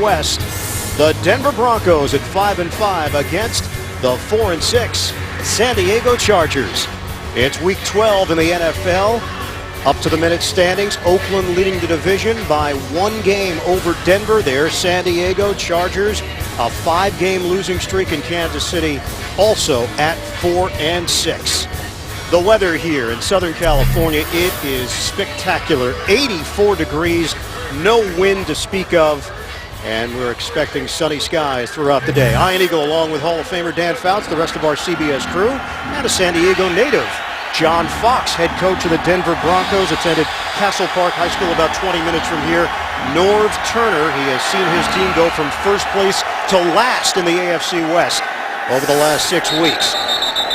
West. The Denver Broncos at 5-5 against the 4-6 San Diego Chargers. It's week 12 in the NFL. Up to the minute standings, Oakland leading the division by 1 game over Denver. There's San Diego Chargers, a 5-game losing streak in Kansas City, also at 4-6. The weather here in Southern California, it is spectacular. 84 degrees, no wind to speak of, and we're expecting sunny skies throughout the day. Ian Eagle along with Hall of Famer Dan Fouts, the rest of our CBS crew, and a San Diego native. John Fox, head coach of the Denver Broncos, attended Castle Park High School about 20 minutes from here. Norv Turner, he has seen his team go from first place to last in the AFC West over the last 6 weeks.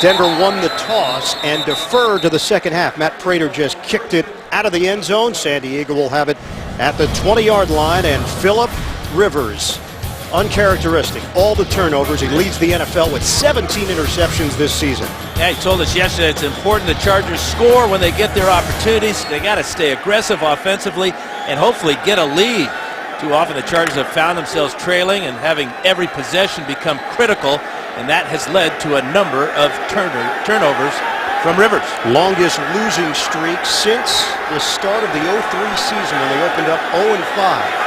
Denver won the toss and deferred to the second half. Matt Prater just kicked it out of the end zone. San Diego will have it at the 20-yard line, and Philip Rivers, uncharacteristic, all the turnovers. He leads the NFL with 17 interceptions this season. Yeah, he told us yesterday it's important the Chargers score when they get their opportunities. They got to stay aggressive offensively and hopefully get a lead. Too often the Chargers have found themselves trailing and having every possession become critical, and that has led to a number of turnovers from Rivers. Longest losing streak since the start of the 03 season when they opened up 0-5.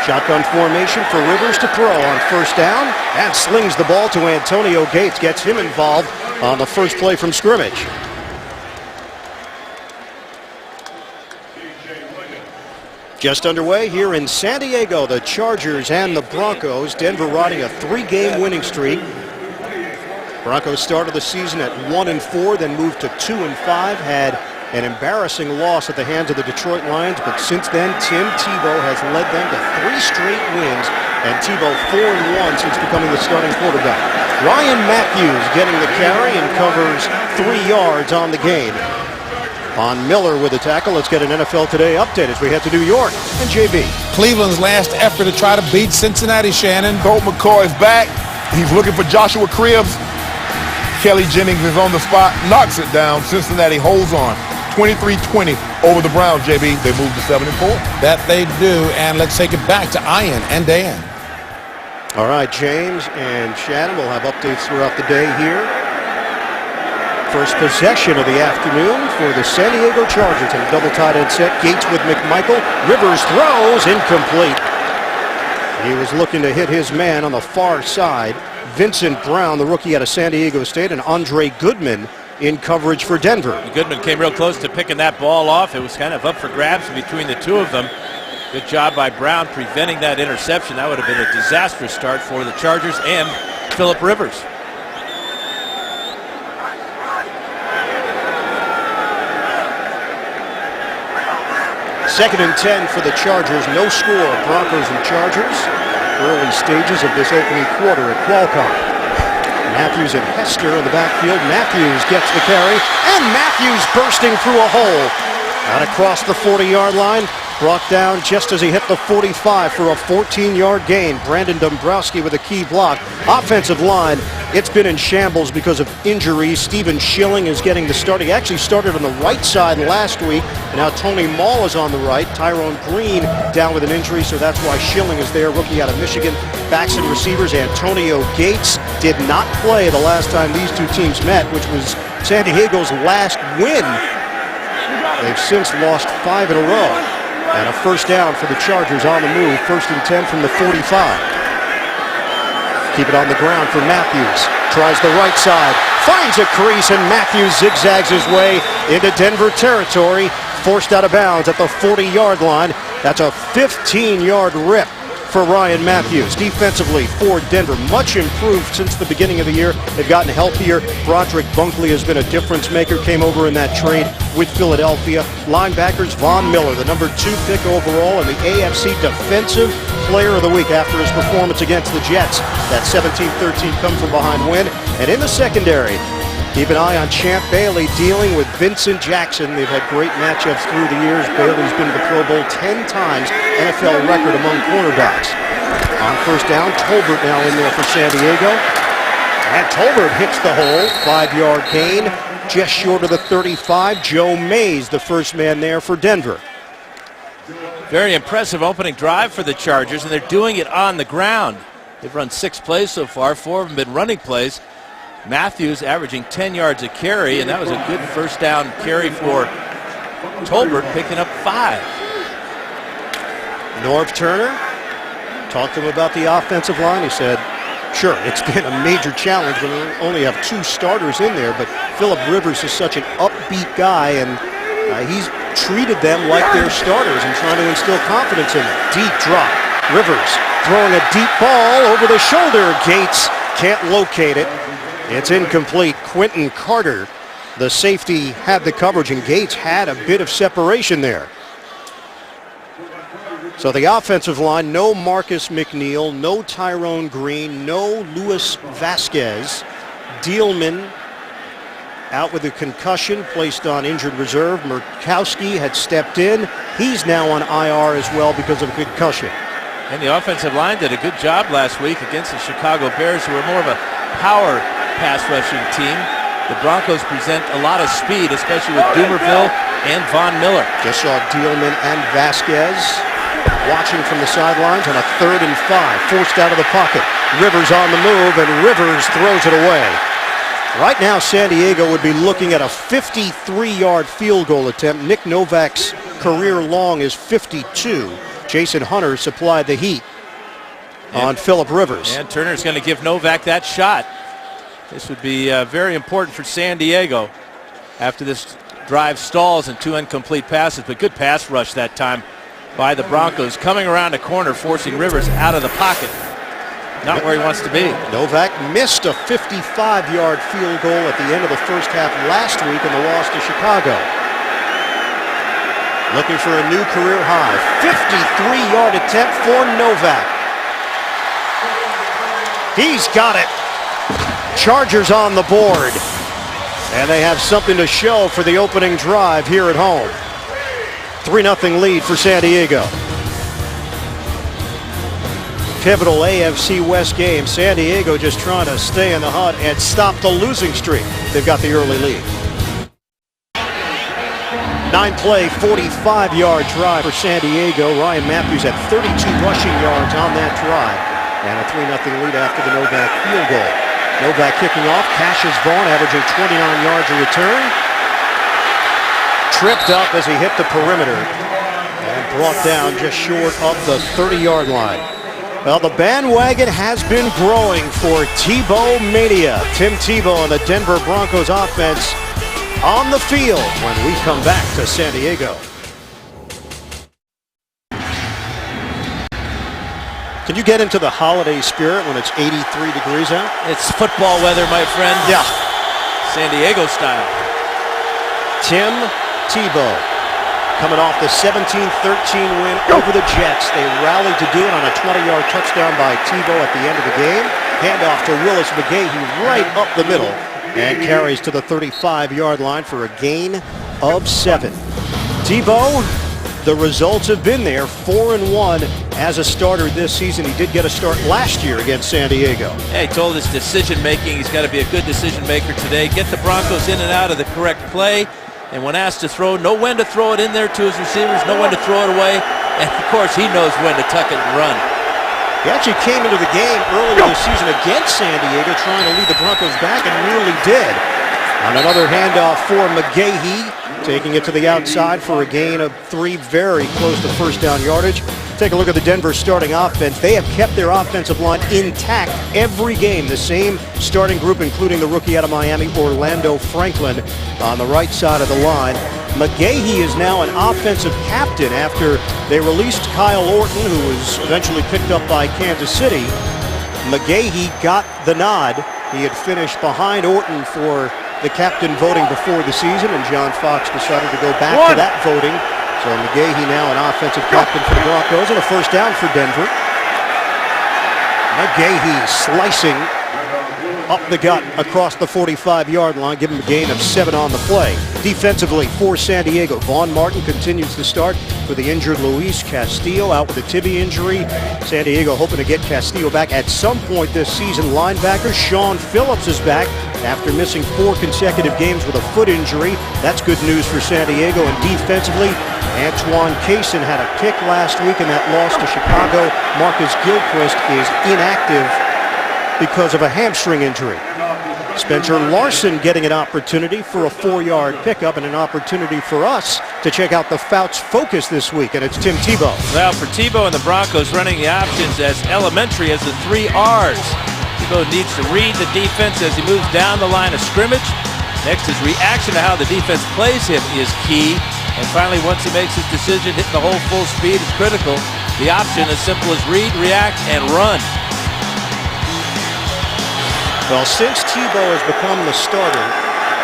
Shotgun formation for Rivers to throw on first down, and slings the ball to Antonio Gates, gets him involved on the first play from scrimmage. Just underway here in San Diego, the Chargers and the Broncos. Denver riding a 3-game winning streak. Broncos started the season at 1-4, then moved to 2-5, had an embarrassing loss at the hands of the Detroit Lions, but since then, Tim Tebow has led them to 3 straight wins, and Tebow 4-1 since becoming the starting quarterback. Ryan Matthews getting the carry and covers 3 yards on the gain. On Miller with the tackle. Let's get an NFL Today update as we head to New York. And JB. Cleveland's last effort to try to beat Cincinnati, Shannon. Colt McCoy is back. He's looking for Joshua Cribbs. Kelly Jennings is on the spot, knocks it down. Cincinnati holds on. 23-20 over the Browns, JB. They move to 7-4. That they do, and let's take it back to Ian and Dan. All right, James and Shannon will have updates throughout the day here. First possession of the afternoon for the San Diego Chargers in a double tight end set. Gates with McMichael. Rivers throws, incomplete. He was looking to hit his man on the far side. Vincent Brown, the rookie out of San Diego State, and Andre Goodman in coverage for Denver. Goodman came real close to picking that ball off. It was kind of up for grabs between the two of them. Good job by Brown preventing that interception. That would have been a disastrous start for the Chargers and Philip Rivers. Second and 10 for the Chargers. No score. Broncos and Chargers. Early stages of this opening quarter at Qualcomm. Matthews and Hester in the backfield. Matthews gets the carry, and Matthews bursting through a hole. Out across the 40-yard line. Brought down just as he hit the 45 for a 14-yard gain. Brandon Dombrowski with a key block. Offensive line, it's been in shambles because of injuries. Stephen Schilling is getting the start. He actually started on the right side last week, and now Tony Mall is on the right. Tyrone Green down with an injury, so that's why Schilling is there, rookie out of Michigan. Backs and receivers, Antonio Gates did not play the last time these two teams met, which was San Diego's last win. They've since lost 5 in a row. And a first down for the Chargers on the move. First and 10 from the 45. Keep it on the ground for Matthews. Tries the right side. Finds a crease, and Matthews zigzags his way into Denver territory. Forced out of bounds at the 40-yard line. That's a 15-yard rip for Ryan Matthews. Defensively for Denver, much improved since the beginning of the year. They've gotten healthier. Broderick Bunkley has been a difference maker, came over in that trade with Philadelphia. Linebackers, Von Miller, the number 2 pick overall and the AFC Defensive Player of the Week after his performance against the Jets. That 17-13 come from behind win. And in the secondary, keep an eye on Champ Bailey dealing with Vincent Jackson. They've had great matchups through the years. Bailey's been to the Pro Bowl 10 times, NFL record among cornerbacks. On first down, Tolbert now in there for San Diego. And Tolbert hits the hole, 5-yard gain, just short of the 35. Joe Mays, the first man there for Denver. Very impressive opening drive for the Chargers, and they're doing it on the ground. They've run 6 plays so far. 4 of them been running plays. Matthews averaging 10 yards a carry, and that was a good first down carry for Tolbert, picking up 5. Norv Turner talked to him about the offensive line. He said, sure, it's been a major challenge when we only have 2 starters in there, but Phillip Rivers is such an upbeat guy, and he's treated them like their starters and trying to instill confidence in them. Deep drop. Rivers throwing a deep ball over the shoulder. Gates can't locate it. It's incomplete. Quentin Carter, the safety, had the coverage, and Gates had a bit of separation there. So the offensive line, no Marcus McNeil, no Tyrone Green, no Luis Vasquez. Dielman out with a concussion, placed on injured reserve. Murkowski had stepped in. He's now on IR as well because of a concussion. And the offensive line did a good job last week against the Chicago Bears, who are more of a power pass rushing team. The Broncos present a lot of speed, especially with Dumerville and Von Miller. Just saw Dielman and Vasquez watching from the sidelines on a 3rd and 5, forced out of the pocket. Rivers on the move, and Rivers throws it away. Right now, San Diego would be looking at a 53-yard field goal attempt. Nick Novak's career long is 52. Jason Hunter supplied the heat on Phillip Rivers. And Turner's going to give Novak that shot. This would be very important for San Diego after this drive stalls and 2 incomplete passes, but good pass rush that time by the Broncos, coming around the corner, forcing Rivers out of the pocket. Not where he wants to be. Novak missed a 55-yard field goal at the end of the first half last week in the loss to Chicago. Looking for a new career high. 53-yard attempt for Novak. He's got it. Chargers on the board. And they have something to show for the opening drive here at home. 3-0 lead for San Diego. Pivotal AFC West game. San Diego just trying to stay in the hunt and stop the losing streak. They've got the early lead. 9-play, 45-yard drive for San Diego. Ryan Matthews had 32 rushing yards on that drive. And a 3-0 lead after the Novak field goal. Novak kicking off. Cassius Vaughn averaging 29 yards a return. Tripped up as he hit the perimeter and brought down just short of the 30-yard line. Well, the bandwagon has been growing for Tebow Mania. Tim Tebow and the Denver Broncos offense on the field when we come back to San Diego. Can you get into the holiday spirit when it's 83 degrees out? It's football weather, my friend. Yeah. San Diego style. Tim Tebow coming off the 17-13 win over the Jets. They rallied to do it on a 20-yard touchdown by Tebow at the end of the game. Handoff to Willis McGahee right up the middle and carries to the 35-yard line for a gain of 7. Tebow, the results have been there. 4-1 as a starter this season. He did get a start last year against San Diego. Yeah, he told us decision-making. He's got to be a good decision-maker today. Get the Broncos in and out of the correct play. And when asked to throw, know when to throw it in there to his receivers, know when to throw it away. And, of course, he knows when to tuck it and run. He actually came into the game earlier this season against San Diego trying to lead the Broncos back and nearly did. On another handoff for McGahee, taking it to the outside for a gain of 3, very close to first down yardage. Take a look at the Denver starting offense. They have kept their offensive line intact every game. The same starting group, including the rookie out of Miami, Orlando Franklin, on the right side of the line. McGahee is now an offensive captain after they released Kyle Orton, who was eventually picked up by Kansas City. McGahee got the nod. He had finished behind Orton for the captain voting before the season, and John Fox decided to go back to that voting. So McGahee now an offensive captain for the Broncos, and a first down for Denver. McGahee slicing up the gut across the 45-yard line, give him a gain of 7 on the play. Defensively for San Diego, Vaughn Martin continues to start for the injured Luis Castillo out with a tibia injury. San Diego hoping to get Castillo back at some point this season. Linebacker Sean Phillips is back after missing 4 consecutive games with a foot injury. That's good news for San Diego. And defensively, Antoine Cason had a pick last week in that loss to Chicago. Marcus Gilchrist is inactive because of a hamstring injury. Spencer Larson getting an opportunity for a 4-yard pickup and an opportunity for us to check out the Fouts focus this week, and it's Tim Tebow. Well, for Tebow and the Broncos, running the options as elementary as the 3 R's. Tebow needs to read the defense as he moves down the line of scrimmage. Next, his reaction to how the defense plays him is key. And finally, once he makes his decision, hitting the hole full speed is critical. The option as simple as read, react, and run. Well, since Tebow has become the starter,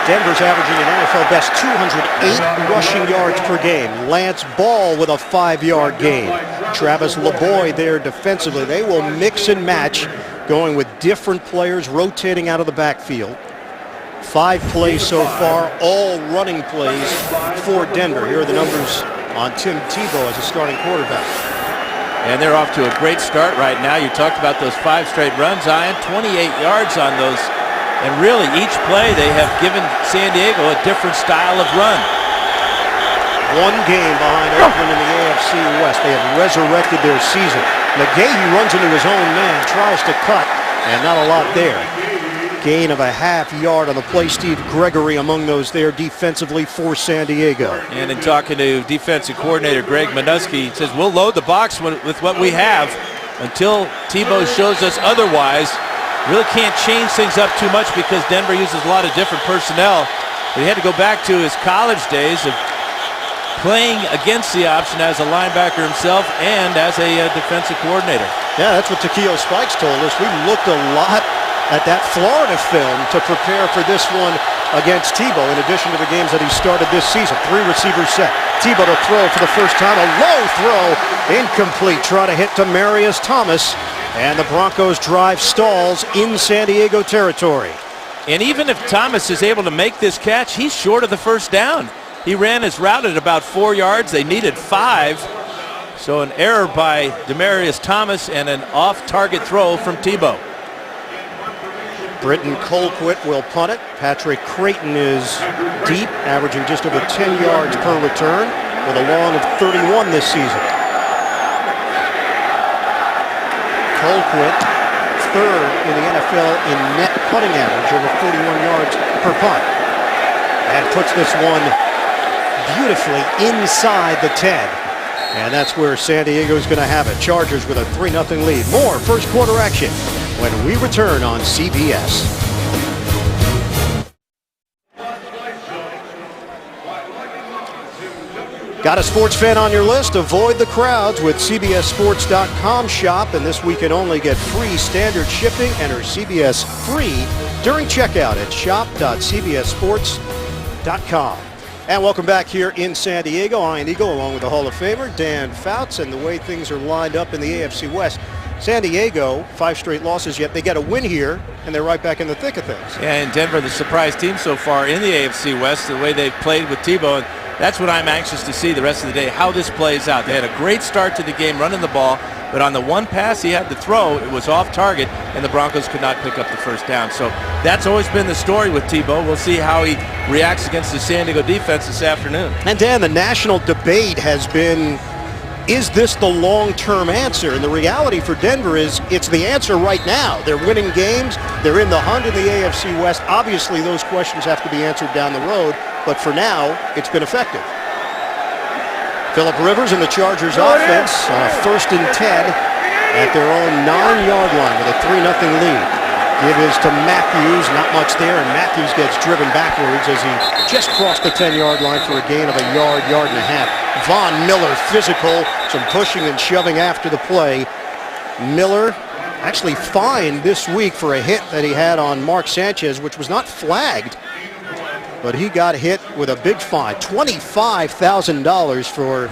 Denver's averaging an NFL best 208 rushing yards per game. Lance Ball with a 5-yard gain. Travis LeBoy there defensively. They will mix and match, going with different players rotating out of the backfield. 5 plays so far, all running plays for Denver. Here are the numbers on Tim Tebow as a starting quarterback. And they're off to a great start right now. You talked about those 5 straight runs, Ian. 28 yards on those. And really, each play they have given San Diego a different style of run. 1 game behind Oakland in the AFC West. They have resurrected their season. McGahee runs into his own man, tries to cut, and not a lot there. Gain of a half-yard on the play. Steve Gregory among those there defensively for San Diego. And in talking to defensive coordinator Greg Minuski, he says, we'll load the box with what we have until Tebow shows us otherwise. Really can't change things up too much because Denver uses a lot of different personnel. But he had to go back to his college days of playing against the option as a linebacker himself and as a defensive coordinator. Yeah, that's what Takeo Spikes told us. We looked a lot at that Florida film to prepare for this one against Tebow, in addition to the games that he started this season. 3 receivers set. Tebow to throw for the first time. A low throw, incomplete. Try to hit Demaryius Thomas, and the Broncos drive stalls in San Diego territory. And even if Thomas is able to make this catch, he's short of the first down. He ran his route at about 4 yards. They needed 5. So an error by Demaryius Thomas and an off-target throw from Tebow. Britton Colquitt will punt it. Patrick Creighton is deep, averaging just over 10 yards per return with a long of 31 this season. Colquitt, 3rd in the NFL in net punting average, over 41 yards per punt. And puts this one beautifully inside the 10. And that's where San Diego's going to have it. Chargers with a 3-0 lead. More first quarter action when we return on CBS. Got a sports fan on your list? Avoid the crowds with CBSSports.com shop. And this weekend only get free standard shipping. Enter CBS free during checkout at shop.cbssports.com. And welcome back here in San Diego. Ian Eagle along with the Hall of Famer Dan Fouts, and the way things are lined up in the AFC West. San Diego, 5 straight losses, yet they got a win here, and they're right back in the thick of things. Yeah, and Denver, the surprise team so far in the AFC West, the way they've played with Tebow. And that's what I'm anxious to see the rest of the day, how this plays out. They had a great start to the game running the ball, but on the one pass he had to throw, it was off target, and the Broncos could not pick up the first down. So that's always been the story with Tebow. We'll see how he reacts against the San Diego defense this afternoon. And Dan, the national debate has been, is this the long-term answer? And the reality for Denver is it's the answer right now. They're winning games. They're in the hunt in the AFC West. Obviously, those questions have to be answered down the road. But for now, it's been effective. Phillip Rivers and the Chargers offense on a 1st and 10 at their own 9-yard line with a 3-0 lead. Give is to Matthews, not much there, and Matthews gets driven backwards as he just crossed the 10-yard line for a gain of a yard, yard and a half. Von Miller physical, some pushing and shoving after the play. Miller actually fined this week for a hit that he had on Mark Sanchez, which was not flagged, but he got hit with a big fine, $25,000 for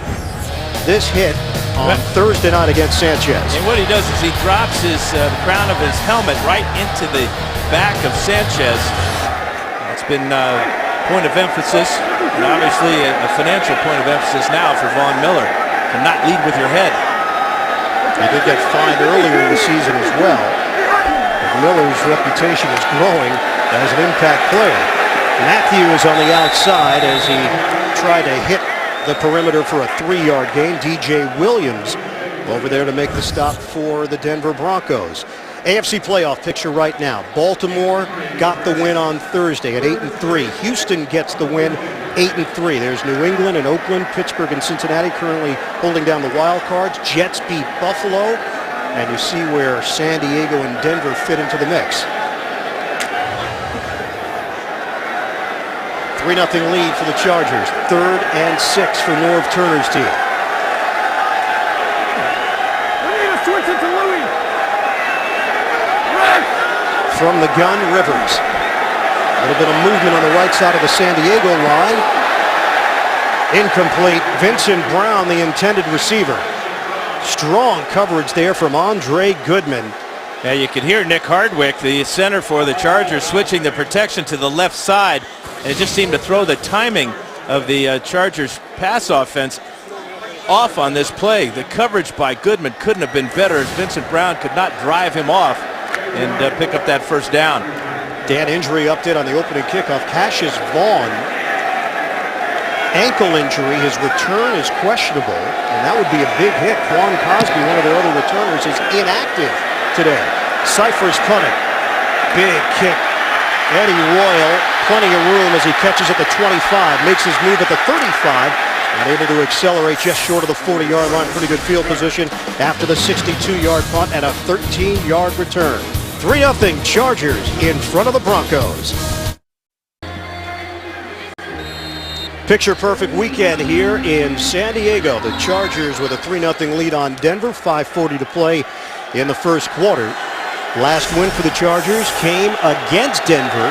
this hit on Thursday night against Sanchez. And what he does is he drops his the crown of his helmet right into the back of Sanchez. It's been a point of emphasis, and obviously a financial point of emphasis now for Von Miller to not lead with your head. He did get fined earlier in the season as well. But Miller's reputation is growing as an impact player. Matthews on the outside as he tried to hit the perimeter for a 3-yard gain. DJ Williams over there to make the stop for the Denver Broncos. AFC playoff picture right now. Baltimore got the win on Thursday at 8-3. Houston gets the win 8-3. There's New England and Oakland, Pittsburgh and Cincinnati currently holding down the wild cards. Jets beat Buffalo, and you see where San Diego and Denver fit into the mix. 3-0 lead for the Chargers. 3rd and 6 for Norv Turner's team. From the gun, Rivers. A little bit of movement on the right side of the San Diego line. Incomplete. Vincent Brown, the intended receiver. Strong coverage there from Andre Goodman. Yeah, you can hear Nick Hardwick, the center for the Chargers, switching the protection to the left side. And it just seemed to throw the timing of the Chargers pass offense off on this play. The coverage by Goodman couldn't have been better as Vincent Brown could not drive him off and pick up that first down. Dan, injury update on the opening kickoff. Cassius Vaughn, ankle injury. His return is questionable, and that would be a big hit. Quan Cosby, one of their other returners, is inactive today. Cypher's punting. Big kick. Eddie Royal, plenty of room as he catches at the 25, makes his move at the 35, and able to accelerate just short of the 40-yard line. Pretty good field position after the 62-yard punt and a 13-yard return. 3-0 Chargers in front of the Broncos. Picture-perfect weekend here in San Diego. The Chargers with a 3-0 lead on Denver. 5:40 to play in the first quarter. Last win for the Chargers came against Denver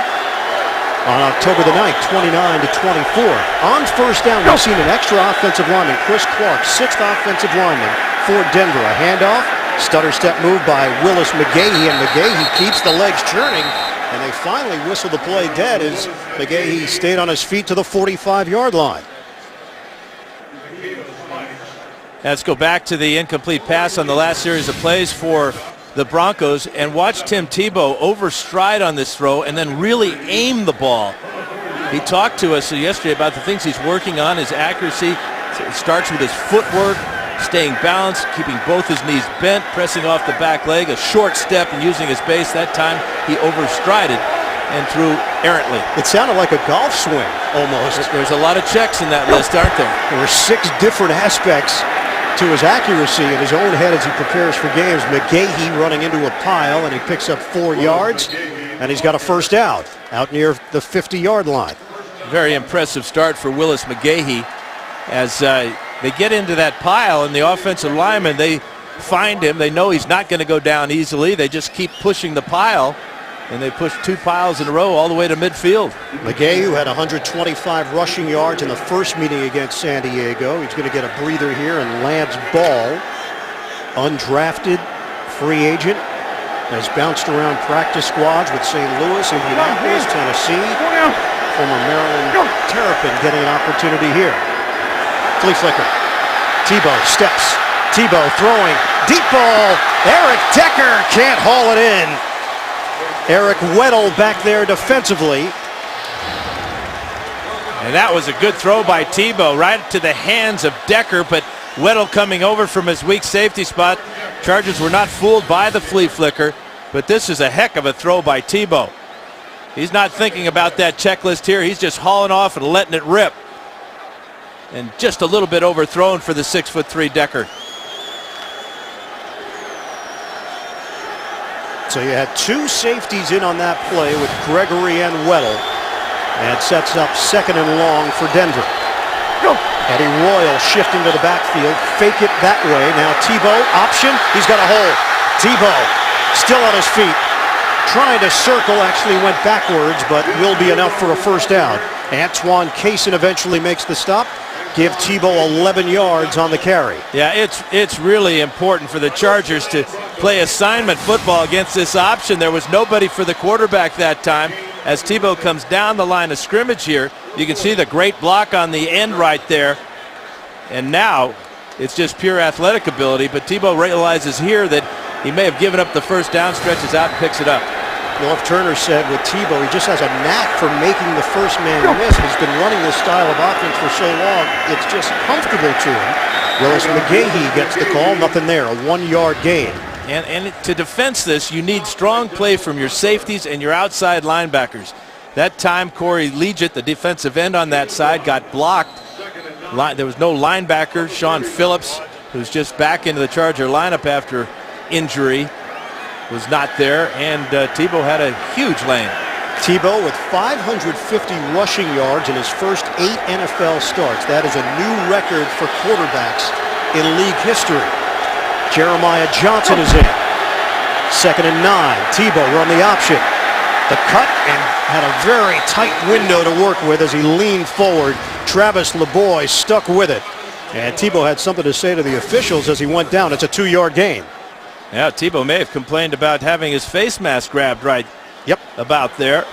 on October the 9th, 29-24. On first down, we've seen an extra offensive lineman, Chris Clark, 6th offensive lineman for Denver. A handoff, stutter step move by Willis McGahee, and McGahee keeps the legs churning, and they finally whistle the play dead as McGahee stayed on his feet to the 45-yard line. Let's go back to the incomplete pass on the last series of plays for the Broncos and watch Tim Tebow overstride on this throw and then really aim the ball. He talked to us yesterday about the things he's working on, his accuracy. It starts with his footwork, staying balanced, keeping both his knees bent, pressing off the back leg, a short step and using his base. That time he overstrided and threw errantly. It sounded like a golf swing almost. There's a lot of checks in that list, aren't there? There were 6 different aspects to his accuracy in his own head as he prepares for games. McGahee running into a pile, and he picks up 4 yards, and he's got a first down out near the 50-yard line. Very impressive start for Willis McGahee as they get into that pile, and the offensive linemen, they find him. They know he's not going to go down easily. They just keep pushing the pile, and they push 2 piles in a row all the way to midfield. McGahee, who had 125 rushing yards in the first meeting against San Diego. He's going to get a breather here, and Lance Ball, undrafted free agent, has bounced around practice squads with St. Louis, Indianapolis, Tennessee. Former Maryland Terrapin getting an opportunity here. Flea flicker. Tebow steps. Tebow throwing. Deep ball. Eric Decker can't haul it in. Eric Weddle back there defensively. And that was a good throw by Tebow right to the hands of Decker, but Weddle coming over from his weak safety spot. Chargers were not fooled by the flea flicker, but this is a heck of a throw by Tebow. He's not thinking about that checklist here. He's just hauling off and letting it rip. And just a little bit overthrown for the 6'3" Decker. So you had 2 safeties in on that play with Gregory and Weddle. And sets up 2nd and long for Denver. Eddie Royal shifting to the backfield. Fake it that way. Now Tebow, option. He's got a hole. Tebow still on his feet. Trying to circle, actually went backwards, but will be enough for a first down. Antoine Cason eventually makes the stop. Give Tebow 11 yards on the carry. Yeah, it's really important for the Chargers to play assignment football against this option. There was nobody for the quarterback that time. As Tebow comes down the line of scrimmage here, you can see the great block on the end right there. And now it's just pure athletic ability, but Tebow realizes here that he may have given up the first down, stretches out and picks it up. North Turner said with Tebow, he just has a knack for making the first man miss. He's been running this style of offense for so long, it's just comfortable to him. Willis McGahee gets the call, nothing there, a 1-yard gain. And to defense this, you need strong play from your safeties and your outside linebackers. That time, Corey Leggett, the defensive end on that side, got blocked. There was no linebacker. Sean Phillips, who's just back into the Charger lineup after injury, was not there, and Tebow had a huge lane. Tebow with 550 rushing yards in his first 8 NFL starts. That is a new record for quarterbacks in league history. Jeremiah Johnson is in. 2nd and 9. Tebow run the option. The cut, and had a very tight window to work with as he leaned forward. Travis LeBoy stuck with it. And Tebow had something to say to the officials as he went down. It's a 2-yard gain. Yeah, Tebow may have complained about having his face mask grabbed right about there.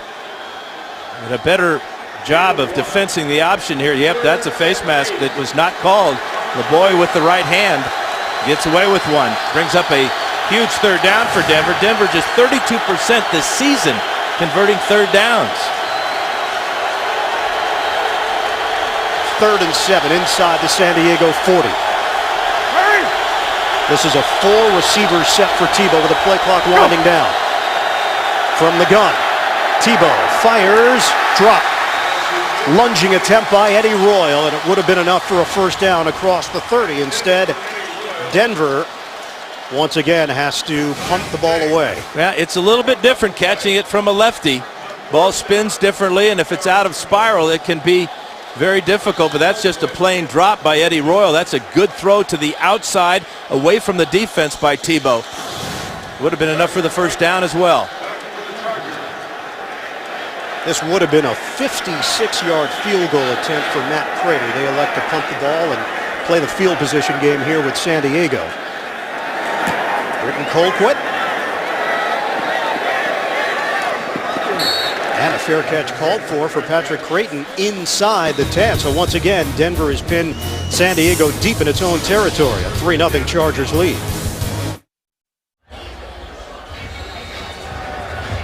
But a better job of defensing the option here. Yep, that's a face mask that was not called. LeBoy with the right hand gets away with one. Brings up a huge 3rd down for Denver. Denver just 32% this season converting 3rd downs. 3rd and 7 inside the San Diego 40. This is a 4-receiver set for Tebow with the play clock winding down. From the gun, Tebow fires, drop. Lunging attempt by Eddie Royal, and it would have been enough for a first down across the 30. Instead, Denver once again has to punt the ball away. Yeah, it's a little bit different catching it from a lefty. Ball spins differently, and if it's out of spiral, it can be very difficult, but that's just a plain drop by Eddie Royal. That's a good throw to the outside, away from the defense by Tebow. Would have been enough for the first down as well. This would have been a 56-yard field goal attempt for Matt Prater. They elect to punt the ball and play the field position game here with San Diego. Britton Colquitt. And a fair catch called for Patrick Creighton inside the 10. So once again, Denver has pinned San Diego deep in its own territory. A 3-0 Chargers lead.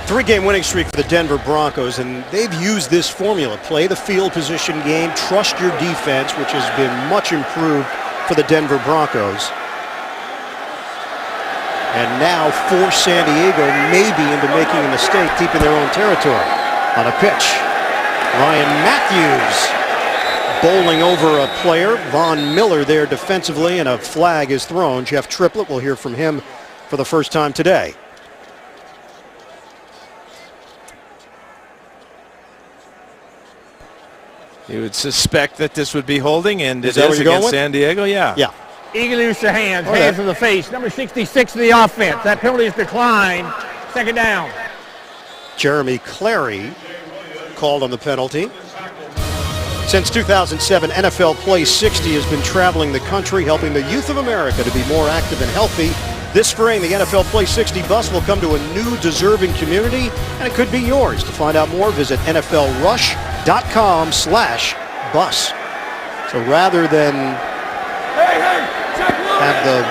3-game winning streak for the Denver Broncos, and they've used this formula. Play the field position game, trust your defense, which has been much improved for the Denver Broncos. And now force San Diego maybe into making a mistake, deep in their own territory. On a pitch, Ryan Matthews bowling over a player. Von Miller there defensively, and a flag is thrown. Jeff Triplett, we'll hear from him for the first time today. You would suspect that this would be holding, and it that is against San Diego, yeah. Yeah. Eagle use the hands in the face. Number 66 of the offense. That penalty is declined. 2nd down. Jeremy Clary called on the penalty. Since 2007, NFL Play 60 has been traveling the country, helping the youth of America to be more active and healthy. This spring, the NFL Play 60 bus will come to a new deserving community, and it could be yours. To find out more, visit nflrush.com/bus. So rather than have the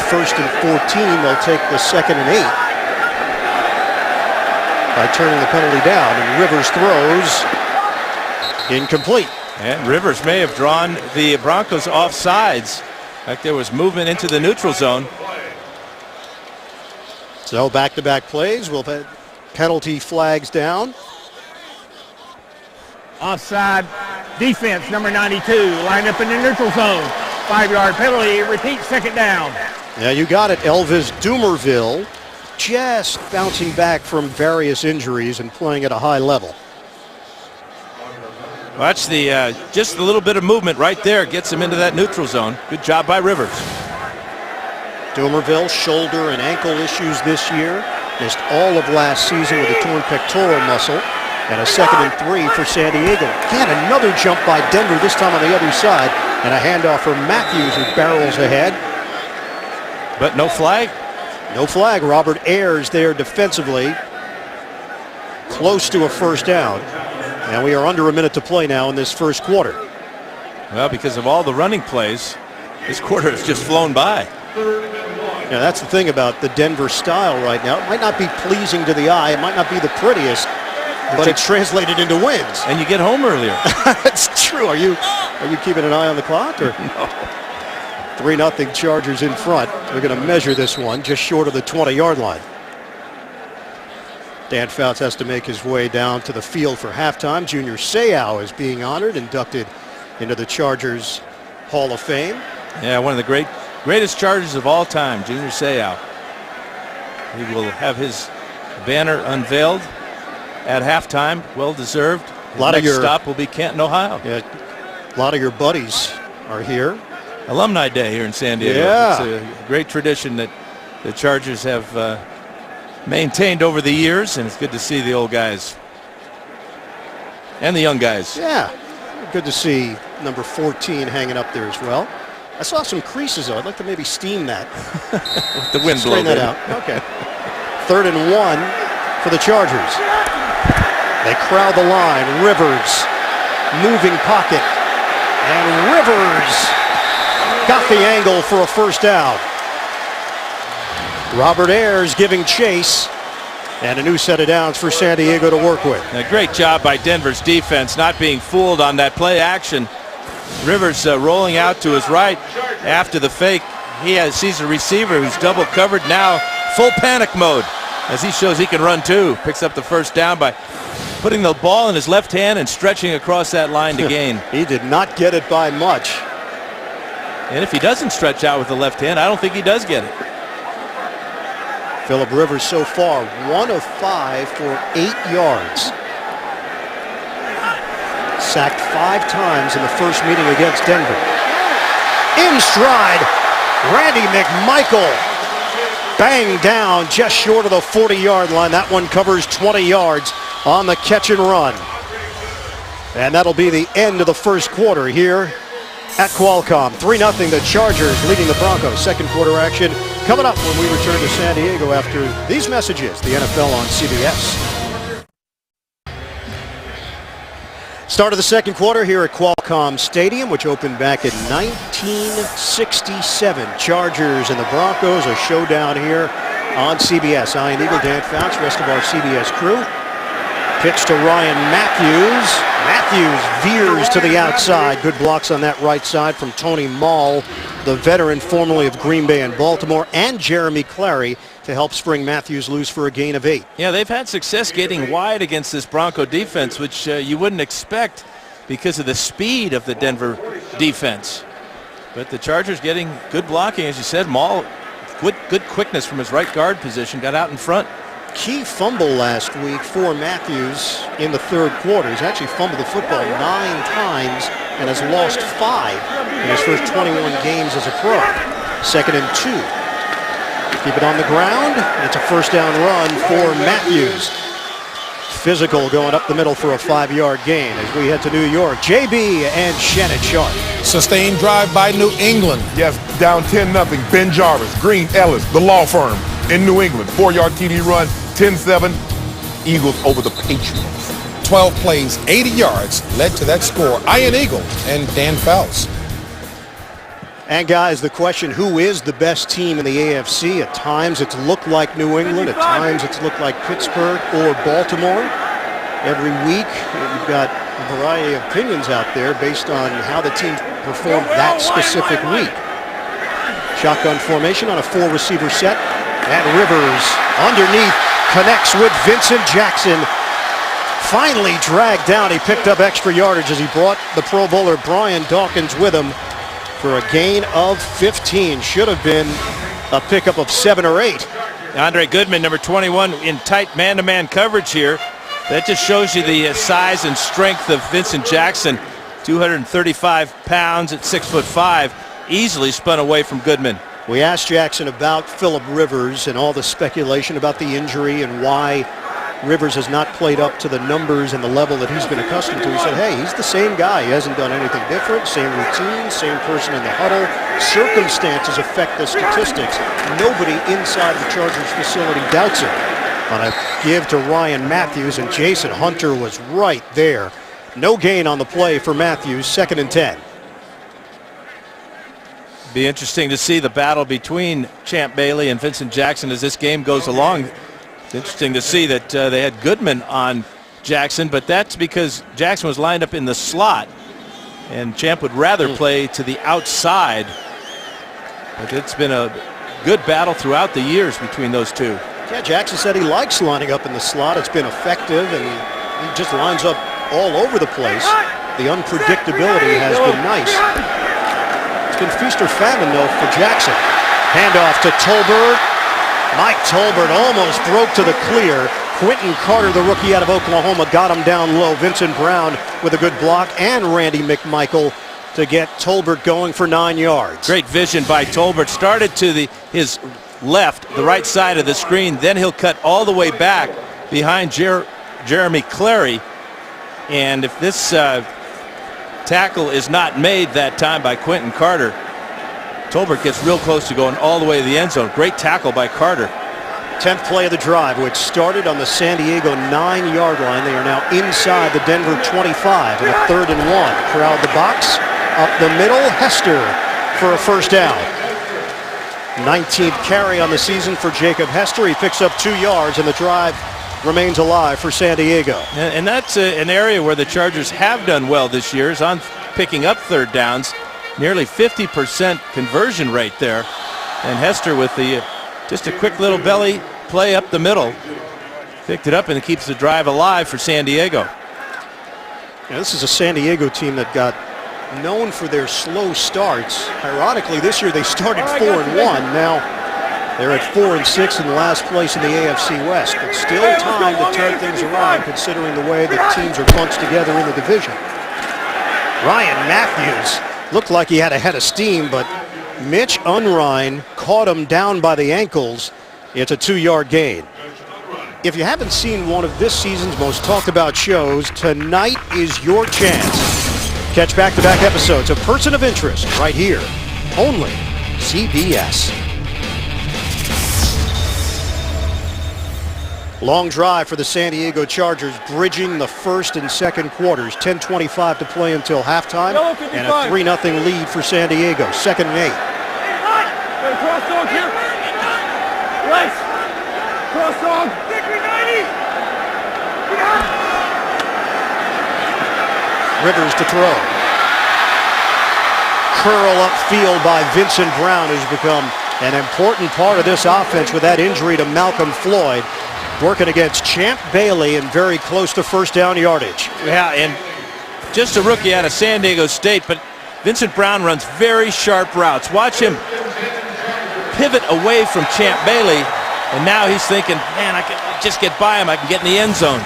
1st and 14, they'll take the 2nd and 8 by turning the penalty down, and Rivers throws incomplete. And Rivers may have drawn the Broncos off sides. In fact, there was movement into the neutral zone. So back-to-back plays. We'll have penalty flags down. Offside defense, number 92, lined up in the neutral zone. 5-yard penalty, repeat 2nd down. Yeah, you got it. Elvis Dumerville just bouncing back from various injuries and playing at a high level. Watch the just a little bit of movement right there gets him into that neutral zone. Good job by Rivers. Dumerville, shoulder and ankle issues this year. Missed all of last season with a torn pectoral muscle. And a 2nd and 3 for San Diego. Again, another jump by Denver, this time on the other side. And a handoff for Matthews, who barrels ahead. But no flag? No flag. Robert Ayers there defensively. Close to a first down. And we are under a minute to play now in this first quarter. Well, because of all the running plays, this quarter has just flown by. Yeah, that's the thing about the Denver style right now. It might not be pleasing to the eye. It might not be the prettiest, but it's translated into wins. And you get home earlier. That's true. Are you keeping an eye on the clock? Or? No. 3-0 Chargers in front. They're going to measure this one just short of the 20-yard line. Dan Fouts has to make his way down to the field for halftime. Junior Seau is being honored, inducted into the Chargers Hall of Fame. Yeah, one of the greatest Chargers of all time, Junior Seau. He will have his banner unveiled at halftime. Well deserved. His next stop will be Canton, Ohio. Yeah, a lot of your buddies are here. Alumni Day here in San Diego. Yeah. It's a great tradition that the Chargers have maintained over the years, and it's good to see the old guys and the young guys. Yeah, good to see number 14 hanging up there as well. I saw some creases though. I'd like to maybe steam that. The wind blow that out. Okay. 3rd and 1 for the Chargers. They crowd the line. Rivers, moving pocket, and Rivers got the angle for a first down. Robert Ayers giving chase, and a new set of downs for San Diego to work with. A great job by Denver's defense not being fooled on that play action. Rivers rolling out to his right after the fake. He sees a receiver who's double covered now, full panic mode as he shows he can run too. Picks up the first down by putting the ball in his left hand and stretching across that line to gain. He did not get it by much. And if he doesn't stretch out with the left hand, I don't think he does get it. Phillip Rivers so far 1 of 5 for 8 yards. Sacked 5 times in the first meeting against Denver. In stride, Randy McMichael banged down just short of the 40-yard line. That one covers 20 yards on the catch and run. And that'll be the end of the first quarter here at Qualcomm. 3-0 the Chargers leading the Broncos. Second quarter action coming up when we return to San Diego after these messages. The NFL on CBS. Start of the second quarter here at Qualcomm Stadium, which opened back in 1967. Chargers and the Broncos, a showdown here on CBS. Ian Eagle, Dan Fouts, rest of our CBS crew. Pitch to Ryan Matthews. Matthews veers to the outside. Good blocks on that right side from Tony Mall, the veteran formerly of Green Bay and Baltimore, and Jeremy Clary to help spring Matthews loose for a gain of 8. Yeah, they've had success getting wide against this Bronco defense, which you wouldn't expect because of the speed of the Denver defense. But the Chargers getting good blocking, as you said. Mall, good quickness from his right guard position, got out in front. Key fumble last week for Matthews in the third quarter. He's actually fumbled the football 9 times and has lost 5 in his first 21 games as a pro. 2nd and 2. Keep it on the ground. It's a first down run for Matthews. Physical going up the middle for a 5-yard gain as we head to New York. JB and Shannon Sharp. Sustained drive by New England. Yes, down 10-0. Ben Jarvis, Green Ellis, the law firm in New England. 4-yard TD run, 10-7. Eagles over the Patriots. 12 plays, 80 yards led to that score. Ian Eagle and Dan Fouts. And guys, the question, who is the best team in the AFC? At times it's looked like New England. At times it's looked like Pittsburgh or Baltimore. Every week you've got a variety of opinions out there based on how the team performed that specific week. Shotgun formation on a 4-receiver set. And Rivers underneath connects with Vincent Jackson. Finally dragged down. He picked up extra yardage as he brought the Pro Bowler Brian Dawkins with him for a gain of 15. Should have been a pickup of 7 or 8. Andre Goodman, number 21, in tight man-to-man coverage here. That just shows you the size and strength of Vincent Jackson. 235 pounds at 6'5", easily spun away from Goodman. We asked Jackson about Phillip Rivers and all the speculation about the injury and why Rivers has not played up to the numbers and the level that he's been accustomed to. He said, hey, he's the same guy. He hasn't done anything different. Same routine, same person in the huddle. circumstances affect the statistics, nobody inside the Chargers facility doubts it. On a give to Ryan Matthews, and Jason Hunter was right there. No gain on the play for Matthews, 2nd and 10. Be interesting to see the battle between Champ Bailey and Vincent Jackson as this game goes along. It's interesting to see that they had Goodman on Jackson, but that's because Jackson was lined up in the slot, and Champ would rather play to the outside. But it's been a good battle throughout the years between those two. Yeah, Jackson said he likes lining up in the slot. It's been effective, and he just lines up all over the place. The unpredictability has been nice. It's been feast or famine, though, for Jackson. Handoff to Tolbert. Mike Tolbert almost broke to the clear. Quentin Carter, the rookie out of Oklahoma, got him down low. Vincent Brown with a good block, and Randy McMichael to get Tolbert going for 9 yards. Great vision by Tolbert. Started to his left, the right side of the screen. Then he'll cut all the way back behind Jeremy Clary. And if this tackle is not made that time by Quentin Carter, Tolbert gets real close to going all the way to the end zone. Great tackle by Carter. 10th play of the drive, which started on the San Diego 9-yard line. They are now inside the Denver 25 and a 3rd and 1. Crowd the box. Up the middle, Hester for a first down. 19th carry on the season for Jacob Hester. He picks up 2 yards, and the drive remains alive for San Diego. And that's an area where the Chargers have done well this year, is on picking up 3rd downs. Nearly 50% conversion rate there. And Hester with just a quick little belly play up the middle. Picked it up and it keeps the drive alive for San Diego. Now, this is a San Diego team that got known for their slow starts. Ironically, this year they started 4-1. Now they're at 4-6 in last place in the AFC West. But still time to turn things around considering the way that teams are bunched together in the division. Ryan Matthews looked like he had a head of steam, but Mitch Unrein caught him down by the ankles. It's a 2-yard gain. If you haven't seen one of this season's most talked about shows, tonight is your chance. Catch back-to-back episodes of Person of Interest right here, only CBS. Long drive for the San Diego Chargers, bridging the first and second quarters. 10:25 to play until halftime, and a 3-0 lead for San Diego. 2nd and 8. Cross dog here. Right. Cross dog. Rivers to throw. Curl upfield by Vincent Brown has become an important part of this offense with that injury to Malcolm Floyd. Working against Champ Bailey and very close to first down yardage. Yeah, and just a rookie out of San Diego State, but Vincent Brown runs very sharp routes. Watch him pivot away from Champ Bailey, and now he's thinking, man, I can just get by him. I can get in the end zone.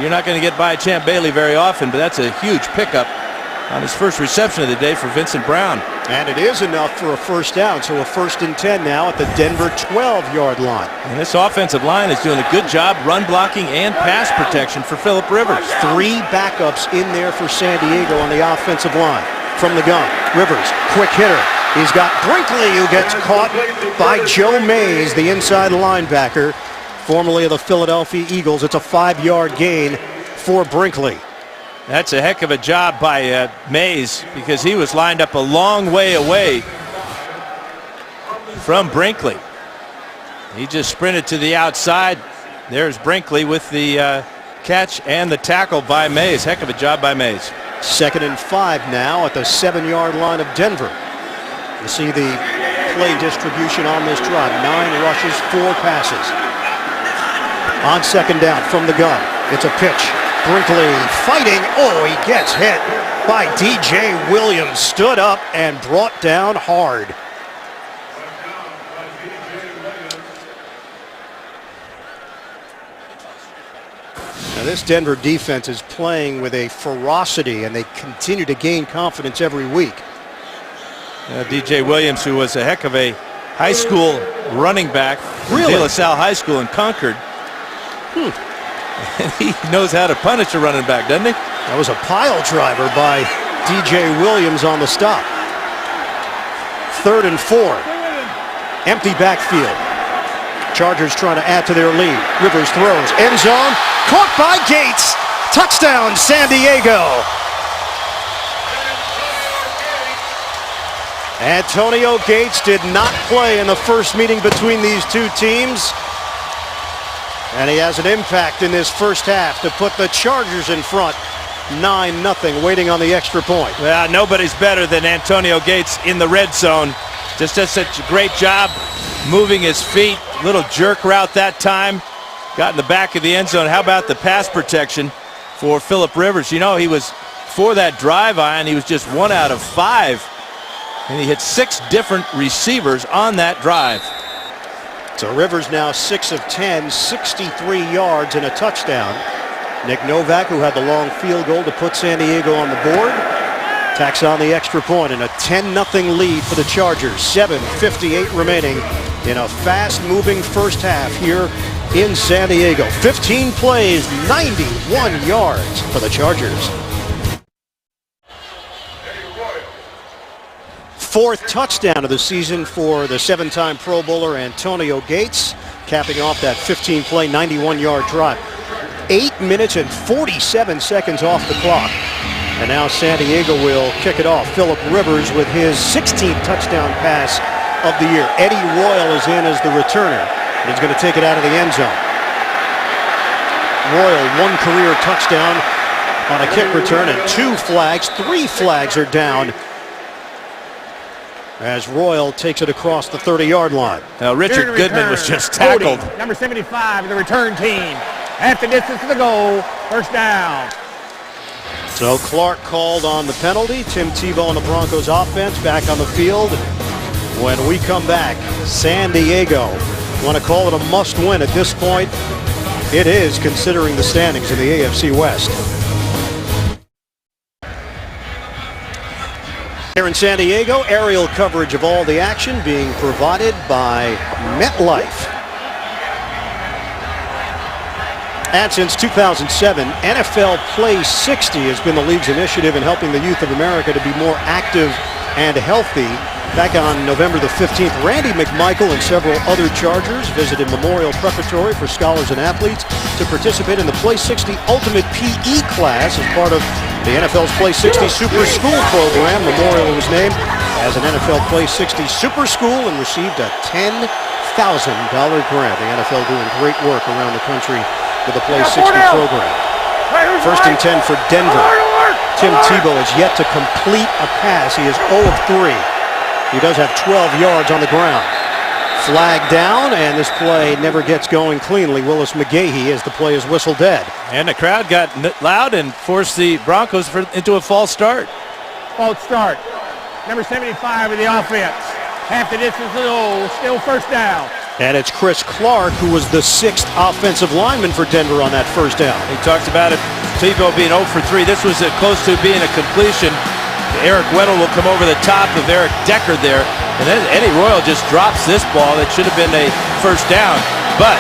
You're not going to get by Champ Bailey very often, but that's a huge pickup on his first reception of the day for Vincent Brown. And it is enough for a first down, so a 1st and 10 now at the Denver 12-yard line. And this offensive line is doing a good job run blocking and pass protection for Phillip Rivers. 3 backups in there for San Diego on the offensive line. From the gun, Rivers, quick hitter. He's got Brinkley, who gets caught by Joe Mays, the inside linebacker, formerly of the Philadelphia Eagles. It's a 5-yard gain for Brinkley. That's a heck of a job by Mays, because he was lined up a long way away from Brinkley. He just sprinted to the outside. There's Brinkley with the catch and the tackle by Mays. Heck of a job by Mays. 2nd and 5 now at the 7-yard line of Denver. You see the play distribution on this drive. 9 rushes, 4 passes. On 2nd down from the gun, it's a pitch. Brinkley fighting. Oh, he gets hit by DJ Williams. Stood up and brought down hard. Now this Denver defense is playing with a ferocity, and they continue to gain confidence every week. DJ Williams, who was a heck of a high school running back, Really? De La Salle High School in Concord. And he knows how to punish a running back, doesn't he? That was a pile driver by DJ Williams on the stop. 3rd and 4. Empty backfield. Chargers trying to add to their lead. Rivers throws. End zone. Caught by Gates. Touchdown, San Diego. Antonio Gates did not play in the first meeting between these two teams. And he has an impact in this first half to put the Chargers in front. 9-0, waiting on the extra point. Well, nobody's better than Antonio Gates in the red zone. Just does such a great job moving his feet. Little jerk route that time. Got in the back of the end zone. How about the pass protection for Phillip Rivers? You know, he was, for that drive iron, he was just 1 out of 5. And he hit 6 different receivers on that drive. So Rivers now 6 of 10, 63 yards and a touchdown. Nick Novak, who had the long field goal to put San Diego on the board, tacks on the extra point and a 10-0 lead for the Chargers. 7:58 remaining in a fast-moving first half here in San Diego. 15 plays, 91 yards for the Chargers. 4th touchdown of the season for the 7-time Pro Bowler Antonio Gates, capping off that 15-play, 91-yard drive. 8 minutes and 47 seconds off the clock. And now San Diego will kick it off. Phillip Rivers with his 16th touchdown pass of the year. Eddie Royal is in as the returner. And he's going to take it out of the end zone. Royal, 1 career touchdown on a kick return and 2 flags. 3 flags are down as Royal takes it across the 30-yard line. Now Richard Goodman was just tackled. Cody, number 75 of the return team. At the distance to the goal, first down. So Clark called on the penalty. Tim Tebow and the Broncos offense back on the field. When we come back, San Diego, want to call it a must-win at this point? It is, considering the standings in the AFC West. Here in San Diego, aerial coverage of all the action being provided by MetLife. And since 2007, NFL Play 60 has been the league's initiative in helping the youth of America to be more active and healthy. Back on November the 15th, Randy McMichael and several other Chargers visited Memorial Preparatory for scholars and athletes to participate in the Play 60 Ultimate PE class as part of the NFL's Play 60 Super School program. Memorial was named as an NFL Play 60 Super School and received a $10,000 grant. The NFL doing great work around the country with the Play 60 program. 1st and 10 for Denver. Tim Tebow has yet to complete a pass. He is 0 of 3. He does have 12 yards on the ground. Flag down, and this play never gets going cleanly. Willis McGahee as the play is whistled dead. And the crowd got loud and forced the Broncos into a false start. False start. Number 75 of the offense. Half the distance to the goal, still first down. And it's Chris Clark, who was the 6th offensive lineman for Denver on that first down. He talked about it, Tebow being 0 for 3. This was close to being a completion. Eric Weddle will come over the top of Eric Decker there. And then Eddie Royal just drops this ball. It should have been a first down. But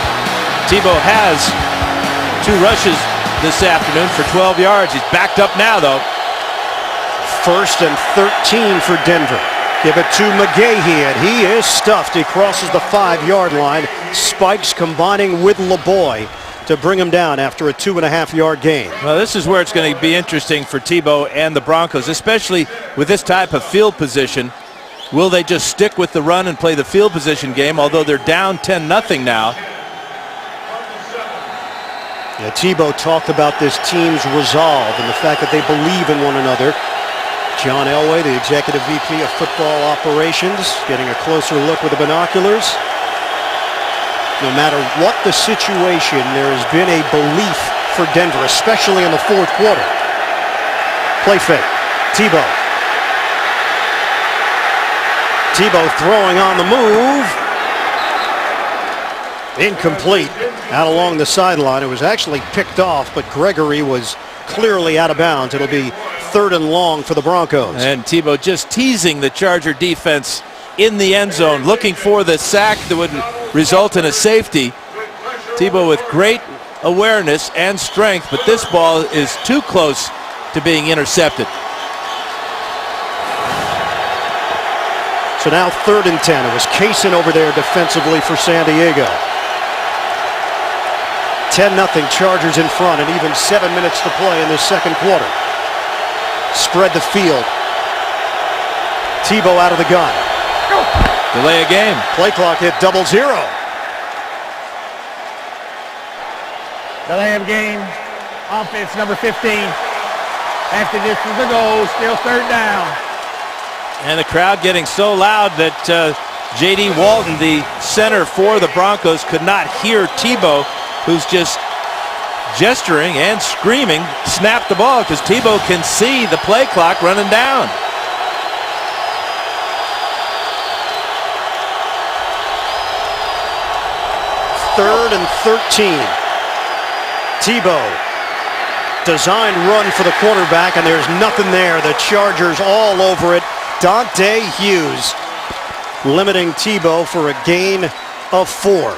Tebow has 2 rushes this afternoon for 12 yards. He's backed up now, though. 1st and 13 for Denver. Give it to McGahee, and he is stuffed. He crosses the 5-yard line. Spikes combining with LeBoy to bring him down after a 2.5-yard gain. Well, this is where it's going to be interesting for Tebow and the Broncos, especially with this type of field position. Will they just stick with the run and play the field position game, although they're down 10-0 now? Yeah, Tebow talked about this team's resolve and the fact that they believe in one another. John Elway, the executive VP of football operations, getting a closer look with the binoculars. No matter what the situation, there has been a belief for Denver, especially in the 4th quarter. Play fake. Tebow. Tebow throwing on the move. Incomplete. Out along the sideline. It was actually picked off, but Gregory was clearly out of bounds. It'll be 3rd and long for the Broncos. And Tebow just teasing the Charger defense in the end zone, looking for the sack that would result in a safety. Tebow with great awareness and strength, but this ball is too close to being intercepted. So now 3rd and 10. It was Kaysen over there defensively for San Diego. 10-0 Chargers in front, and even 7 minutes to play in this second quarter. Spread the field. Tebow out of the gun. Delay a game. Play clock hit 0-0. Delay of game. Offense number 15. Half the distance to go. Still 3rd down. And the crowd getting so loud that J.D. Walton, the center for the Broncos, could not hear Tebow, who's just gesturing and screaming, snap the ball, because Tebow can see the play clock running down. Third and 13. Tebow. Design run for the quarterback, and there's nothing there. The Chargers all over it. Dante Hughes limiting Tebow for a gain of 4.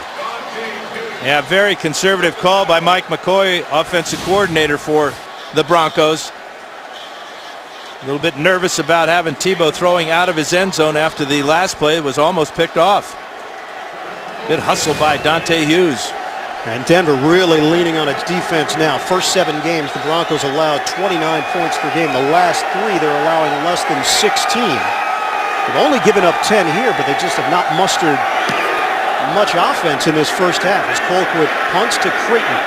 Yeah, very conservative call by Mike McCoy, offensive coordinator for the Broncos. A little bit nervous about having Tebow throwing out of his end zone after the last play. It was almost picked off. Good hustle by Dante Hughes. And Denver really leaning on its defense now. First 7 games, the Broncos allowed 29 points per game. The last 3, they're allowing less than 16. They've only given up 10 here, but they just have not mustered much offense in this first half as Colquitt punts to Creighton.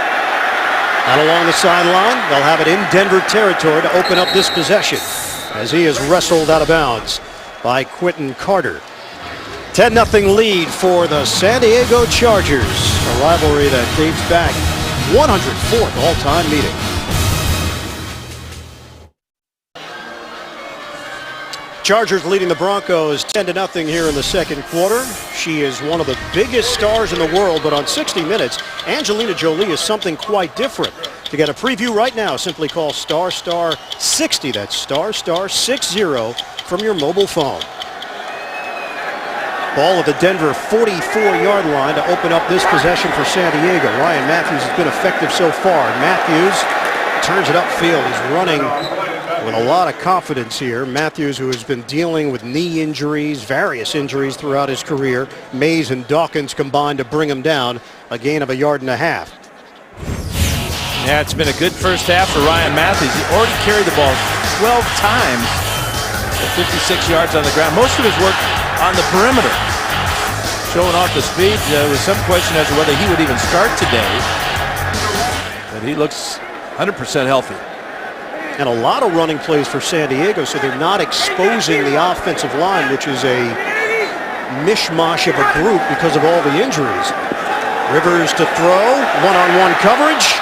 Out along the sideline, they'll have it in Denver territory to open up this possession as he is wrestled out of bounds by Quentin Carter. 10-0 lead for the San Diego Chargers, a rivalry that dates back 104th all-time meeting. Chargers leading the Broncos 10-0 here in the second quarter. She is one of the biggest stars in the world, but on 60 Minutes, Angelina Jolie is something quite different. To get a preview right now, simply call *60. That's *60 from your mobile phone. Ball at the Denver 44-yard line to open up this possession for San Diego. Ryan Matthews has been effective so far. Matthews turns it upfield. He's running with a lot of confidence here. Matthews, who has been dealing with knee injuries, various injuries throughout his career. Mays and Dawkins combined to bring him down. A gain of 1.5 yards. Yeah, it's been a good first half for Ryan Matthews. He already carried the ball 12 times at 56 yards on the ground. Most of his work on the perimeter, showing off the speed. There was some question as to whether he would even start today, but he looks 100% healthy. And a lot of running plays for San Diego, so they're not exposing the offensive line, which is a mishmash of a group because of all the injuries. Rivers to throw, one-on-one coverage,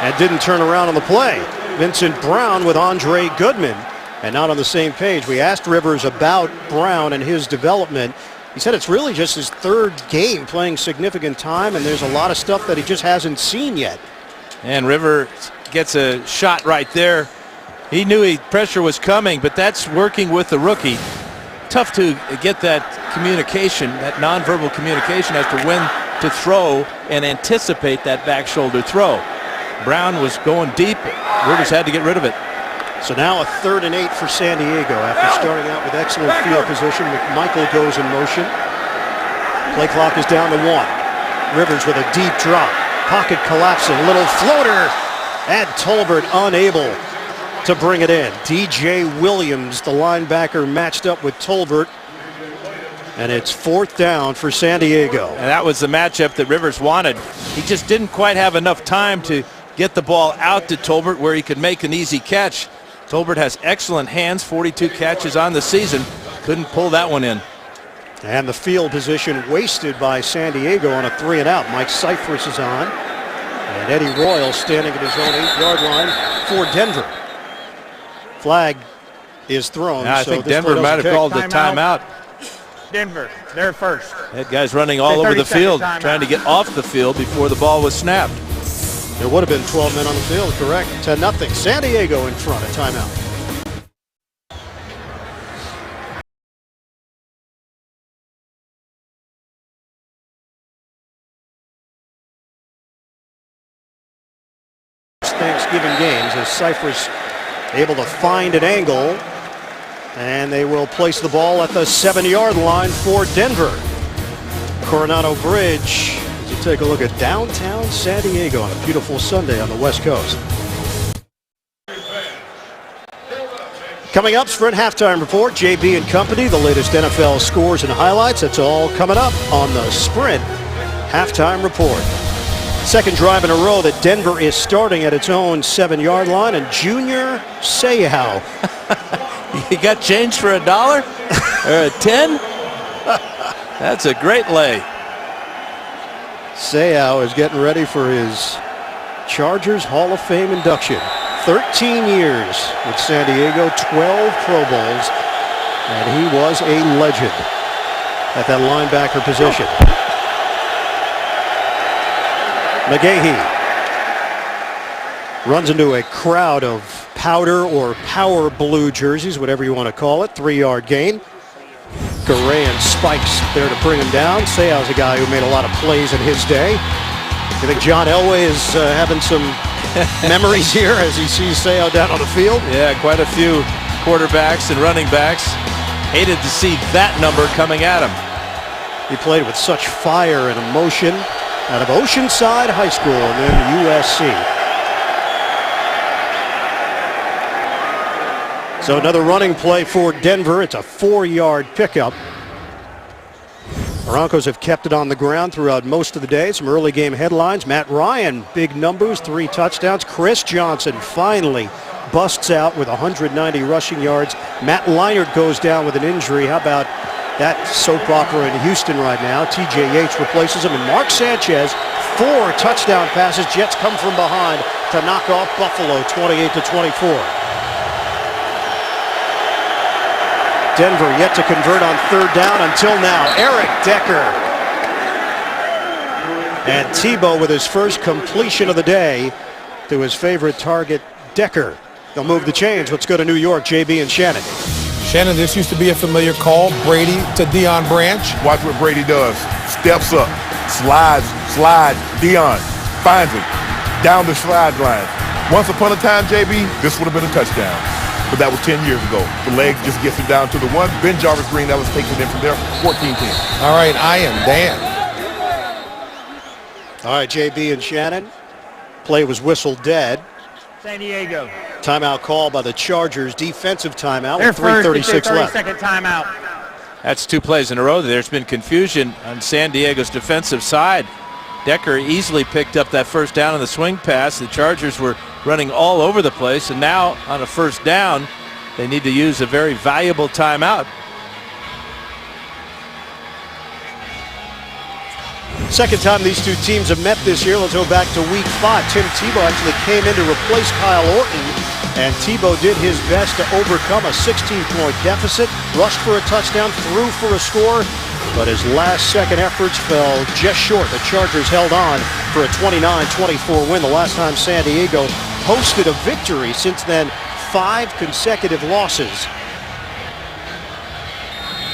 and didn't turn around on the play. Vincent Brown with Andre Goodman, and not on the same page. We asked Rivers about Brown and his development. He said it's really just his 3rd game playing significant time, and there's a lot of stuff that he just hasn't seen yet. And Rivers gets a shot right there. He knew pressure was coming, but that's working with the rookie. Tough to get that communication, that nonverbal communication as to when to throw and anticipate that back shoulder throw. Brown was going deep. Rivers had to get rid of it. So now a 3rd and 8 for San Diego after starting out with excellent field position. McMichael goes in motion. Play clock is down to 1. Rivers with a deep drop. Pocket collapsing. Little floater. And Tolbert unable to bring it in. DJ Williams, the linebacker, matched up with Tolbert. And it's 4th down for San Diego. And that was the matchup that Rivers wanted. He just didn't quite have enough time to get the ball out to Tolbert where he could make an easy catch. Tolbert has excellent hands, 42 catches on the season. Couldn't pull that one in. And the field position wasted by San Diego on a 3-and-out. Mike Cyphers is on. And Eddie Royal standing at his own 8-yard line for Denver. Flag is thrown. I think Denver might have called the timeout. Denver, they're first. That guy's running all over the field, trying to get off the field before the ball was snapped. There would have been 12 men on the field, correct. 10-0. San Diego in front, a timeout. Thanksgiving games as Cyphers able to find an angle And they will place the ball at the 7-yard line for Denver. Coronado Bridge, as you take a look at downtown San Diego on a beautiful Sunday on the West Coast. Coming up, Sprint Halftime Report, JB and Company, the latest NFL scores and highlights. That's all coming up on the Sprint Halftime Report. Second drive in a row that Denver is starting at its own 7-yard line, and Junior Seau. You got change for $1 or a 10? That's a great lay. Seau is getting ready for his Chargers Hall of Fame induction. 13 years with San Diego, 12 Pro Bowls, and he was a legend at that linebacker position. McGahee runs into a crowd of powder or power blue jerseys, whatever you want to call it. 3-yard gain. Garay and Spikes there to bring him down. Seau's a guy who made a lot of plays in his day. You think John Elway is having some memories here as he sees Seau down on the field? Yeah, quite a few quarterbacks and running backs hated to see that number coming at him. He played with such fire and emotion out of Oceanside High School and then USC. So another running play for Denver. It's a 4-yard pickup. Broncos have kept it on the ground throughout most of the day. Some early game headlines. Matt Ryan, big numbers, 3 touchdowns. Chris Johnson finally busts out with 190 rushing yards. Matt Leinart goes down with an injury. How about that soap opera in Houston right now? TJ Yates replaces him. And Mark Sanchez, 4 touchdown passes. Jets come from behind to knock off Buffalo 28-24. Denver yet to convert on 3rd down until now. Eric Decker. And Tebow with his first completion of the day to his favorite target, Decker. They'll move the chains. Let's go to New York, JB and Shannon. Shannon, this used to be a familiar call. Brady to Deion Branch. Watch what Brady does. Steps up, slides, Deion finds him down the slide line. Once upon a time, JB, this would have been a touchdown. But that was 10 years ago. The leg just gets him down to the 1. Ben Jarvis Green, that was taking him from there, 14-10. All right, I am Dan. All right, JB and Shannon. Play was whistled dead. San Diego. Timeout call by the Chargers. Defensive timeout Their with 3:36 left. 30-second timeout. That's 2 plays in a row. There's been confusion on San Diego's defensive side. Decker easily picked up that first down on the swing pass. The Chargers were running all over the place, and now on a first down, they need to use a very valuable timeout. Second time these two teams have met this year. Let's go back to week 5. Tim Tebow actually came in to replace Kyle Orton, and Tebow did his best to overcome a 16-point deficit, rushed for a touchdown, threw for a score, but his last-second efforts fell just short. The Chargers held on for a 29-24 win. The last time San Diego posted a victory. Since then, 5 consecutive losses.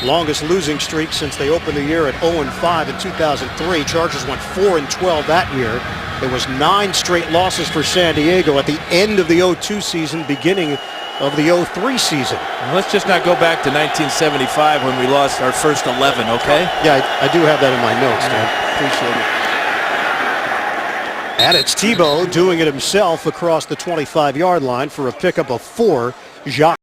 Longest losing streak since they opened the year at 0-5 in 2003. Chargers went 4-12 that year. There was 9 straight losses for San Diego at the end of the 02 season, beginning of the 03 season. Let's just not go back to 1975 when we lost our first 11, okay? Yeah, I do have that in my notes, Dan. Appreciate it. And it's Tebow doing it himself across the 25-yard line for a pickup of 4. Jacques.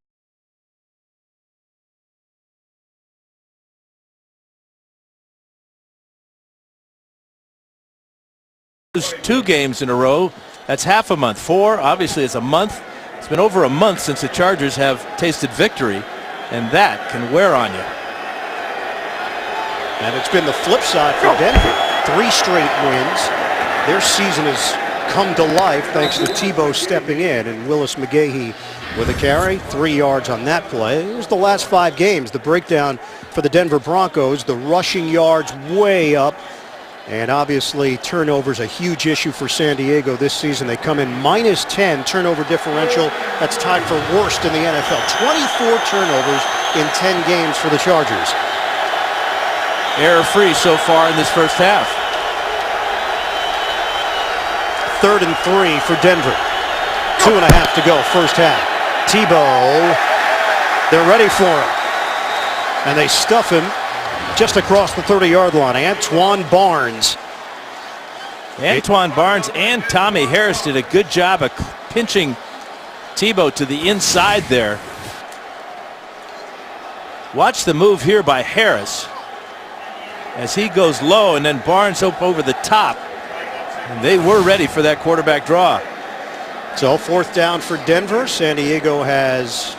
Lose 2 games in a row. That's half a month. 4, obviously it's a month. It's been over a month since the Chargers have tasted victory, and that can wear on you. And it's been the flip side for Denver. 3 straight wins. Their season has come to life thanks to Tebow stepping in, and Willis McGahee with a carry, 3 yards on that play. It was the last 5 games. The breakdown for the Denver Broncos, the rushing yards way up. And obviously, turnovers a huge issue for San Diego this season. They come in -10 turnover differential. That's tied for worst in the NFL. 24 turnovers in 10 games for the Chargers. Error-free so far in this first half. 3rd and 3 for Denver. 2.5 to go, first half. Tebow They're ready for him. And they stuff him just across the 30-yard line. Antoine Barnes. Antoine Barnes and Tommy Harris did a good job of pinching Tebow to the inside there. Watch the move here by Harris as he goes low, and then Barnes up over the top. And they were ready for that quarterback draw. So 4th down for Denver. San Diego has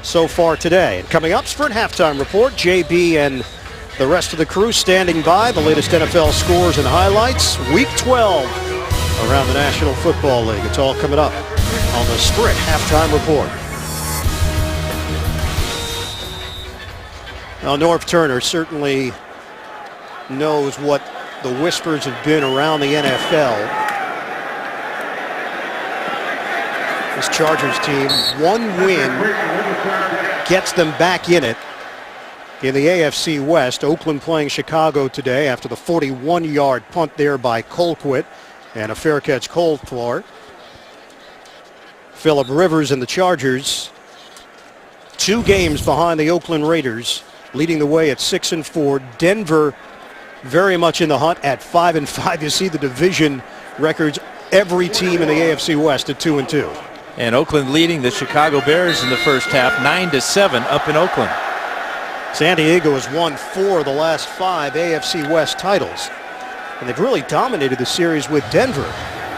so far today. And coming up, Sprint Halftime Report. JB and the rest of the crew standing by. The latest NFL scores and highlights. Week 12 around the National Football League. It's all coming up on the Sprint Halftime Report. Now, Norv Turner certainly knows what the whispers have been around the NFL. This Chargers team, one win gets them back in it in the AFC West. Oakland playing Chicago today after the 41-yard punt there by Colquitt and a fair catch called for. Phillip Rivers and the Chargers, 2 games behind the Oakland Raiders, leading the way at 6-4. Denver very much in the hunt at 5-5. You see the division records, every team in the AFC West at 2-2. And Oakland leading the Chicago Bears in the first half, 9-7 up in Oakland. San Diego has won 4 of the last 5 AFC West titles. And they've really dominated the series with Denver,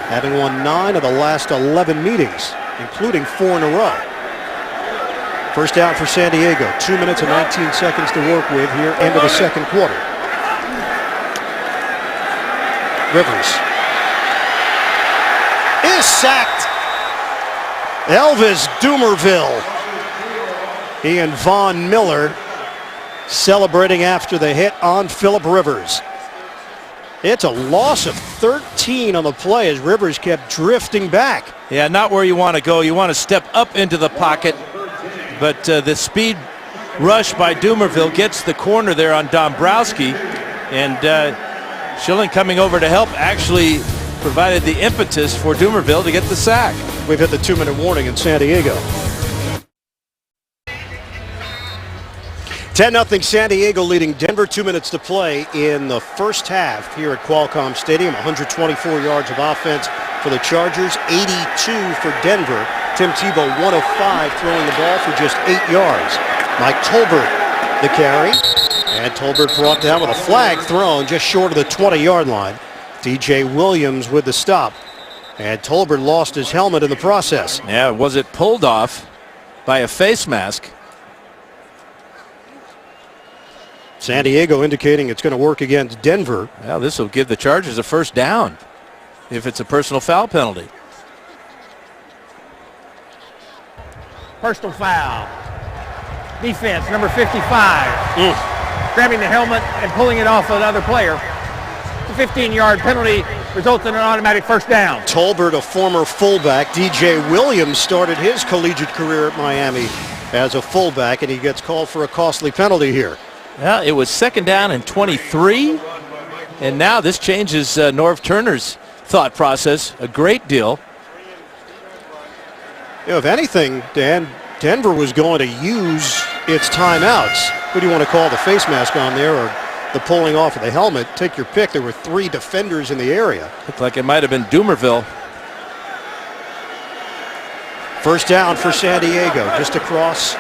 having won 9 of the last 11 meetings, including 4 in a row. First down for San Diego. 2 minutes and 19 seconds to work with here, end of the second quarter. Rivers is sacked. Elvis Dumerville. He and Von Miller celebrating after the hit on Phillip Rivers. It's a loss of 13 on the play as Rivers kept drifting back. Yeah, not where you want to go. You want to step up into the pocket. But the speed rush by Dumerville gets the corner there on Dombrowski. And Schilling coming over to help actually provided the impetus for Dumerville to get the sack. We've hit the 2-minute warning in San Diego. 10-0 San Diego leading Denver. 2 minutes to play in the first half here at Qualcomm Stadium. 124 yards of offense for the Chargers, 82 for Denver. Tim Tebow 1 of 5 throwing the ball for just 8 yards. Mike Tolbert the carry. And Tolbert brought down with a flag thrown just short of the 20-yard line. DJ Williams with the stop. And Tolbert lost his helmet in the process. Yeah, was it pulled off by a face mask? San Diego indicating it's going to work against Denver. Well, this will give the Chargers a first down if it's a personal foul penalty. Personal foul. Defense, number 55. Grabbing the helmet and pulling it off another player. The 15-yard penalty results in an automatic first down. Tolbert, a former fullback. DJ Williams started his collegiate career at Miami as a fullback, and he gets called for a costly penalty here. Well, it was 2nd down and 23, and now this changes Norv Turner's thought process a great deal. You know, if anything, Dan, Denver was going to use its timeouts. Who do you want to call, the face mask on there or the pulling off of the helmet? Take your pick. There were 3 defenders in the area. Looked like it might have been Dumerville. First down for San Diego, just across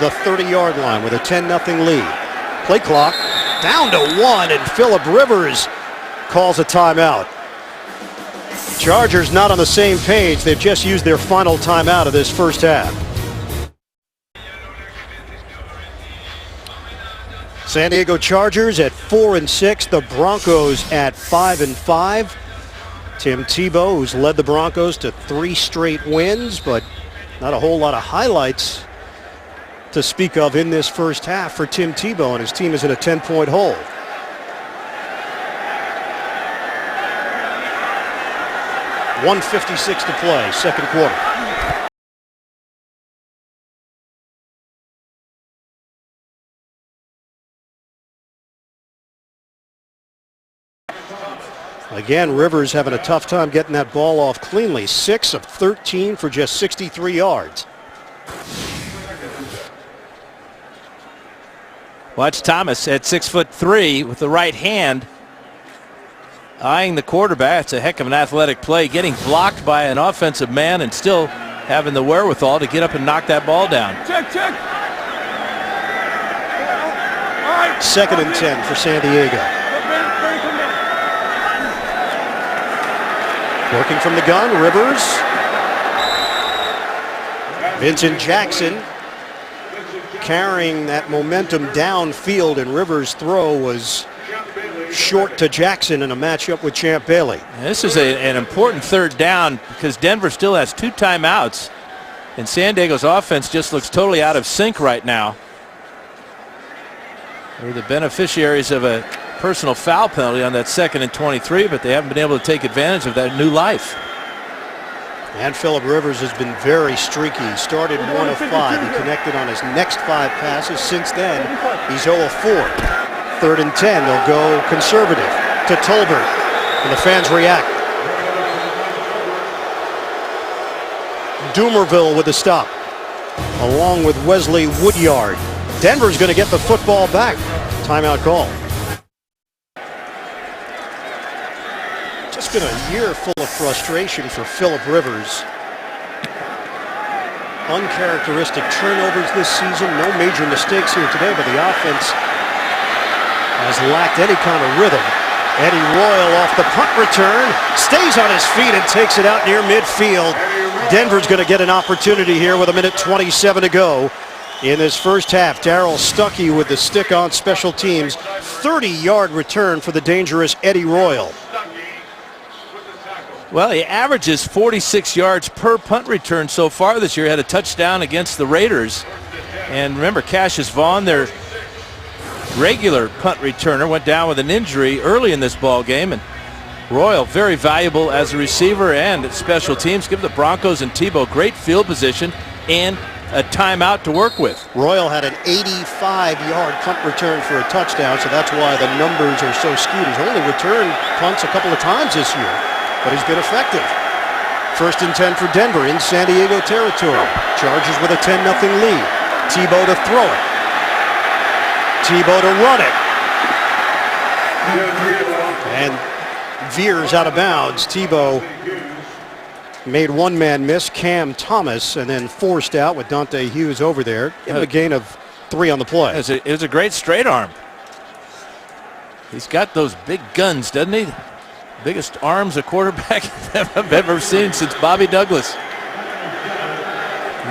the 30-yard line with a 10-0 lead. Play clock down to 1, and Phillip Rivers calls a timeout. Chargers not on the same page. They've just used their final timeout of this first half. San Diego Chargers at 4-6. The Broncos at 5-5. Tim Tebow, who's led the Broncos to 3 straight wins, but not a whole lot of highlights to speak of in this first half for Tim Tebow, and his team is in a 10-point hole. .156 to play, second quarter. Again, Rivers having a tough time getting that ball off cleanly. 6 of 13 for just 63 yards. Watch Thomas at 6'3" with the right hand, eyeing the quarterback. It's a heck of an athletic play, getting blocked by an offensive man and still having the wherewithal to get up and knock that ball down. Check. 2nd and 10 for San Diego. Working from the gun, Rivers. Vincent Jackson carrying that momentum downfield, and Rivers' throw was short to Jackson in a matchup with Champ Bailey. This is an important 3rd down because Denver still has 2 timeouts, and San Diego's offense just looks totally out of sync right now. They're the beneficiaries of a personal foul penalty on that 2nd and 23, but they haven't been able to take advantage of that new life. And Phillip Rivers has been very streaky. He started 1 of 5. He connected on his next 5 passes. Since then, he's 0 of 4. 3rd and 10. They'll go conservative to Tolbert, and the fans react. Dumerville with the stop, along with Wesley Woodyard. Denver's going to get the football back. Timeout call. It's been a year full of frustration for Phillip Rivers. Uncharacteristic turnovers this season. No major mistakes here today, but the offense has lacked any kind of rhythm. Eddie Royal off the punt return, stays on his feet and takes it out near midfield. Denver's going to get an opportunity here with 1:27 to go in this first half. Darryl Stuckey with the stick on special teams. 30-yard return for the dangerous Eddie Royal. Well, he averages 46 yards per punt return so far this year. Had a touchdown against the Raiders. And remember, Cassius Vaughn, their regular punt returner, went down with an injury early in this ball game. And Royal, very valuable as a receiver and at special teams. Give the Broncos and Tebow great field position and a timeout to work with. Royal had an 85-yard punt return for a touchdown, so that's why the numbers are so skewed. He's only returned punts a couple of times this year, but he's been effective. 1st and 10 for Denver in San Diego territory. Chargers with a 10-0 lead. Tebow to throw it. Tebow to run it. And veers out of bounds. Tebow made one man miss, Cam Thomas, and then forced out with Dante Hughes over there. Give him a gain of 3 on the play. It was a great straight arm. He's got those big guns, doesn't he? Biggest arms a quarterback I've ever seen since Bobby Douglas.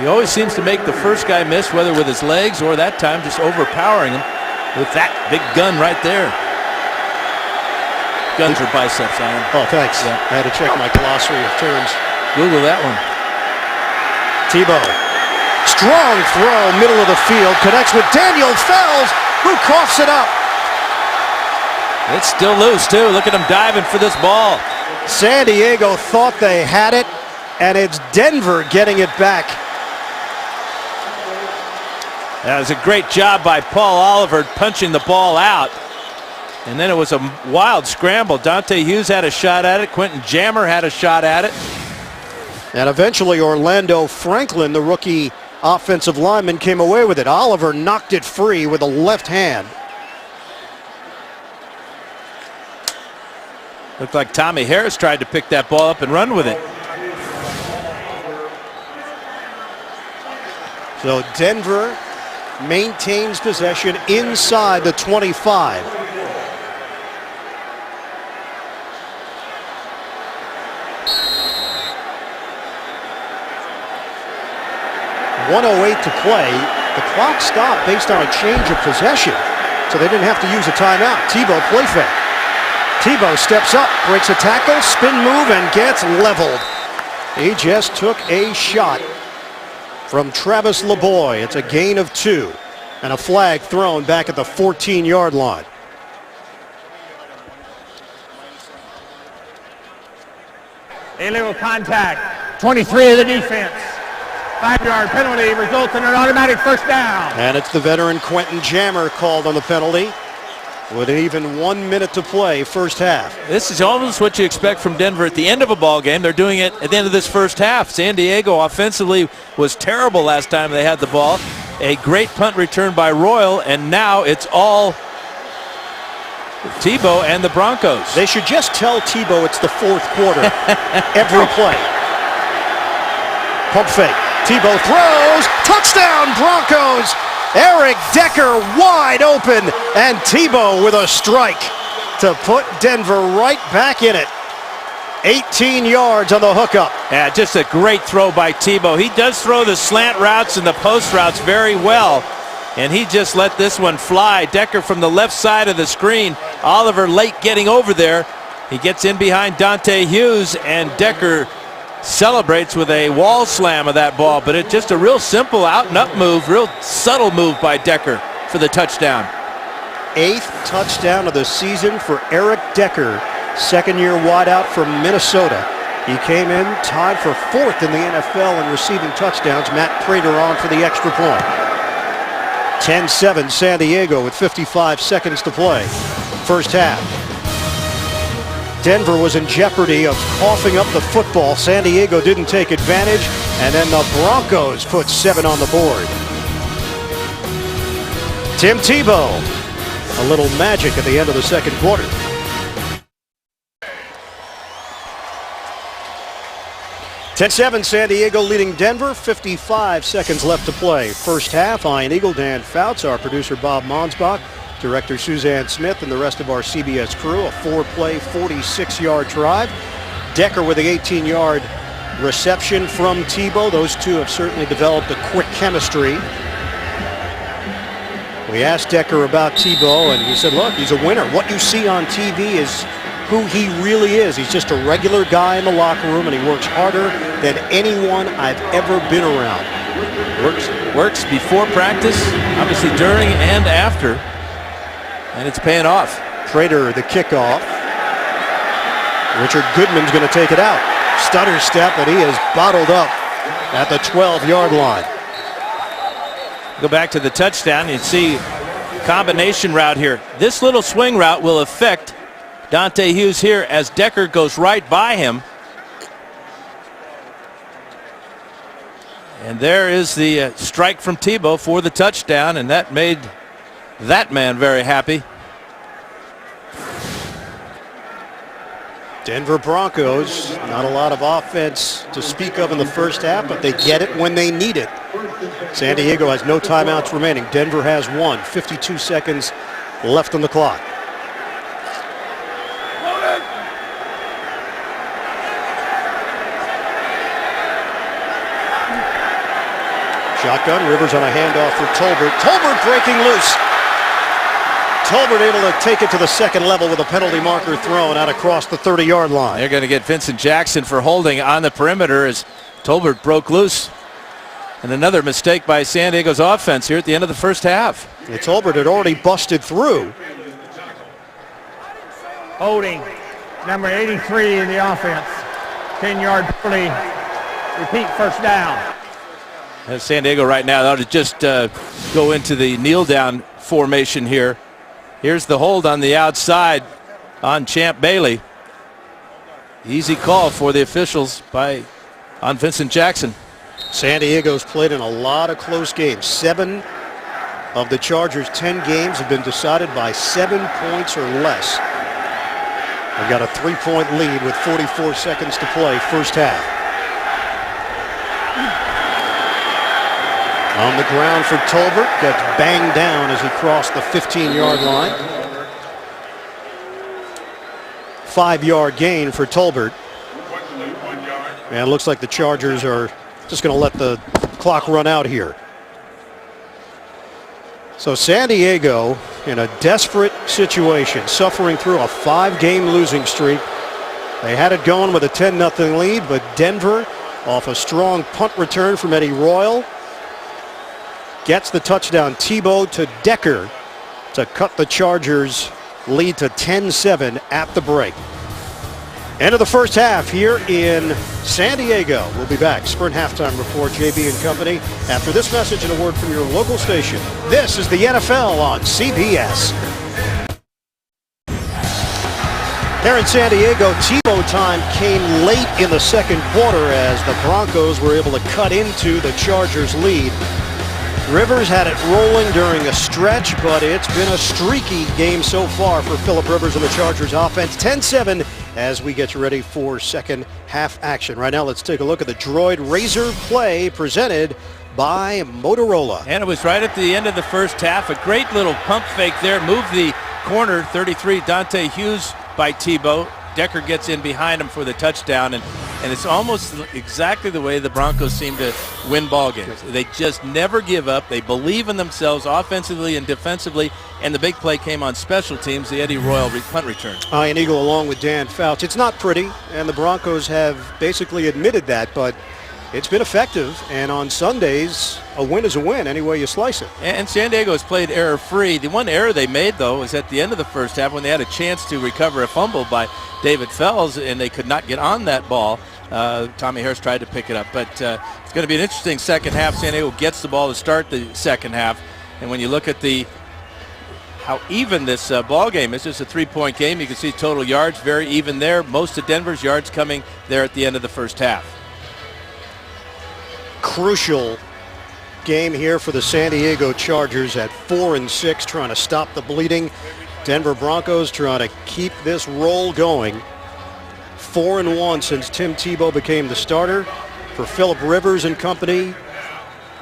He always seems to make the first guy miss, whether with his legs or that time just overpowering him with that big gun right there. Guns or biceps, Alan? Oh, thanks. Yeah. I had to check my glossary of terms. Google that one. Tebow. Strong throw, middle of the field. Connects with Daniel Fells, who coughs it up. It's still loose, too. Look at him diving for this ball. San Diego thought they had it, and it's Denver getting it back. That was a great job by Paul Oliver punching the ball out. And then it was a wild scramble. Dante Hughes had a shot at it. Quentin Jammer had a shot at it. And eventually Orlando Franklin, the rookie offensive lineman, came away with it. Oliver knocked it free with a left hand. Looked like Tommy Harris tried to pick that ball up and run with it. So Denver maintains possession inside the 25. 1:08 to play. The clock stopped based on a change of possession, so they didn't have to use a timeout. Tebow play fake. Tebow steps up, breaks a tackle, spin move, and gets leveled. He just took a shot from Travis LeBoy. It's a gain of 2, and a flag thrown back at the 14-yard line. Illegal contact. 23 of the defense. 5-yard penalty results in an automatic first down. And it's the veteran Quentin Jammer called on the penalty. with even 1 minute to play, first half. This is almost what you expect from Denver at the end of a ball game. They're doing it at the end of this first half. San Diego offensively was terrible last time they had the ball. A great punt return by Royal, and now it's all Tebow and the Broncos. They should just tell Tebow it's the fourth quarter every play. Pump fake. Tebow throws. Touchdown, Broncos. Eric Decker wide open, and Tebow with a strike to put Denver right back in it. 18 yards on the hookup. Yeah, just a great throw by Tebow. He does throw the slant routes and the post routes very well, and he just let this one fly. Decker from the left side of the screen. Oliver late getting over there. He gets in behind Dante Hughes, and Decker celebrates with a wall slam of that ball, but it's just a real simple out and up move, real subtle move by Decker for the touchdown. 8th touchdown of the season for Eric Decker, second-year wideout from Minnesota. He came in tied for 4th in the NFL in receiving touchdowns. Matt Prater on for the extra point. 10-7 San Diego with 55 seconds to play. First half. Denver was in jeopardy of coughing up the football. San Diego didn't take advantage, and then the Broncos put 7 on the board. Tim Tebow, a little magic at the end of the second quarter. (10-7) San Diego leading Denver. 55 seconds left to play. First half. Ian Eagle, Dan Fouts, our producer Bob Monsbach, director Suzanne Smith, and the rest of our CBS crew. A 4-play, 46-yard drive. Decker with the 18-yard reception from Tebow. Those two have certainly developed a quick chemistry. We asked Decker about Tebow, and he said, look, he's a winner. What you see on TV is who he really is. He's just a regular guy in the locker room, and he works harder than anyone I've ever been around. Works before practice, obviously during and after, and it's paying off. Prater the kickoff. Richard Goodman's going to take it out. Stutter step, and he is bottled up at the 12-yard line. Go back to the touchdown, you see combination route here. This little swing route will affect Dante Hughes here as Decker goes right by him. And there is the strike from Tebow for the touchdown, and that made that man very happy. Denver Broncos, not a lot of offense to speak of in the first half, but they get it when they need it. San Diego has no timeouts remaining. Denver has one. 52 seconds left on the clock. Shotgun. Rivers on a handoff for Tolbert. Tolbert breaking loose. Tolbert able to take it to the second level with a penalty marker thrown out across the 30-yard line. They're going to get Vincent Jackson for holding on the perimeter as Tolbert broke loose. And another mistake by San Diego's offense here at the end of the first half. And Tolbert had already busted through. Holding, number 83 in the offense. 10-yard penalty. Repeat, first down. And San Diego right now, they'll just go into the kneel-down formation here. Here's the hold on the outside on Champ Bailey. Easy call for the officials on Vincent Jackson. San Diego's played in a lot of close games. 7 of the Chargers' 10 games have been decided by 7 points or less. They've got a 3-point lead with 44 seconds to play, first half. On the ground for Tolbert, gets banged down as he crossed the 15-yard line. 5-yard gain for Tolbert. And it looks like the Chargers are just going to let the clock run out here. So San Diego in a desperate situation, suffering through a 5-game losing streak. They had it going with a 10-0 lead, but Denver, off a strong punt return from Eddie Royal, gets the touchdown. Tebow to Decker to cut the Chargers' lead to 10-7 at the break. End of the first half here in San Diego. We'll be back. Sprint halftime report, JB and Company, after this message and a word from your local station. This is the NFL on CBS. There in San Diego, Tebow time came late in the second quarter as the Broncos were able to cut into the Chargers' lead. Rivers had it rolling during a stretch, but it's been a streaky game so far for Phillip Rivers and the Chargers offense. 10-7 as we get you ready for second half action. Right now, let's take a look at the Droid Razor play presented by Motorola. And it was right at the end of the first half. A great little pump fake there. Moved the corner, 33, Dante Hughes by Tebow. Decker gets in behind him for the touchdown, and it's almost exactly the way the Broncos seem to win ball games. They just never give up. They believe in themselves offensively and defensively, and the big play came on special teams, the Eddie Royal punt return. Ian Eagle along with Dan Fouts. It's not pretty, and the Broncos have basically admitted that, but it's been effective, and on Sundays, a win is a win any way you slice it. And San Diego has played error-free. The one error they made, though, was at the end of the first half when they had a chance to recover a fumble by David Fells, and they could not get on that ball. Tommy Harris tried to pick it up, but it's going to be an interesting second half. San Diego gets the ball to start the second half, and when you look at how even this ball game is, just a three-point game. You can see total yards very even there. Most of Denver's yards coming there at the end of the first half. Crucial game here for the San Diego Chargers at 4-6, trying to stop the bleeding. Denver Broncos trying to keep this roll going. 4-1 since Tim Tebow became the starter for Phillip Rivers and company.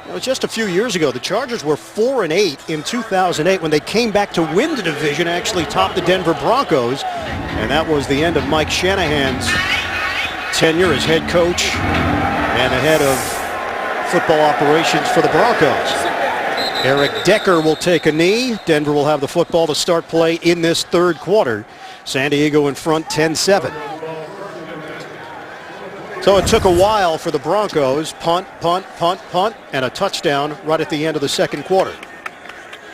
It was just a few years ago. The Chargers were 4-8 in 2008 when they came back to win the division, actually topped the Denver Broncos, and that was the end of Mike Shanahan's tenure as head coach and the head of football operations for the Broncos. Eric Decker will take a knee. Denver will have the football to start play in this third quarter. San Diego in front 10-7. So it took a while for the Broncos. Punt, punt, punt, punt, and a touchdown right at the end of the second quarter.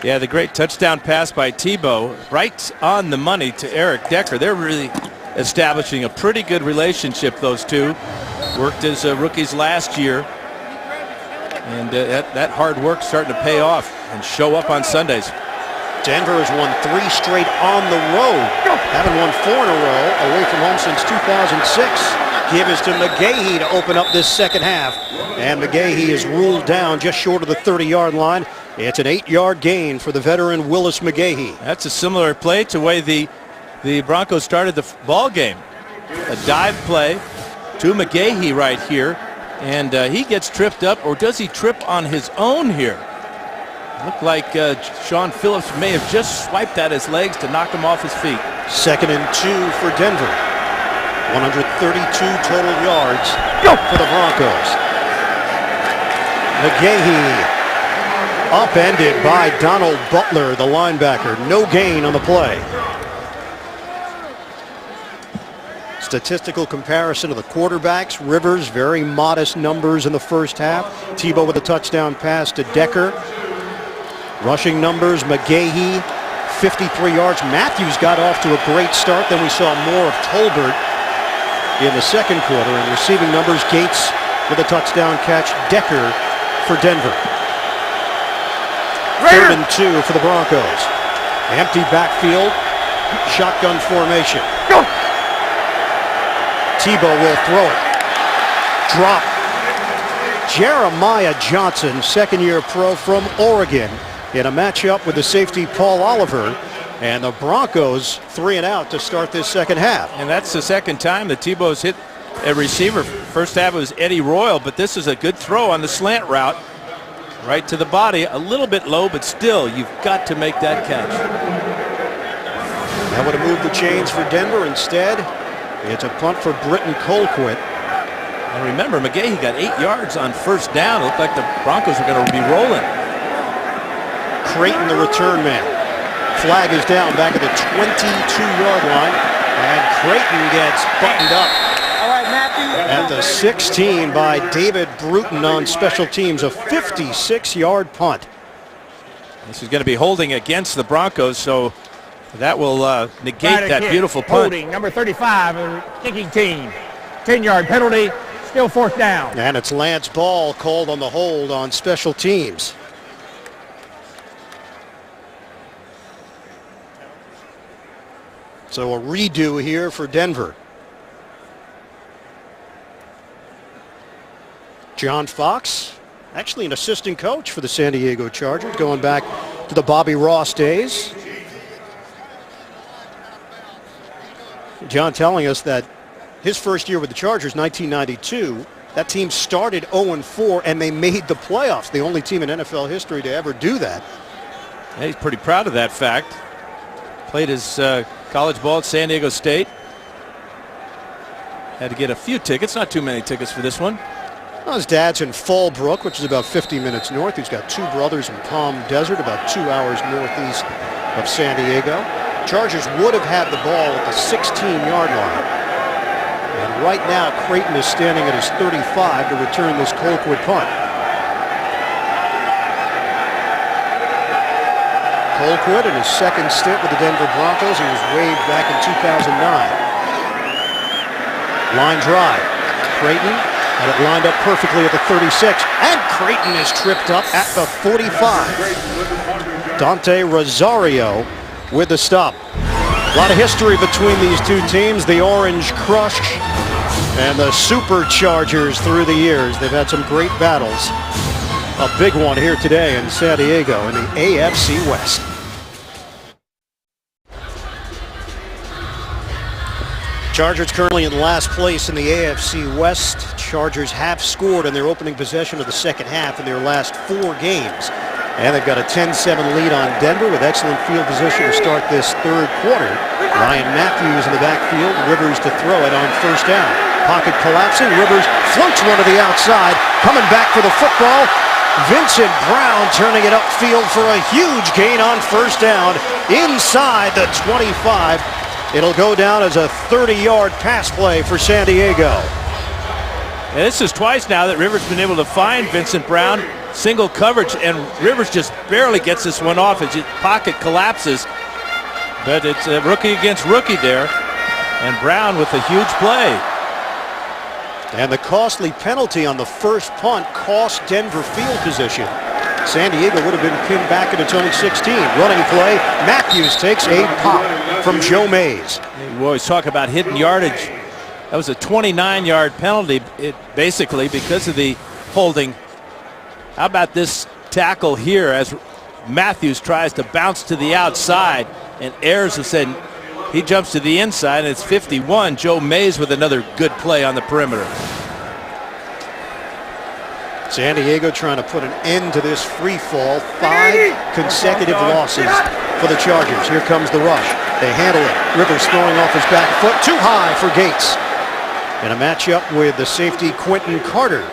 Yeah, the great touchdown pass by Tebow, right on the money to Eric Decker. They're really establishing a pretty good relationship, those two. Worked as rookies last year. And that hard work starting to pay off and show up on Sundays. Denver has won 3 straight on the road. Haven't won 4 in a row away from home since 2006. Give is to McGahee to open up this second half. And McGahee is ruled down just short of the 30-yard line. It's an 8-yard gain for the veteran Willis McGahee. That's a similar play to the way the Broncos started the ball game. A dive play to McGahee right here. And he gets tripped up, or does he trip on his own here? Looked like Sean Phillips may have just swiped at his legs to knock him off his feet. 2nd and 2 for Denver. 132 total yards for the Broncos. McGahee upended by Donald Butler, the linebacker. No gain on the play. Statistical comparison of the quarterbacks. Rivers, very modest numbers in the first half. Tebow with a touchdown pass to Decker. Rushing numbers, McGahee, 53 yards. Matthews got off to a great start. Then we saw more of Tolbert in the second quarter. And receiving numbers, Gates with a touchdown catch. Decker for Denver. 3rd and 2 for the Broncos. Empty backfield, shotgun formation. Tebow will throw it. Drop. Jeremiah Johnson, second-year pro from Oregon, in a matchup with the safety Paul Oliver. And the Broncos 3 and out to start this second half. And that's the second time that Tebow's hit a receiver. First half it was Eddie Royal, but this is a good throw on the slant route. Right to the body, a little bit low, but still, you've got to make that catch. That would have moved the chains for Denver. Instead, it's a punt for Britton Colquitt. And remember, McGahee got 8 yards on first down. It looked like the Broncos were going to be rolling. Creighton, the return man. Flag is down back at the 22-yard line. And Creighton gets buttoned up. All right, Matthew. At the 16 by David Bruton on special teams. A 56-yard punt. This is going to be holding against the Broncos, so that will negate that beautiful punt. Holding, number 35, the kicking team. 10-yard penalty, still 4th down. And it's Lance Ball called on the hold on special teams. So a redo here for Denver. John Fox, actually an assistant coach for the San Diego Chargers, going back to the Bobby Ross days. John telling us that his first year with the Chargers, 1992, that team started 0-4 and they made the playoffs. The only team in NFL history to ever do that. Yeah, he's pretty proud of that fact. Played his college ball at San Diego State. Had to get a few tickets, not too many tickets for this one. Well, his dad's in Fallbrook, which is about 50 minutes north. He's got two brothers in Palm Desert, about 2 hours northeast of San Diego. Chargers would have had the ball at the 16-yard line. And right now, Creighton is standing at his 35 to return this Colquitt punt. Colquitt in his second stint with the Denver Broncos. He was waived back in 2009. Line drive. Creighton had it lined up perfectly at the 36. And Creighton is tripped up at the 45. Dante Rosario with the stop. A lot of history between these two teams, the Orange Crush and the Superchargers through the years. They've had some great battles. A big one here today in San Diego in the AFC West. Chargers currently in last place in the AFC West. Chargers have scored in their opening possession of the second half in their last 4 games. And they've got a 10-7 lead on Denver with excellent field position to start this third quarter. Ryan Matthews in the backfield, Rivers to throw it on first down. Pocket collapsing, Rivers floats one to the outside, coming back for the football. Vincent Brown turning it upfield for a huge gain on first down inside the 25. It'll go down as a 30-yard pass play for San Diego. And this is twice now that Rivers been able to find Vincent Brown. Single coverage, and Rivers just barely gets this one off as his pocket collapses. But it's a rookie against rookie there. And Brown with a huge play. And the costly penalty on the first punt cost Denver field position. San Diego would have been pinned back at its own 16. Running play, Matthews takes a pop from Joe Mays. We always talk about hidden yardage. That was a 29-yard penalty, basically because of the holding. How about this tackle here as Matthews tries to bounce to the outside, and Ayers has said he jumps to the inside, and it's 51. Joe Mays with another good play on the perimeter. San Diego trying to put an end to this free fall. 5 consecutive losses for the Chargers. Here comes the rush. They handle it. Rivers throwing off his back foot. Too high for Gates. In a matchup with the safety Quentin Carter.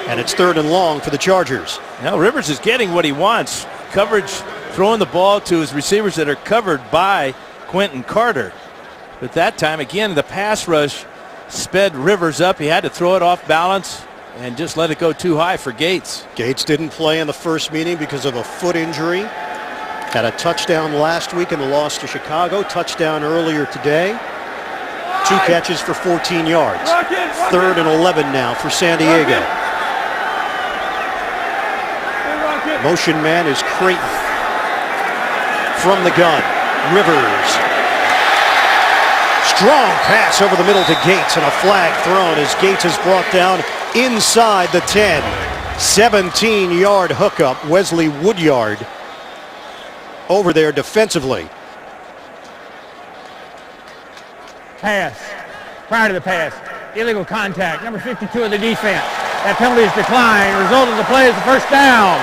And it's 3rd and long for the Chargers. Now Rivers is getting what he wants. Coverage, throwing the ball to his receivers that are covered by Quentin Carter. But that time, again, the pass rush sped Rivers up. He had to throw it off balance and just let it go too high for Gates. Gates didn't play in the first meeting because of a foot injury. Had a touchdown last week in the loss to Chicago. Touchdown earlier today. 2 catches for 14 yards. 3rd and 11 now for San Diego. Motion man is Creighton. From the gun, Rivers. Strong pass over the middle to Gates, and a flag thrown as Gates is brought down inside the 10. 17-yard hookup. Wesley Woodyard over there defensively. Pass. Prior to the pass, illegal contact. Number 52 of the defense. That penalty is declined. Result of the play is the first down.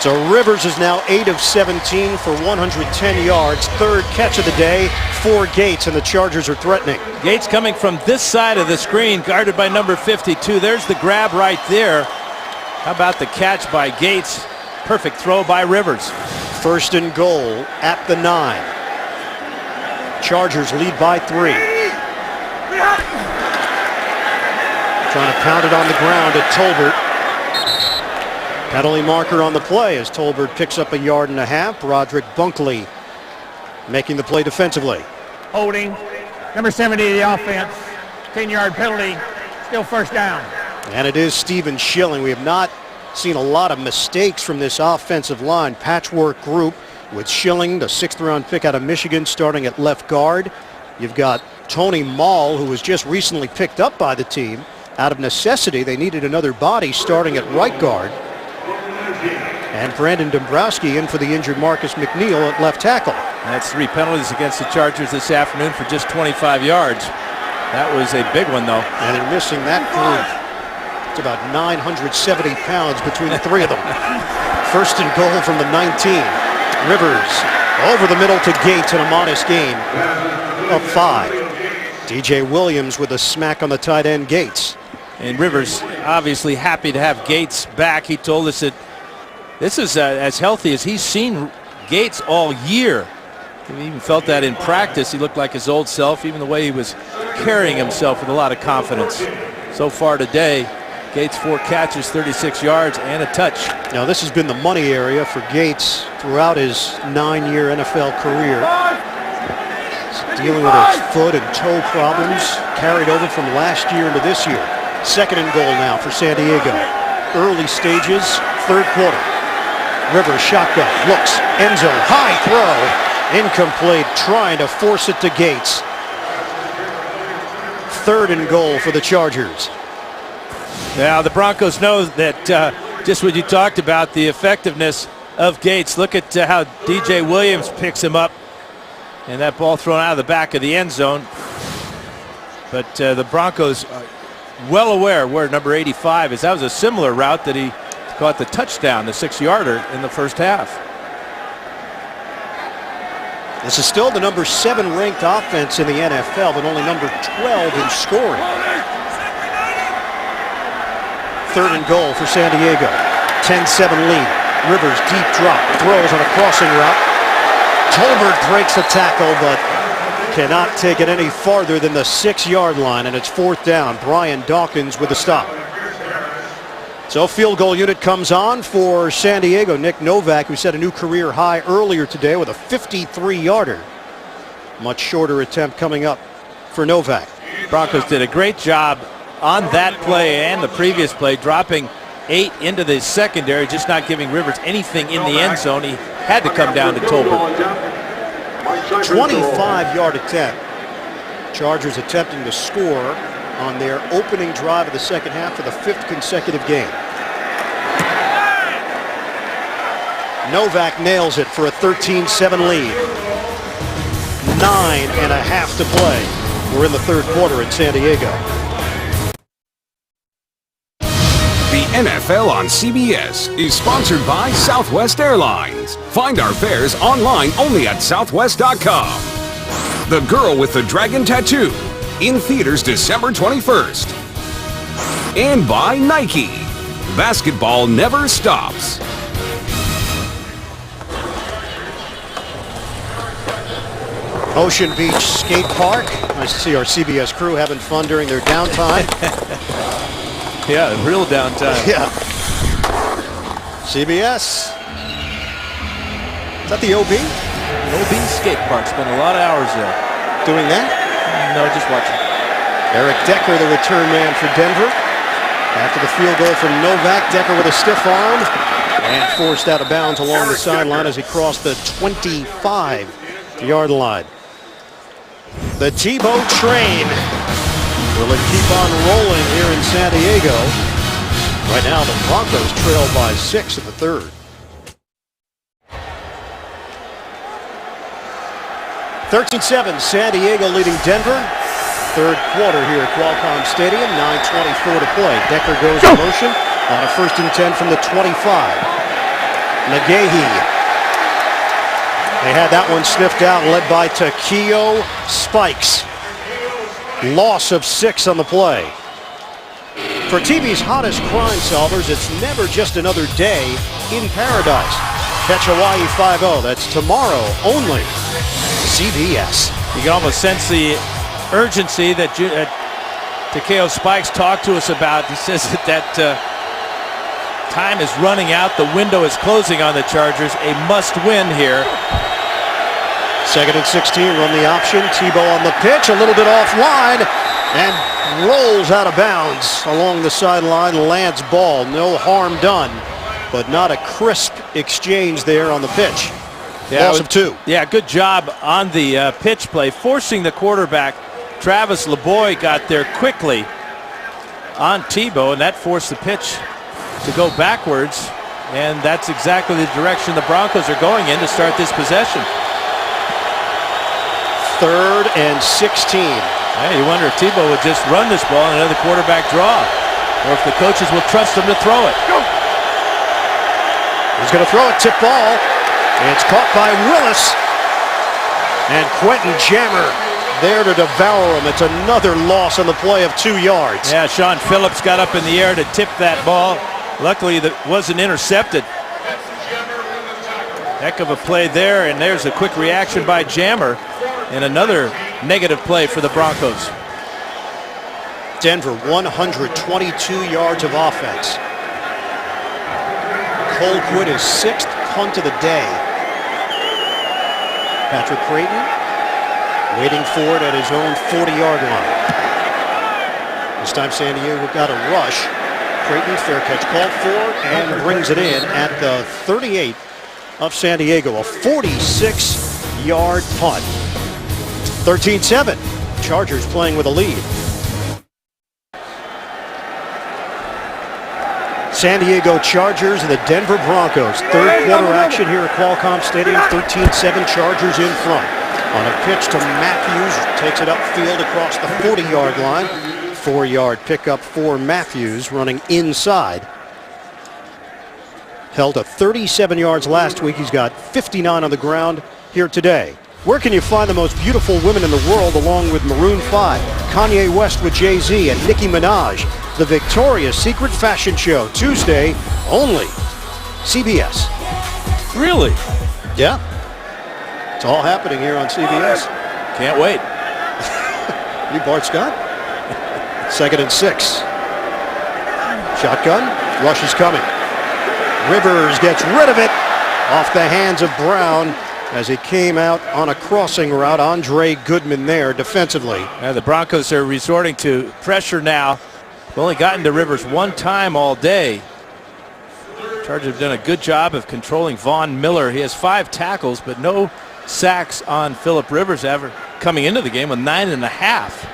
So Rivers is now 8 of 17 for 110 yards. 3rd catch of the day for Gates, and the Chargers are threatening. Gates coming from this side of the screen, guarded by number 52. There's the grab right there. How about the catch by Gates? Perfect throw by Rivers. 1st and goal at the 9. Chargers lead by 3. Trying to pound it on the ground at Tolbert. Penalty marker on the play as Tolbert picks up 1.5 yards. Broderick Bunkley making the play defensively. Holding. Number 70 of the offense. 10-yard penalty. Still first down. And it is Stephen Schilling. We have not seen a lot of mistakes from this offensive line. Patchwork group with Schilling, the 6th-round pick out of Michigan, starting at left guard. You've got Tony Mall, who was just recently picked up by the team. Out of necessity, they needed another body starting at right guard. And Brandon Dombrowski in for the injured Marcus McNeil at left tackle. That's 3 penalties against the Chargers this afternoon for just 25 yards. That was a big one, though. And they're missing that group. It's about 970 pounds between the 3 of them. First and goal from the 19. Rivers over the middle to Gates in a modest gain. Up 5. DJ Williams with a smack on the tight end, Gates. And Rivers obviously happy to have Gates back. He told us that this is as healthy as he's seen Gates all year. He even felt that in practice. He looked like his old self, even the way he was carrying himself with a lot of confidence. So far today, Gates 4 catches, 36 yards, and a touch. Now this has been the money area for Gates throughout his 9-year NFL career. He's dealing with his foot and toe problems carried over from last year into this year. 2nd and goal now for San Diego. Early stages, 3rd quarter. Rivers shotgun, looks, end zone, high throw, incomplete, trying to force it to Gates. 3rd and goal for the Chargers. Now the Broncos know that just what you talked about, the effectiveness of Gates. Look at how DJ Williams picks him up, and that ball thrown out of the back of the end zone. But the Broncos are well aware where number 85 is. That was a similar route that he caught the touchdown, the 6-yarder in the first half. This is still the number 7 ranked offense in the NFL, but only number 12 in scoring. 3rd and goal for San Diego. 10-7 lead. Rivers deep drop, throws on a crossing route. Tolbert breaks the tackle, but cannot take it any farther than the 6-yard line, and it's 4th down. Brian Dawkins with the stop. So field goal unit comes on for San Diego. Nick Novak, who set a new career high earlier today with a 53-yarder. Much shorter attempt coming up for Novak. Broncos did a great job on that play and the previous play, dropping 8 into the secondary, just not giving Rivers anything in the end zone. He had to come down to Tolbert. 25-yard attempt. Chargers attempting to score on their opening drive of the second half for the 5th consecutive game. Novak nails it for a 13-7 lead. 9.5 to play. We're in the 3rd quarter in San Diego. The NFL on CBS is sponsored by Southwest Airlines. Find our fares online only at southwest.com. The Girl with the Dragon Tattoo, in theaters December 21st. And by Nike. Basketball never stops. Ocean Beach Skate Park. Nice to see our CBS crew having fun during their downtime. Yeah, real downtime. Yeah. CBS. Is that the OB? The OB skate park. Spent a lot of hours there. Doing that? No, just watching. Eric Decker, the return man for Denver. After the field goal from Novak, Decker with a stiff arm and forced out of bounds along the sideline as he crossed the 25-yard line. The Tebow train. Will it keep on rolling here in San Diego? Right now, the Broncos trail by 6 in the 3rd. (13-7), San Diego leading Denver. 3rd quarter here at Qualcomm Stadium. 9:24 to play. Decker goes in motion on a 1st and 10 from the 25. McGahee. They had that one sniffed out, led by Takeo Spikes. Loss of 6 on the play. For TV's hottest crime solvers, it's never just another day in paradise. Catch Hawaii 5-0. That's tomorrow only. CBS. You can almost sense the urgency that Takeo Spikes talked to us about. He says that time is running out. The window is closing on the Chargers. A must-win here. 2nd and 16, run the option. Tebow on the pitch, a little bit offline, and rolls out of bounds along the sideline. Lands ball, no harm done, but not a crisp exchange there on the pitch. Loss of 2. Yeah, good job on the pitch play, forcing the quarterback. Travis LeBoy got there quickly on Tebow, and that forced the pitch to go backwards. And that's exactly the direction the Broncos are going in to start this possession. 3rd and 16. Hey, you wonder if Tebow would just run this ball and another quarterback draw, or if the coaches will trust him to throw it. He's going to throw it, tip ball. It's caught by Willis. And Quentin Jammer there to devour him. It's another loss on the play of 2 yards. Yeah, Sean Phillips got up in the air to tip that ball. Luckily, that wasn't intercepted. Heck of a play there, and there's a quick reaction by Jammer. And another negative play for the Broncos. Denver, 122 yards of offense. Colquitt is 6th punt of the day. Patrick Creighton waiting for it at his own 40-yard line. This time San Diego got a rush. Creighton, fair catch called for, and brings it in at the 38 of San Diego. A 46-yard punt. 13-7. Chargers playing with a lead. San Diego Chargers and the Denver Broncos. Third quarter action here at Qualcomm Stadium. 13-7, Chargers in front. On a pitch to Matthews, takes it upfield across the 40-yard line. 4-yard pickup for Matthews, running inside. Held to 37 yards last week. He's got 59 on the ground here today. Where can you find the most beautiful women in the world along with Maroon 5, Kanye West with Jay-Z, and Nicki Minaj? The Victoria's Secret Fashion Show, Tuesday only. CBS. Really? Yeah. It's all happening here on CBS. Can't wait. You Bart Scott? 2nd and 6. Shotgun. Rush is coming. Rivers gets rid of it off the hands of Brown as he came out on a crossing route. Andre Goodman there defensively. Yeah, the Broncos are resorting to pressure now. They've only gotten to Rivers one time all day. Chargers have done a good job of controlling Von Miller. He has 5 tackles, but no sacks on Phillip Rivers ever coming into the game with 9.5.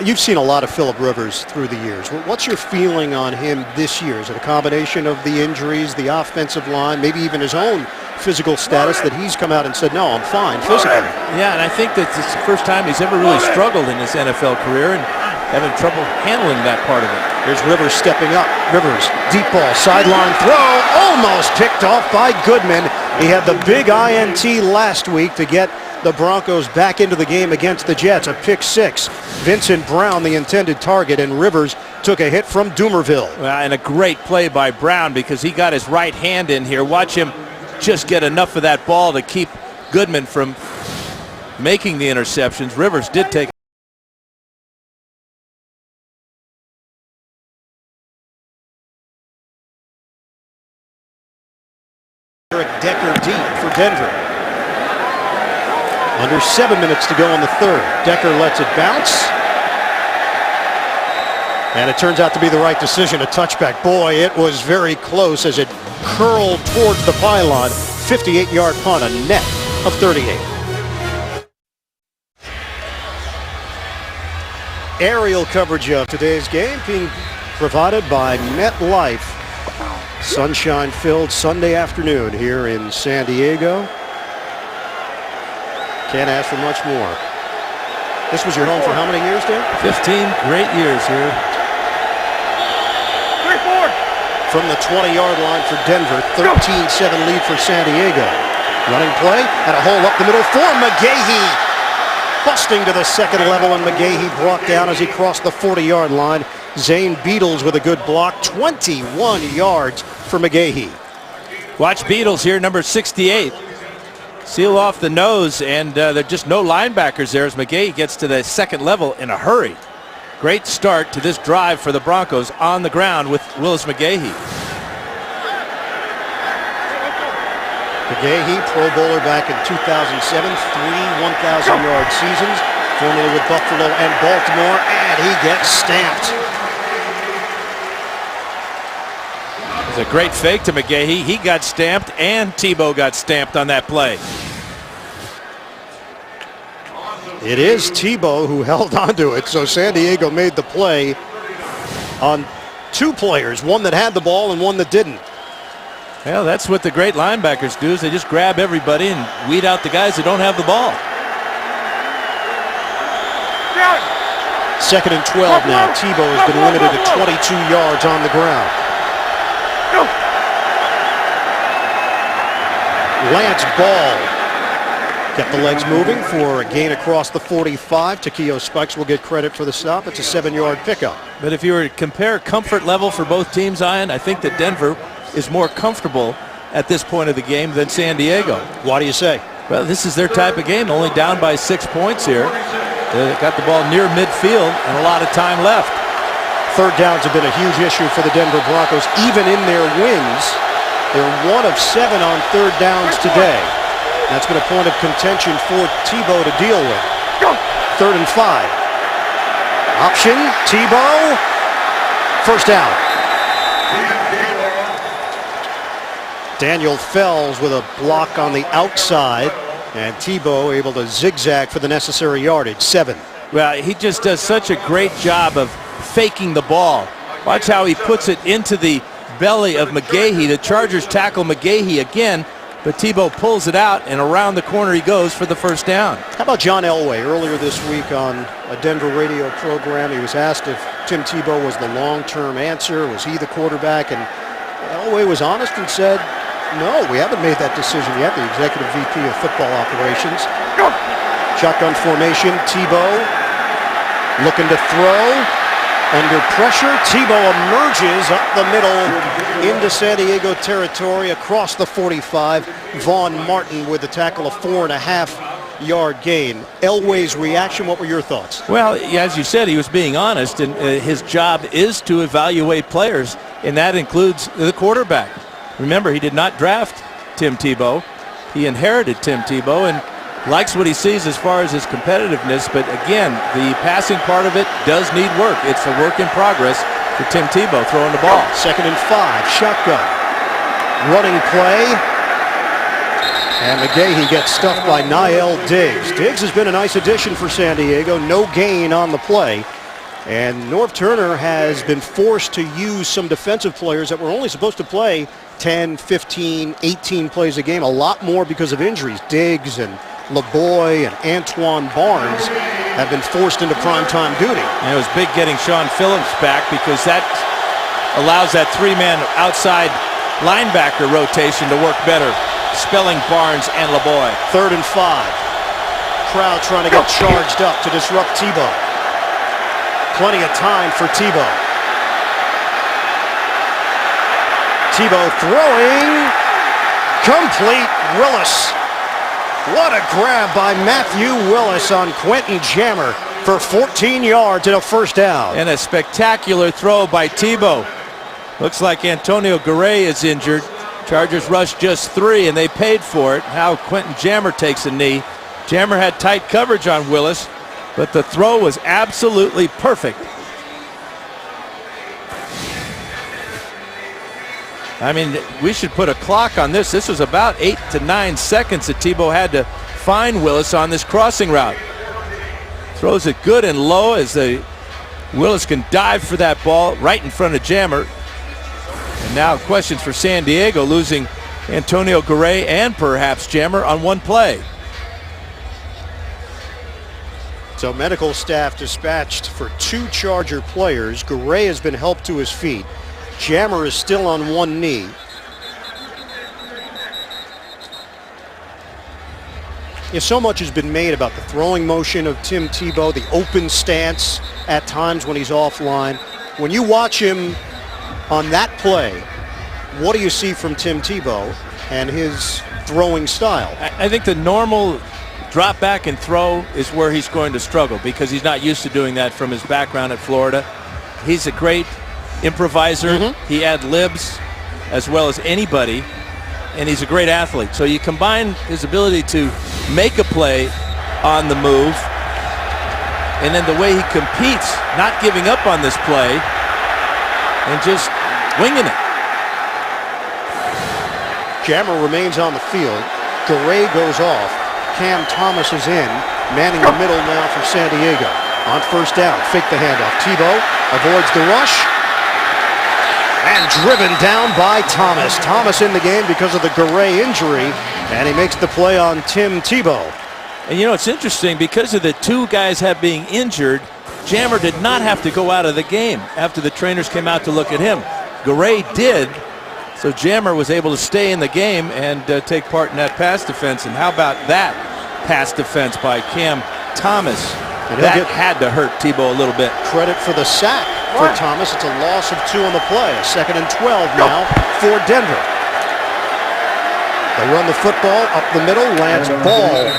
You've seen a lot of Phillip Rivers through the years. What's your feeling on him this year? Is it a combination of the injuries, the offensive line, maybe even his own physical status that he's come out and said, no, I'm fine physically? Yeah, and I think that it's the first time he's ever really struggled in his NFL career and having trouble handling that part of it. Here's Rivers stepping up. Rivers, deep ball, sideline throw, almost picked off by Goodman. He had the big INT last week to get the Broncos back into the game against the Jets. A pick 6. Vincent Brown, the intended target, and Rivers took a hit from Doomerville. And a great play by Brown because he got his right hand in here. Watch him just get enough of that ball to keep Goodman from making the interceptions. Rivers did take Decker deep for Denver. Under 7 minutes to go in the third. Decker lets it bounce. And it turns out to be the right decision, a touchback. Boy, it was very close as it curled towards the pylon. 58-yard punt, a net of 38. Aerial coverage of today's game being provided by MetLife. Sunshine-filled Sunday afternoon here in San Diego. Can't ask for much more. This was your home for how many years, Dan? 15 great years here. From the 20-yard line for Denver, 13-7 lead for San Diego. Running play, and a hole up the middle for McGahee. Busting to the second level, and McGahee brought down as he crossed the 40-yard line. Zane Beadles with a good block, 21 yards for McGahee. Watch Beadles here, number 68. Seal off the nose, and there are just no linebackers there as McGahee gets to the second level in a hurry. Great start to this drive for the Broncos on the ground with Willis McGahee. McGahee, Pro Bowler back in 2007, 3 1,000-yard seasons, formerly with Buffalo and Baltimore, and he gets stamped. It's a great fake to McGahee. He got stamped, and Tebow got stamped on that play. It is Tebow who held onto it, so San Diego made the play on two players, one that had the ball and one that didn't. Well, that's what the great linebackers do, is they just grab everybody and weed out the guys that don't have the ball. 2nd and 12 now. Tebow has been limited to 22 yards on the ground. Lance Ball kept the legs moving for a gain across the 45. Takeo Spikes will get credit for the stop. It's a 7-yard pickup. But if you were to compare comfort level for both teams, Ian, I think that Denver is more comfortable at this point of the game than San Diego. Why do you say? Well, this is their type of game, only down by 6 points here. They got the ball near midfield and a lot of time left. Third downs have been a huge issue for the Denver Broncos. Even in their wins, they're 1 of 7 on third downs today. That's been a point of contention for Tebow to deal with. 3rd and 5. Option, Tebow. First down. Daniel Fells with a block on the outside, and Tebow able to zigzag for the necessary yardage. 7. Well, he just does such a great job of faking the ball. Watch how he puts it into the belly of McGahee. The Chargers tackle McGahee again, but Tebow pulls it out, and around the corner he goes for the first down. How about John Elway? Earlier this week on a Denver radio program, he was asked if Tim Tebow was the long-term answer. Was he the quarterback? And Elway was honest and said, no, we haven't made that decision yet. The executive VP of football operations. Shotgun formation, Tebow looking to throw. Under pressure, Tebow emerges up the middle into San Diego territory across the 45. Vaughn Martin with the tackle, a 4.5-yard gain. Elway's reaction, what were your thoughts? Well, as you said, he was being honest, and his job is to evaluate players, and that includes the quarterback. Remember, he did not draft Tim Tebow. He inherited Tim Tebow and likes what he sees as far as his competitiveness, but again, the passing part of it does need work. It's a work in progress for Tim Tebow throwing the ball. 2nd and 5, shotgun. Running play. And McGahee gets stuffed by Niall Diggs. Diggs has been a nice addition for San Diego. No gain on the play. And Norv Turner has been forced to use some defensive players that were only supposed to play 10, 15, 18 plays a game. A lot more because of injuries. Diggs and LeBoy and Antoine Barnes have been forced into primetime duty. And it was big getting Sean Phillips back, because that allows that 3-man outside linebacker rotation to work better, spelling Barnes and LeBoy. 3rd and 5. Crowd trying to get charged up to disrupt Tebow. Plenty of time for Tebow. Tebow throwing. Complete. Willis. What a grab by Matthew Willis on Quentin Jammer for 14 yards and a first down. And a spectacular throw by Tebow. Looks like Antonio Garay is injured. Chargers rushed just 3, and they paid for it. Now Quentin Jammer takes a knee. Jammer had tight coverage on Willis, but the throw was absolutely perfect. I mean, we should put a clock on this. This was about 8 to 9 seconds that Tebow had to find Willis on this crossing route. Throws it good and low as Willis can dive for that ball right in front of Jammer. And now questions for San Diego, losing Antonio Garay and perhaps Jammer on one play. So medical staff dispatched for 2 Charger players. Garay has been helped to his feet. Jammer is still on one knee. Yeah, so much has been made about the throwing motion of Tim Tebow, the open stance at times when he's offline. When you watch him on that play, what do you see from Tim Tebow and his throwing style? I think the normal drop back and throw is where he's going to struggle, because he's not used to doing that from his background at Florida. He's a great improviser. He ad-libs as well as anybody, and he's a great athlete. So you combine his ability to make a play on the move, and then the way he competes, not giving up on this play and just winging it. Jammer remains on the field. Garay goes off. Cam Thomas is in. Manning the middle now for San Diego. On first down, fake the handoff. Tebow avoids the rush. And driven down by Thomas. Thomas in the game because of the Garay injury. And he makes the play on Tim Tebow. And you know, it's interesting because of the two guys being injured, Jammer did not have to go out of the game after the trainers came out to look at him. Garay did, so Jammer was able to stay in the game and take part in that pass defense. And how about that pass defense by Cam Thomas? That had to hurt Tebow a little bit. Credit for the sack for Thomas. It's a loss of 2 on the play. A 2nd and 12 now for Denver. They run the football up the middle. Lance Ball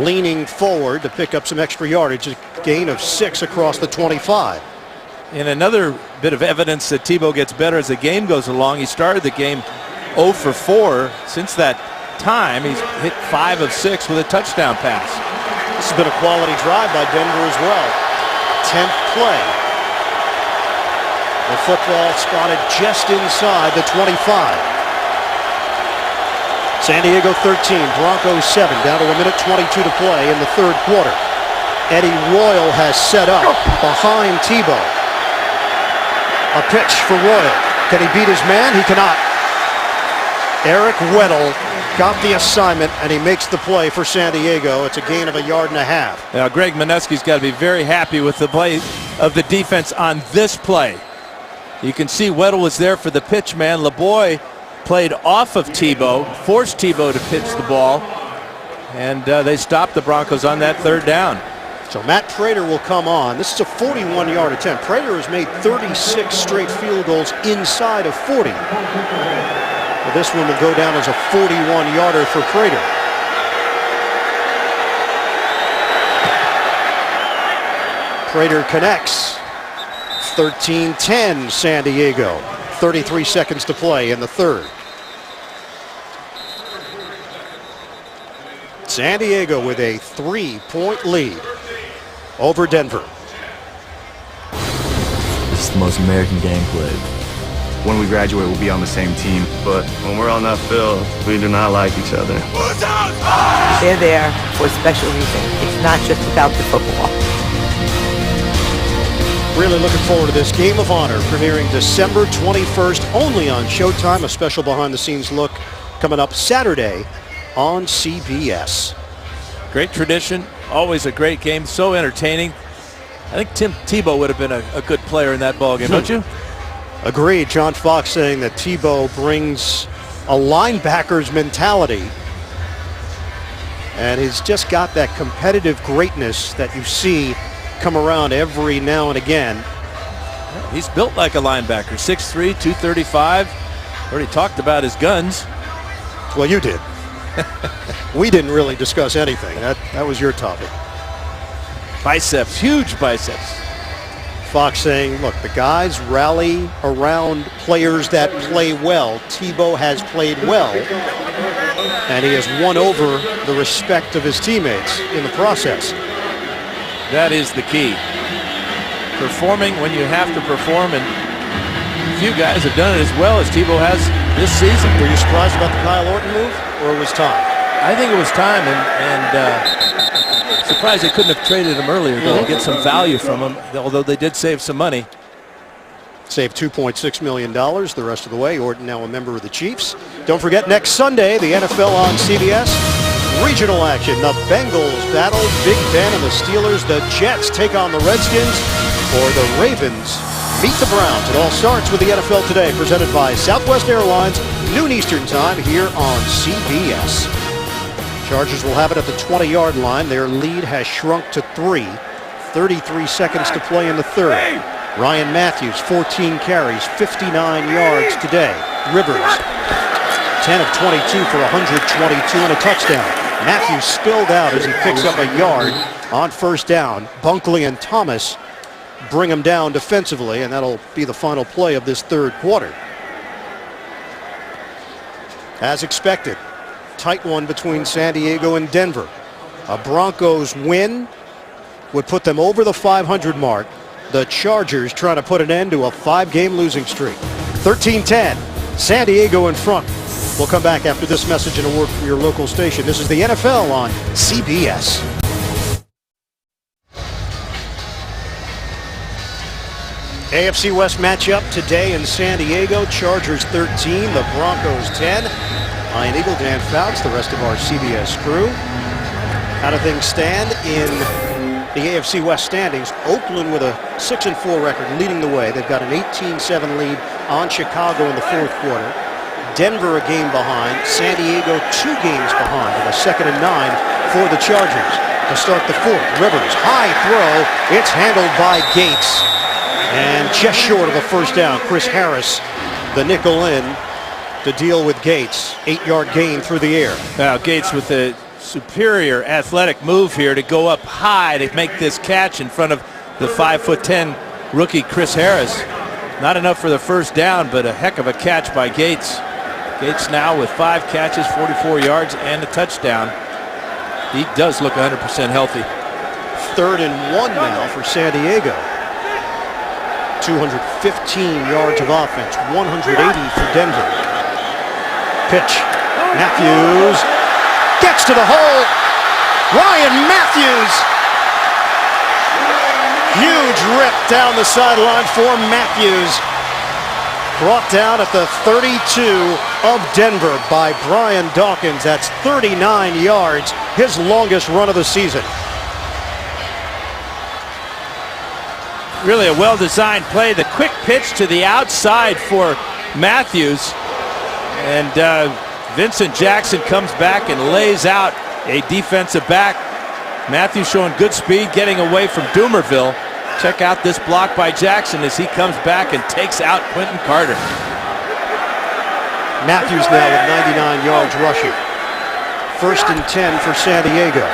leaning forward to pick up some extra yardage. A gain of 6 across the 25. And another bit of evidence that Tebow gets better as the game goes along. He started the game 0 for 4. Since that time, he's hit 5 of 6 with a touchdown pass. This has been a quality drive by Denver as well. 10th play. The football spotted just inside the 25. San Diego 13, Broncos 7, down to 1:22 to play in the 3rd quarter. Eddie Royal has set up behind Tebow. A pitch for Royal. Can he beat his man? He cannot. Eric Weddle got the assignment, and he makes the play for San Diego. It's a gain of 1.5 yards. Now, Greg Mineski's got to be very happy with the play of the defense on this play. You can see Weddle was there for the pitch man. LeBoy played off of Tebow, forced Tebow to pitch the ball, and they stopped the Broncos on that 3rd down. So Matt Prater will come on. This is a 41-yard attempt. Prater has made 36 straight field goals inside of 40. Well, this one will go down as a 41-yarder for Prater. Prater connects. 13-10 San Diego. 33 seconds to play in the 3rd. San Diego with a 3-point lead over Denver. This is the most American game played. When we graduate, we'll be on the same team, but when we're on that field, we do not like each other. They're there for a special reason. It's not just about the football. Really looking forward to this Game of Honor premiering December 21st only on Showtime. A special behind-the-scenes look coming up Saturday on CBS. Great tradition, always a great game, so entertaining. I think Tim Tebow would have been a good player in that ball game, don't you? Agreed. John Fox saying that Tebow brings a linebacker's mentality, and he's just got that competitive greatness that you see come around every now and again. He's built like a linebacker, 6'3", 235. Already talked about his guns. Well, you did. We didn't really discuss anything. That was your topic. Biceps, huge biceps. Fox saying, look, the guys rally around players that play well. Tebow has played well, and he has won over the respect of his teammates in the process. That is the key. Performing when you have to perform, and few guys have done it as well as Tebow has this season. Were you surprised about the Kyle Orton move, or it was time? I think it was time, and surprised they couldn't have traded him earlier to get some value from him, although they did save some money. Saved $2.6 million the rest of the way. Orton now a member of the Chiefs. Don't forget, next Sunday, the NFL on CBS. Regional action. The Bengals battle Big Ben and the Steelers. The Jets take on the Redskins, or the Ravens meet the Browns. It all starts with the NFL Today, presented by Southwest Airlines, noon Eastern time here on CBS. Chargers will have it at the 20-yard line. Their lead has shrunk to 3. 33 seconds to play in the 3rd. Ryan Matthews, 14 carries, 59 yards today. Rivers, 10 of 22 for 122 and a touchdown. Matthews spilled out as he picks up a yard on first down. Bunkley and Thomas bring him down defensively, and that'll be the final play of this 3rd quarter. As expected, tight one between San Diego and Denver. A Broncos win would put them over the 500 mark. The Chargers trying to put an end to a 5-game losing streak. 13-10, San Diego in front. We'll come back after this message and a word from your local station. This is the NFL on CBS. AFC West matchup today in San Diego. Chargers 13, the Broncos 10. Ian Eagle, Dan Fouts, the rest of our CBS crew. How do things stand in the AFC West standings? Oakland with a 6-4 record leading the way. They've got an 18-7 lead on Chicago in the fourth quarter. Denver a game behind. San Diego 2 games behind with a 2nd and 9 for the Chargers. To start the fourth, Rivers, high throw. It's handled by Gates. And just short of a first down, Chris Harris, the nickel in to deal with Gates. 8-yard gain through the air. Now Gates with a superior athletic move here to go up high to make this catch in front of the 5'10" rookie Chris Harris. Not enough for the first down, but a heck of a catch by Gates. Gates now with 5 catches, 44 yards, and a touchdown. He does look 100% healthy. 3rd and 1 now for San Diego. 215 yards of offense, 180 for Denver. Pitch. Matthews gets to the hole. Ryan Matthews. Huge rip down the sideline for Matthews. Brought down at the 32 of Denver by Brian Dawkins. That's 39 yards, his longest run of the season. Really a well-designed play. The quick pitch to the outside for Matthews. And Vincent Jackson comes back and lays out a defensive back. Matthews showing good speed, getting away from Doomerville. Check out this block by Jackson as he comes back and takes out Quentin Carter. Matthews now with 99 yards rushing. 1st and 10 for San Diego.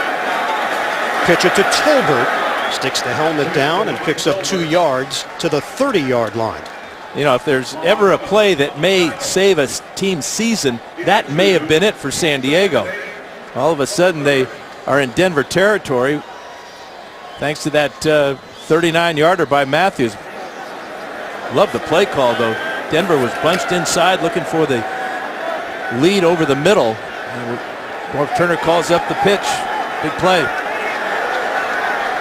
Pitch it to Tolbert. Sticks the helmet down and picks up 2 yards to the 30-yard line. You know, if there's ever a play that may save a team's season, that may have been it for San Diego. All of a sudden, they are in Denver territory thanks to that 39-yarder by Matthews. Love the play call, though. Denver was bunched inside looking for the lead over the middle. And Turner calls up the pitch. Big play.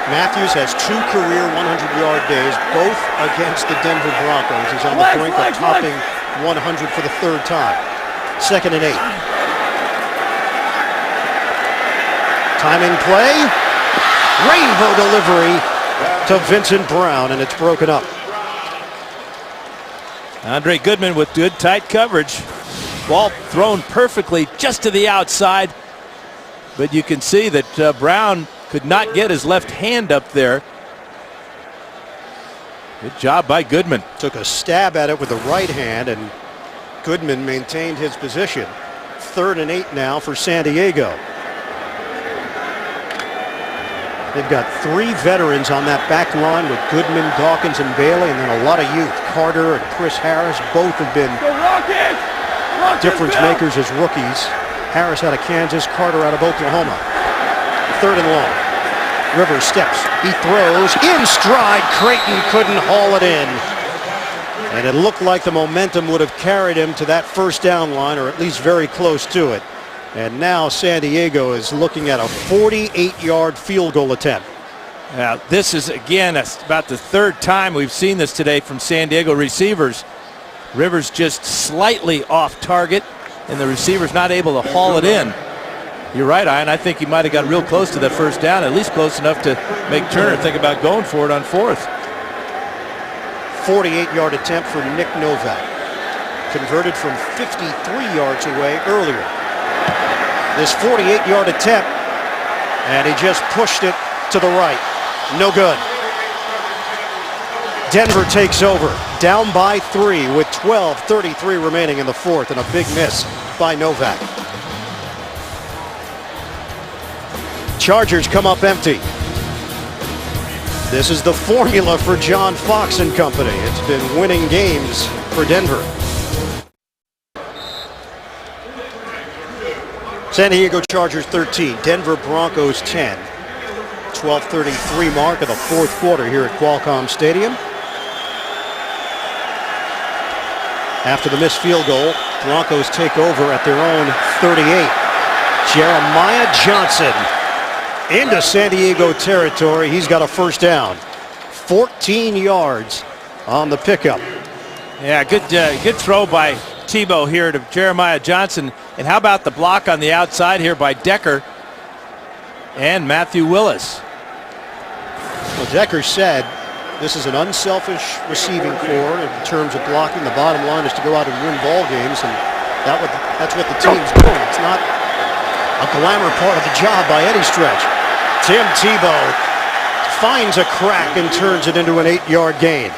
Matthews has 2 career 100-yard days, both against the Denver Broncos. He's on the brink of topping 100 for the 3rd time. 2nd and 8. Timing play. Rainbow delivery to Vincent Brown, and it's broken up. Andre Goodman with good tight coverage. Ball thrown perfectly just to the outside. But you can see that Brown could not get his left hand up there. Good job by Goodman. Took a stab at it with the right hand, and Goodman maintained his position. 3rd and 8 now for San Diego. They've got 3 veterans on that back line with Goodman, Dawkins, and Bailey, and then a lot of youth. Carter and Chris Harris both have been difference makers as rookies. Harris out of Kansas, Carter out of Oklahoma. 3rd and long. Rivers steps. He throws in stride. Creighton couldn't haul it in. And it looked like the momentum would have carried him to that first down line, or at least very close to it. And now San Diego is looking at a 48-yard field goal attempt. Now, this is, again, about the 3rd time we've seen this today from San Diego receivers. Rivers just slightly off target, and the receiver's not able to haul it in. You're right, Ian. I think he might have got real close to that first down, at least close enough to make Turner think about going for it on 4th. 48-yard attempt for Nick Novak. Converted from 53 yards away earlier. This 48-yard attempt, and he just pushed it to the right. No good. Denver takes over, down by 3 with 12:33 remaining in the 4th, and a big miss by Novak. Chargers come up empty. This is the formula for John Fox and company. It's been winning games for Denver. San Diego Chargers 13, Denver Broncos 10. 12:33 mark of the 4th quarter here at Qualcomm Stadium. After the missed field goal, Broncos take over at their own 38. Jeremiah Johnson into San Diego territory. He's got a first down. 14 yards on the pickup. Yeah, good throw by Tebow here to Jeremiah Johnson. And how about the block on the outside here by Decker and Matthew Willis? Well, Decker said this is an unselfish receiving corps in terms of blocking. The bottom line is to go out and win ball games, and that's what the team's doing. It's not a glamour part of the job by any stretch. Tim Tebow finds a crack and turns it into an 8-yard gain.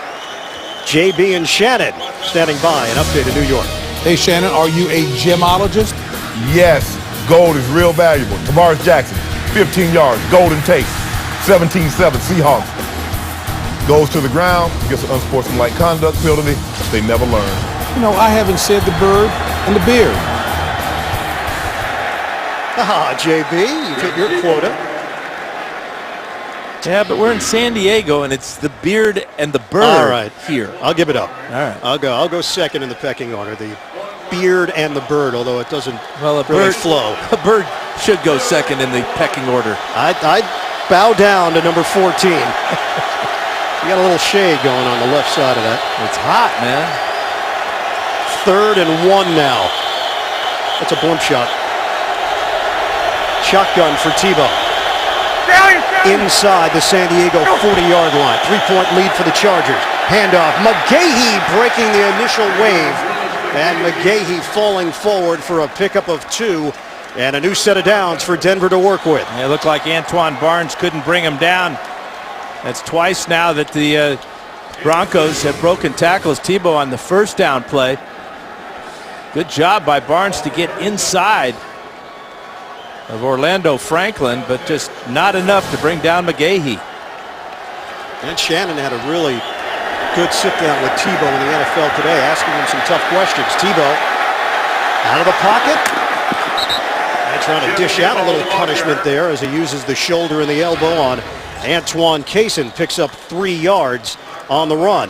JB and Shannon standing by, an update in New York. Hey, Shannon, are you a gemologist? Yes, gold is real valuable. Tavares Jackson, 15 yards, golden tape, 17-7 Seahawks. Goes to the ground, gets an unsportsmanlike conduct penalty. They never learn. You know, I haven't said the bird and the beard. JB, you hit your quota. Yeah, but we're in San Diego, and it's the beard and the bird. All right, here. I'll give it up. All right. I'll go second in the pecking order. The beard and the bird, although it doesn't really bird flow. A bird should go second in the pecking order. I'd bow down to number 14. You got a little shade going on the left side of that. It's hot, man. 3rd and 1 now. That's a blimp shot. Shotgun for Tebow. Inside the San Diego 40-yard line. 3-point lead for the Chargers. Handoff. McGahee breaking the initial wave. And McGahee falling forward for a pickup of 2. And a new set of downs for Denver to work with. It looked like Antoine Barnes couldn't bring him down. That's twice now that the Broncos have broken tackles. Tebow on the first down play. Good job by Barnes to get inside of Orlando Franklin, but just not enough to bring down McGahee. And Shannon had a really good sit-down with Tebow in the NFL today, asking him some tough questions. Tebow out of the pocket. And trying to dish out a little punishment there as he uses the shoulder and the elbow on Antoine Cason. Picks up 3 yards on the run.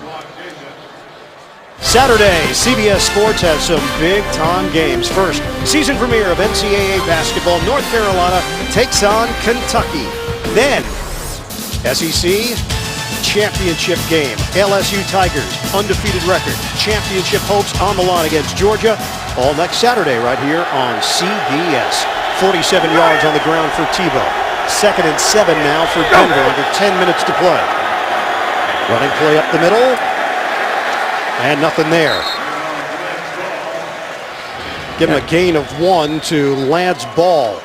Saturday, CBS Sports has some big-time games. First, season premiere of NCAA basketball. North Carolina takes on Kentucky. Then, SEC championship game. LSU Tigers, undefeated record. Championship hopes on the line against Georgia. All next Saturday right here on CBS. 47 yards on the ground for Tebow. 2nd and 7 now for Denver, under 10 minutes to play. Running play up the middle. And nothing there. Give him a gain of 1 to Lance Ball.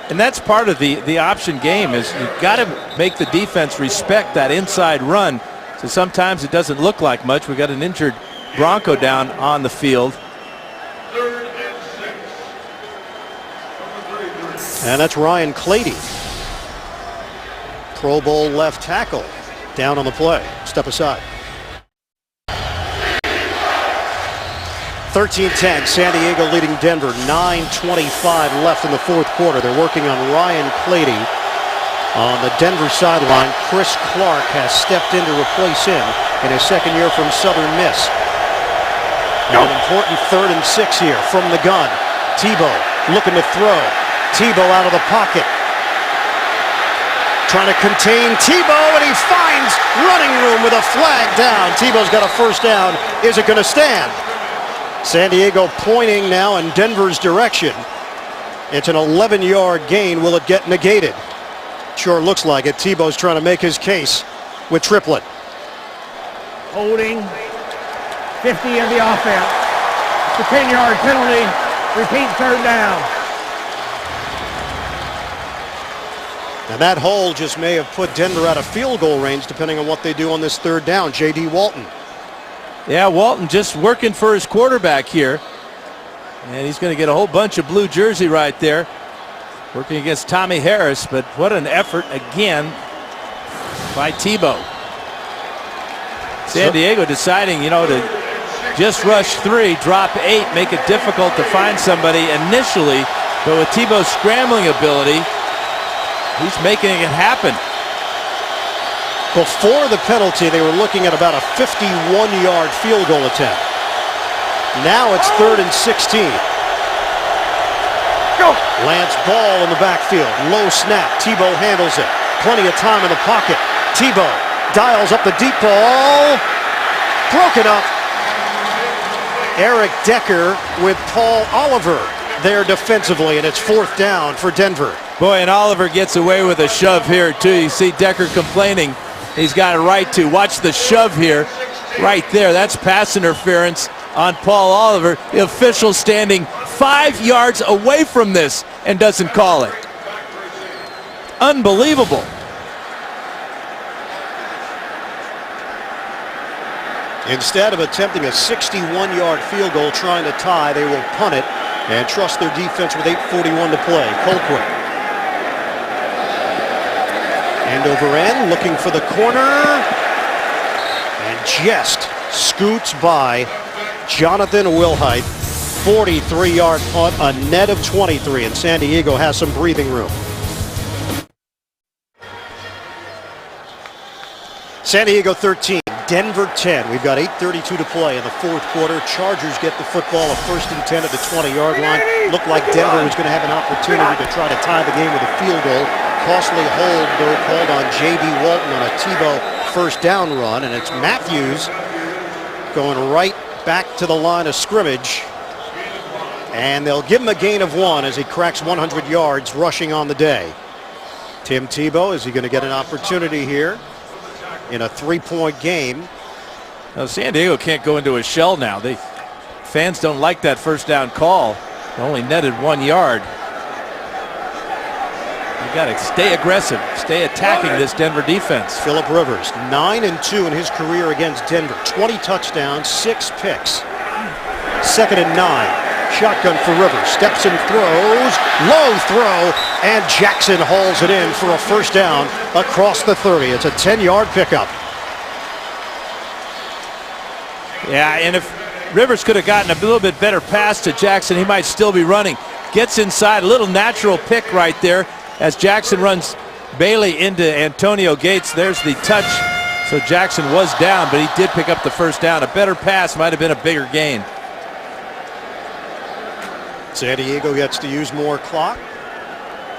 And that's part of the option game, is you've got to make the defense respect that inside run. So sometimes it doesn't look like much. We got an injured Bronco down on the field. And that's Ryan Clady. Pro Bowl left tackle down on the play. Step aside. 13-10, San Diego leading Denver. 9:25 left in the 4th quarter. They're working on Ryan Clady on the Denver sideline. Chris Clark has stepped in to replace him in his 2nd year from Southern Miss. An important 3rd and 6 here from the gun. Tebow looking to throw. Tebow out of the pocket. Trying to contain Tebow, and he finds running room with a flag down. Tebow's got a first down. Is it going to stand? San Diego pointing now in Denver's direction. It's an 11-yard gain. Will it get negated? Sure looks like it. Tebow's trying to make his case with Triplett. Holding. 50 of the offense. It's a 10-yard penalty. Repeat 3rd down. And that hold just may have put Denver out of field goal range depending on what they do on this 3rd down. J.D. Walton. Yeah, Walton just working for his quarterback here. And he's going to get a whole bunch of blue jersey right there. Working against Tommy Harris, but what an effort again by Tebow. San Diego deciding, to just rush 3, drop 8, make it difficult to find somebody initially. But with Tebow's scrambling ability, he's making it happen. Before the penalty, they were looking at about a 51-yard field goal attempt. Now it's 3rd and 16. Lance Ball in the backfield. Low snap. Tebow handles it. Plenty of time in the pocket. Tebow dials up the deep ball. Broken up. Eric Decker with Paul Oliver there defensively, and it's 4th down for Denver. Boy, and Oliver gets away with a shove here, too. You see Decker complaining. He's got a right to. Watch the shove here. Right there. That's pass interference on Paul Oliver. The official standing 5 yards away from this and doesn't call it. Unbelievable. Instead of attempting a 61-yard field goal trying to tie, they will punt it and trust their defense with 8:41 to play. Colquitt. End over end, looking for the corner. And just scoots by Jonathan Wilhite. 43-yard punt, a net of 23, and San Diego has some breathing room. San Diego 13, Denver 10. We've got 8:32 to play in the 4th quarter. Chargers get the football, a 1st and 10 at the 20-yard line. Looked like Denver was going to have an opportunity to try to tie the game with a field goal. Costly hold, though, called on J.D. Walton on a Tebow 1st down run, and it's Matthews going right back to the line of scrimmage. And they'll give him a gain of 1 as he cracks 100 yards rushing on the day. Tim Tebow, is he going to get an opportunity here in a 3-point game? Now, San Diego can't go into a shell now. Fans don't like that 1st down call. They only netted 1 yard. You got to stay aggressive, stay attacking this Denver defense. Phillip Rivers, 9-2 in his career against Denver. 20 touchdowns, 6 picks. 2nd and 9. Shotgun for Rivers. Steps and throws. Low throw. And Jackson hauls it in for a 1st down across the 30. It's a 10-yard pickup. Yeah, and if Rivers could have gotten a little bit better pass to Jackson, he might still be running. Gets inside, a little natural pick right there as Jackson runs Bailey into Antonio Gates. There's the touch. So Jackson was down, but he did pick up the 1st down. A better pass might have been a bigger gain. San Diego gets to use more clock.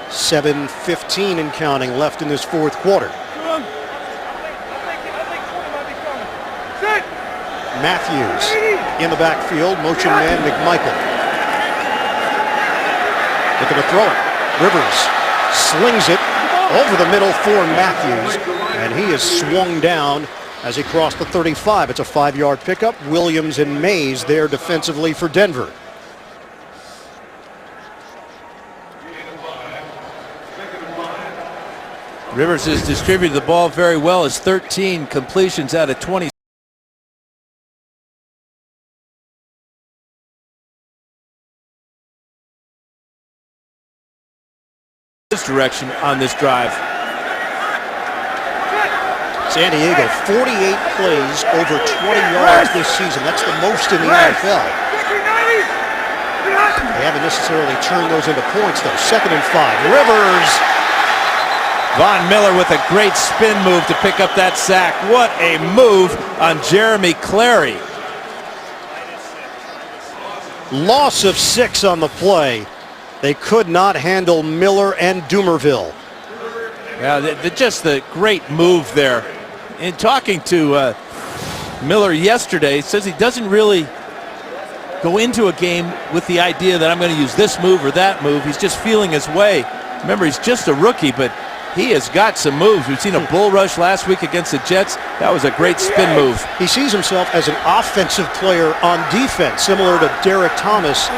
7:15 and counting left in this 4th quarter. Matthews in the backfield. Motion man McMichael. Looking to throw it. Rivers slings it over the middle for Matthews. And he is swung down as he crossed the 35. It's a 5-yard pickup. Williams and Mays there defensively for Denver. Rivers has distributed the ball very well. His 13 completions out of 20. This direction on this drive. San Diego, 48 plays over 20 yards this season. That's the most in the NFL. They haven't necessarily turned those into points, though. 2nd and 5. Rivers. Von Miller with a great spin move to pick up that sack. What a move on Jeremy Clary. Loss of 6 on the play. They could not handle Miller and Dumerville. Yeah, just the great move there. In talking to Miller yesterday, he says he doesn't really go into a game with the idea that I'm going to use this move or that move. He's just feeling his way. Remember, he's just a rookie, but he has got some moves. We've seen a bull rush last week against the Jets. That was a great spin move. He sees himself as an offensive player on defense, similar to Derek Thomas,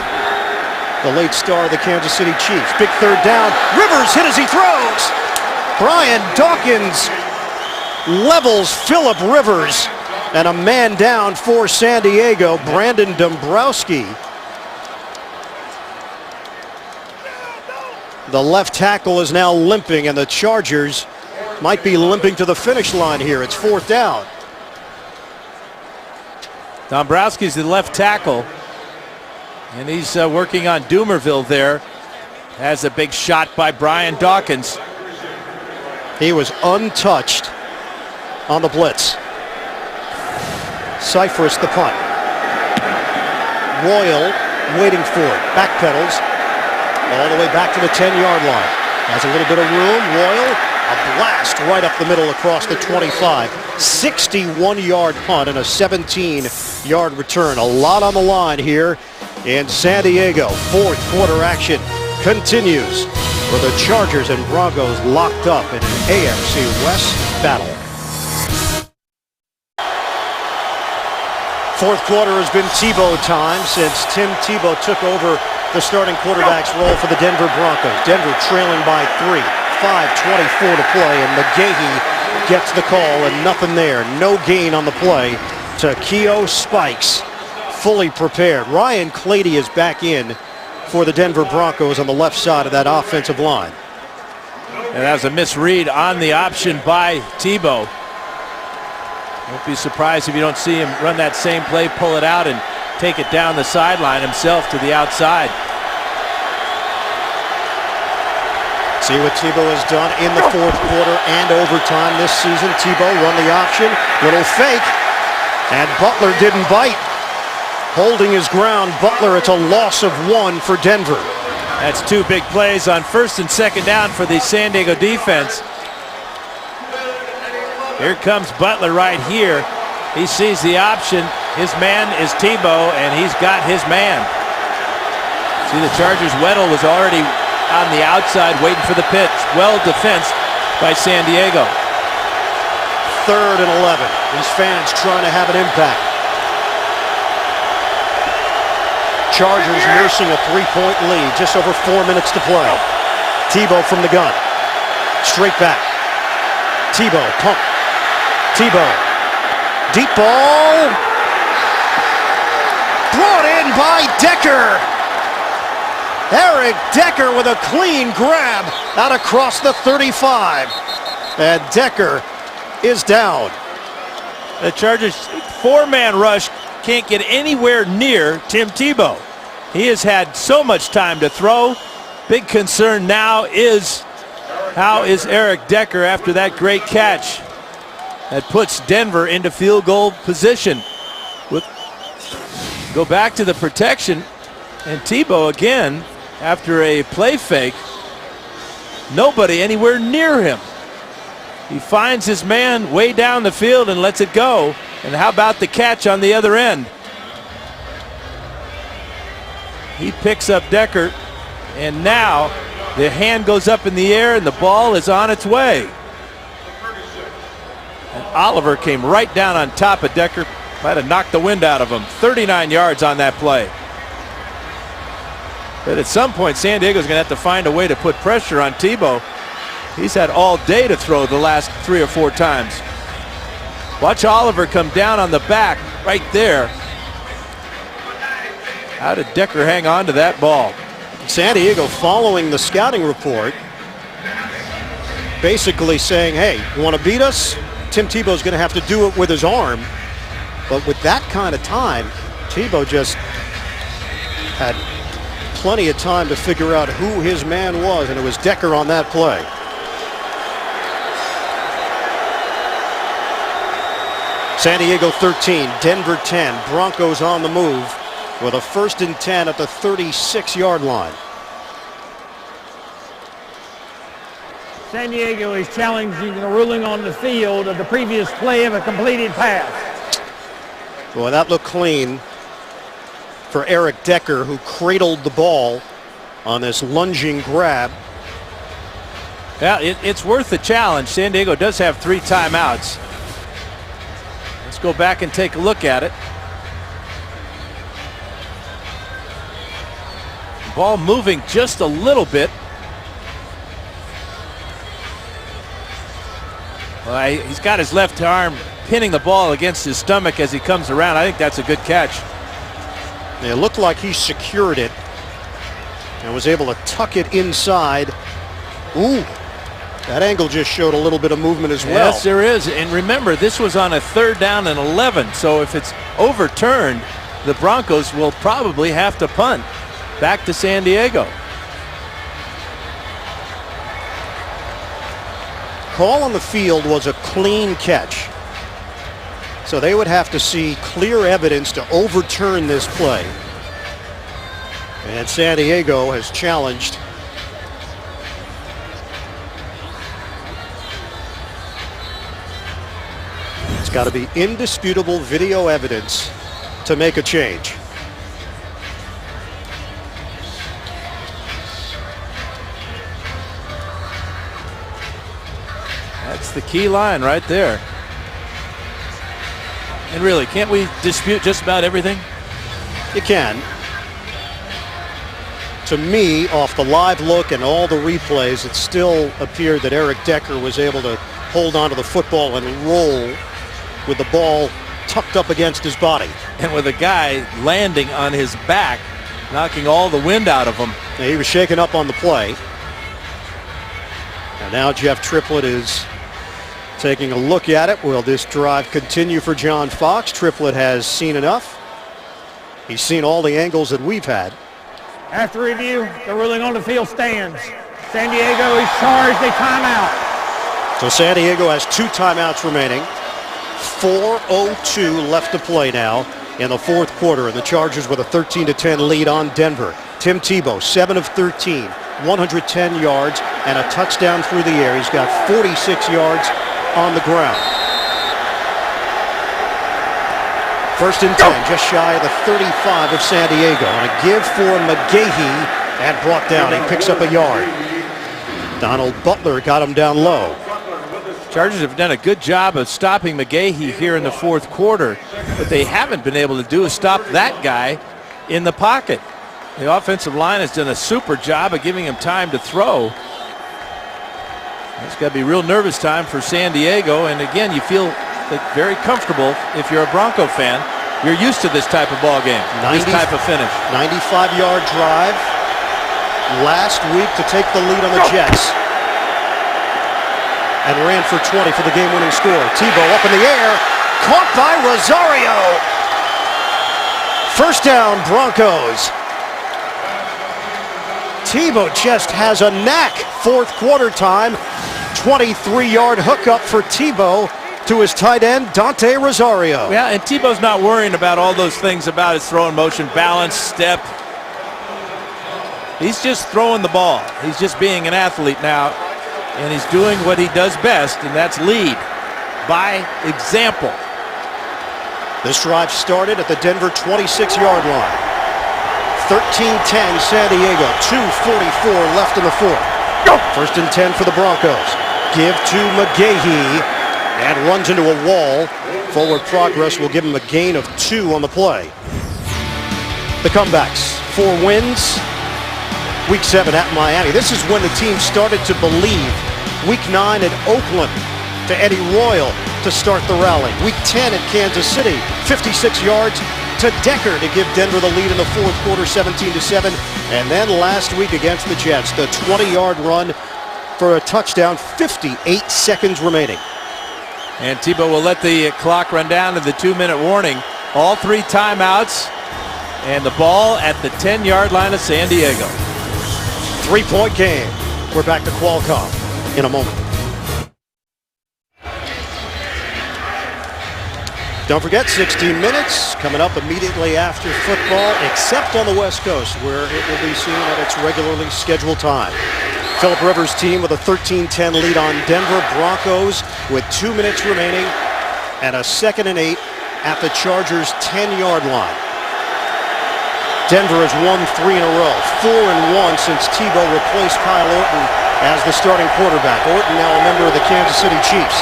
the late star of the Kansas City Chiefs. Big 3rd down. Rivers hit as he throws. Brian Dawkins levels Phillip Rivers. And a man down for San Diego, Brandon Dombrowski. The left tackle is now limping, and the Chargers might be limping to the finish line here. It's 4th down. Dombrowski's the left tackle, and he's working on Dumerville there. Has a big shot by Brian Dawkins. He was untouched on the blitz. Cypress the punt. Royal waiting for it. Backpedals all the way back to the 10-yard line. Has a little bit of room. Royal, a blast right up the middle across the 25. 61-yard punt and a 17-yard return. A lot on the line here in San Diego. Fourth quarter action continues for the Chargers and Broncos locked up in an AFC West battle. Fourth quarter has been Tebow time since Tim Tebow took over the starting quarterback's role for the Denver Broncos. Denver trailing by 3. 5:24 to play, and McGahee gets the call, and nothing there. No gain on the play to Keo Spikes. Fully prepared. Ryan Clady is back in for the Denver Broncos on the left side of that offensive line. And that was a misread on the option by Tebow. Don't be surprised if you don't see him run that same play, pull it out, and take it down the sideline himself to the outside. See what Tebow has done in the fourth quarter and overtime this season. Tebow run the option, little fake, and Butler didn't bite. Holding his ground, Butler, it's a loss of 1 for Denver. That's 2 big plays on first and second down for the San Diego defense. Here comes Butler right here. He sees the option. His man is Tebow, and he's got his man. See, the Chargers' Weddle was already on the outside waiting for the pitch. Well defensed by San Diego. 3rd and 11. These fans trying to have an impact. Chargers nursing a 3-point lead. Just over 4 minutes to play. Tebow from the gun. Straight back. Tebow, pump. Tebow. Deep ball. Brought in by Decker. Eric Decker with a clean grab out across the 35. And Decker is down. The Chargers 4-man rush can't get anywhere near Tim Tebow. He has had so much time to throw. Big concern now is how is Eric Decker after that great catch that puts Denver into field goal position. Go back to the protection, and Tebow again after a play fake. Nobody anywhere near him. He finds his man way down the field and lets it go. And how about the catch on the other end? He picks up Decker, and now the hand goes up in the air and the ball is on its way. And Oliver came right down on top of Decker. Might have knocked the wind out of him. 39 yards on that play. But at some point, San Diego's going to have to find a way to put pressure on Tebow. He's had all day to throw the last 3 or 4 times. Watch Oliver come down on the back right there. How did Decker hang on to that ball? San Diego following the scouting report, basically saying, hey, you want to beat us? Tim Tebow's going to have to do it with his arm. But with that kind of time, Tebow just had plenty of time to figure out who his man was, and it was Decker on that play. San Diego 13, Denver 10. Broncos on the move with a 1st and 10 at the 36-yard line. San Diego is challenging the ruling on the field of the previous play of a completed pass. Boy, that looked clean for Eric Decker, who cradled the ball on this lunging grab. Yeah, it's worth the challenge. San Diego does have 3 timeouts. Let's go back and take a look at it. Ball moving just a little bit. Well, he's got his left arm pinning the ball against his stomach as he comes around. I think that's a good catch. It looked like he secured it and was able to tuck it inside. Ooh, that angle just showed a little bit of movement as well. Yes, there is. And remember, this was on a 3rd down and 11. So if it's overturned, the Broncos will probably have to punt back to San Diego. Call on the field was a clean catch. So they would have to see clear evidence to overturn this play. And San Diego has challenged. It's got to be indisputable video evidence to make a change. That's the key line right there. And really, can't we dispute just about everything? You can. To me, off the live look and all the replays, it still appeared that Eric Decker was able to hold onto the football and roll with the ball tucked up against his body. And with a guy landing on his back, knocking all the wind out of him. Now, he was shaken up on the play. And now Jeff Triplett is taking a look at it. Will this drive continue for John Fox? Triplett has seen enough. He's seen all the angles that we've had. After review, the ruling on the field stands. San Diego is charged a timeout. So San Diego has 2 timeouts remaining. 4:02 left to play now in the fourth quarter, and the Chargers with a 13-10 lead on Denver. Tim Tebow, 7 of 13, 110 yards, and a touchdown through the air. He's got 46 yards on the ground. First and 10, just shy of the 35 of San Diego. And a give for McGahee, and brought down. He picks up a yard. Donald Butler got him down low. Chargers have done a good job of stopping McGahee here in the fourth quarter. What they haven't been able to do is stop that guy in the pocket. The offensive line has done a super job of giving him time to throw. It's got to be real nervous time for San Diego. And again, you feel very comfortable if you're a Bronco fan. You're used to this type of ball game, this type of finish. 95-yard drive last week to take the lead on the Jets. And ran for 20 for the game-winning score. Tebow up in the air, caught by Rosario. First down, Broncos. Tebow just has a knack. Fourth quarter time, 23-yard hookup for Tebow to his tight end, Dante Rosario. Yeah, and Tebow's not worrying about all those things about his throwing motion, balance, step. He's just throwing the ball. He's just being an athlete now, and he's doing what he does best, and that's lead by example. This drive started at the Denver 26-yard line. 13-10 San Diego, 2:44 left in the fourth. First and 10 for the Broncos. Give to McGahee, and runs into a wall. Forward progress will give him a gain of 2 on the play. The comebacks, 4 wins. Week 7 at Miami. This is when the team started to believe. Week 9 at Oakland to Eddie Royal to start the rally. Week 10 at Kansas City, 56 yards to Decker to give Denver the lead in the fourth quarter, 17-7. And then last week against the Jets, the 20-yard run for a touchdown, 58 seconds remaining. And Tebow will let the clock run down to the 2-minute warning. All 3 timeouts, and the ball at the 10-yard line of San Diego. 3-point game. We're back to Qualcomm in a moment. Don't forget, 60 Minutes coming up immediately after football, except on the West Coast, where it will be seen at its regularly scheduled time. Philip Rivers' team with a 13-10 lead on Denver Broncos with 2 minutes remaining and a 2nd and 8 at the Chargers' 10-yard line. Denver has won 3 in a row, 4-1 since Tebow replaced Kyle Orton as the starting quarterback. Orton now a member of the Kansas City Chiefs.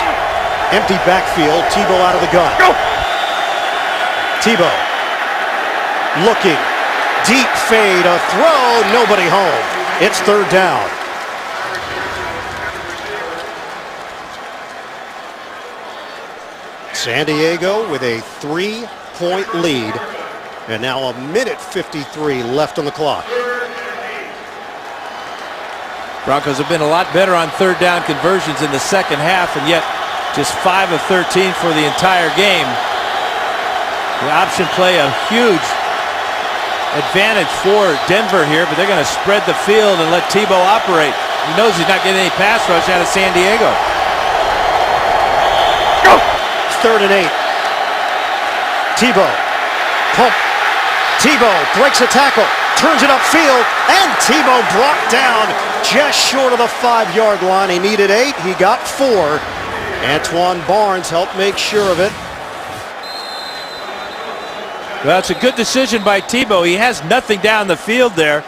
Empty backfield, Tebow out of the gun. Go! Tebow looking, deep fade, a throw, nobody home. It's 3rd down. San Diego with a 3-point lead, and now 1:53 left on the clock. Broncos have been a lot better on 3rd down conversions in the second half, and yet just 5 of 13 for the entire game. The option play a huge advantage for Denver here, but they're going to spread the field and let Tebow operate. He knows he's not getting any pass rush out of San Diego. 3rd and 8. Tebow. Pump. Tebow breaks a tackle. turns it upfield, and Tebow brought down just short of the 5-yard line. He needed 8, he got 4. Antoine Barnes helped make sure of it. Well, it's a good decision by Tebow. He has nothing down the field there.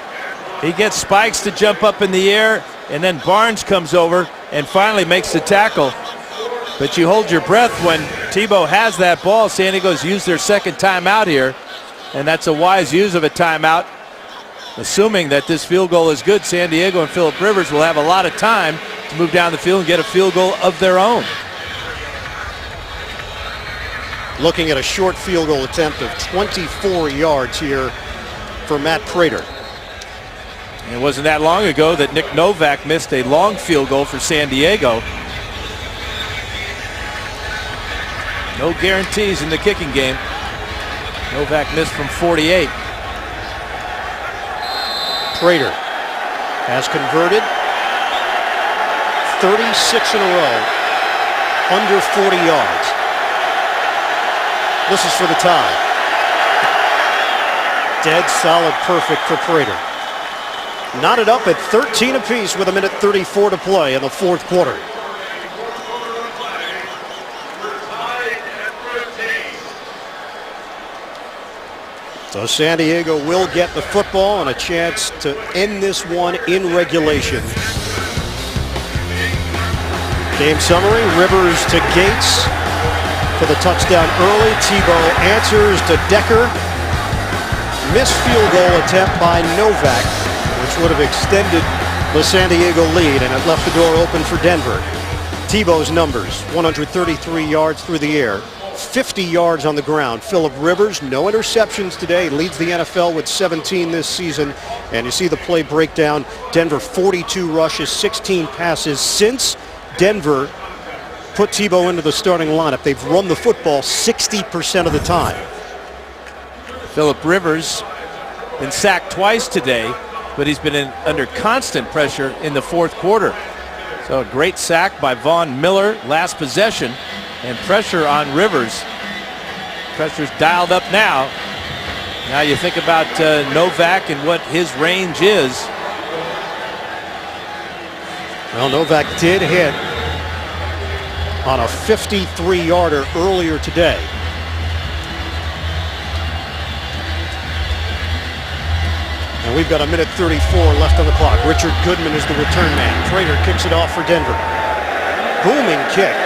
He gets Spikes to jump up in the air, and then Barnes comes over and finally makes the tackle. But you hold your breath when Tebow has that ball. San Diego's used their second timeout here, and that's a wise use of a timeout. Assuming that this field goal is good, San Diego and Phillip Rivers will have a lot of time to move down the field and get a field goal of their own. Looking at a short field goal attempt of 24 yards here for Matt Prater. It wasn't that long ago that Nick Novak missed a long field goal for San Diego. No guarantees in the kicking game. Novak missed from 48. Prater has converted 36 in a row, under 40 yards. This is for the tie. Dead solid perfect for Prater. Knotted up at 13 apiece with 1:34 to play in the fourth quarter. So San Diego will get the football and a chance to end this one in regulation. Game summary, Rivers to Gates for the touchdown early. Tebow answers to Decker. Missed field goal attempt by Novak, which would have extended the San Diego lead, and it left the door open for Denver. Tebow's numbers, 133 yards through the air, 50 yards on the ground. Phillip Rivers, no interceptions today, leads the NFL with 17 this season. And you see the play breakdown. Denver 42 rushes, 16 passes. Since Denver put Tebow into the starting lineup, they've run the football 60% of the time. Phillip Rivers been sacked twice today, but he's been under constant pressure in the fourth quarter. So a great sack by Von Miller last possession, and pressure on Rivers. Pressure's dialed up now. Now you think about Novak and what his range is. Well, Novak did hit on a 53-yarder earlier today. And we've got 1:34 left on the clock. Richard Goodman is the return man. Prater kicks it off for Denver. Booming kick.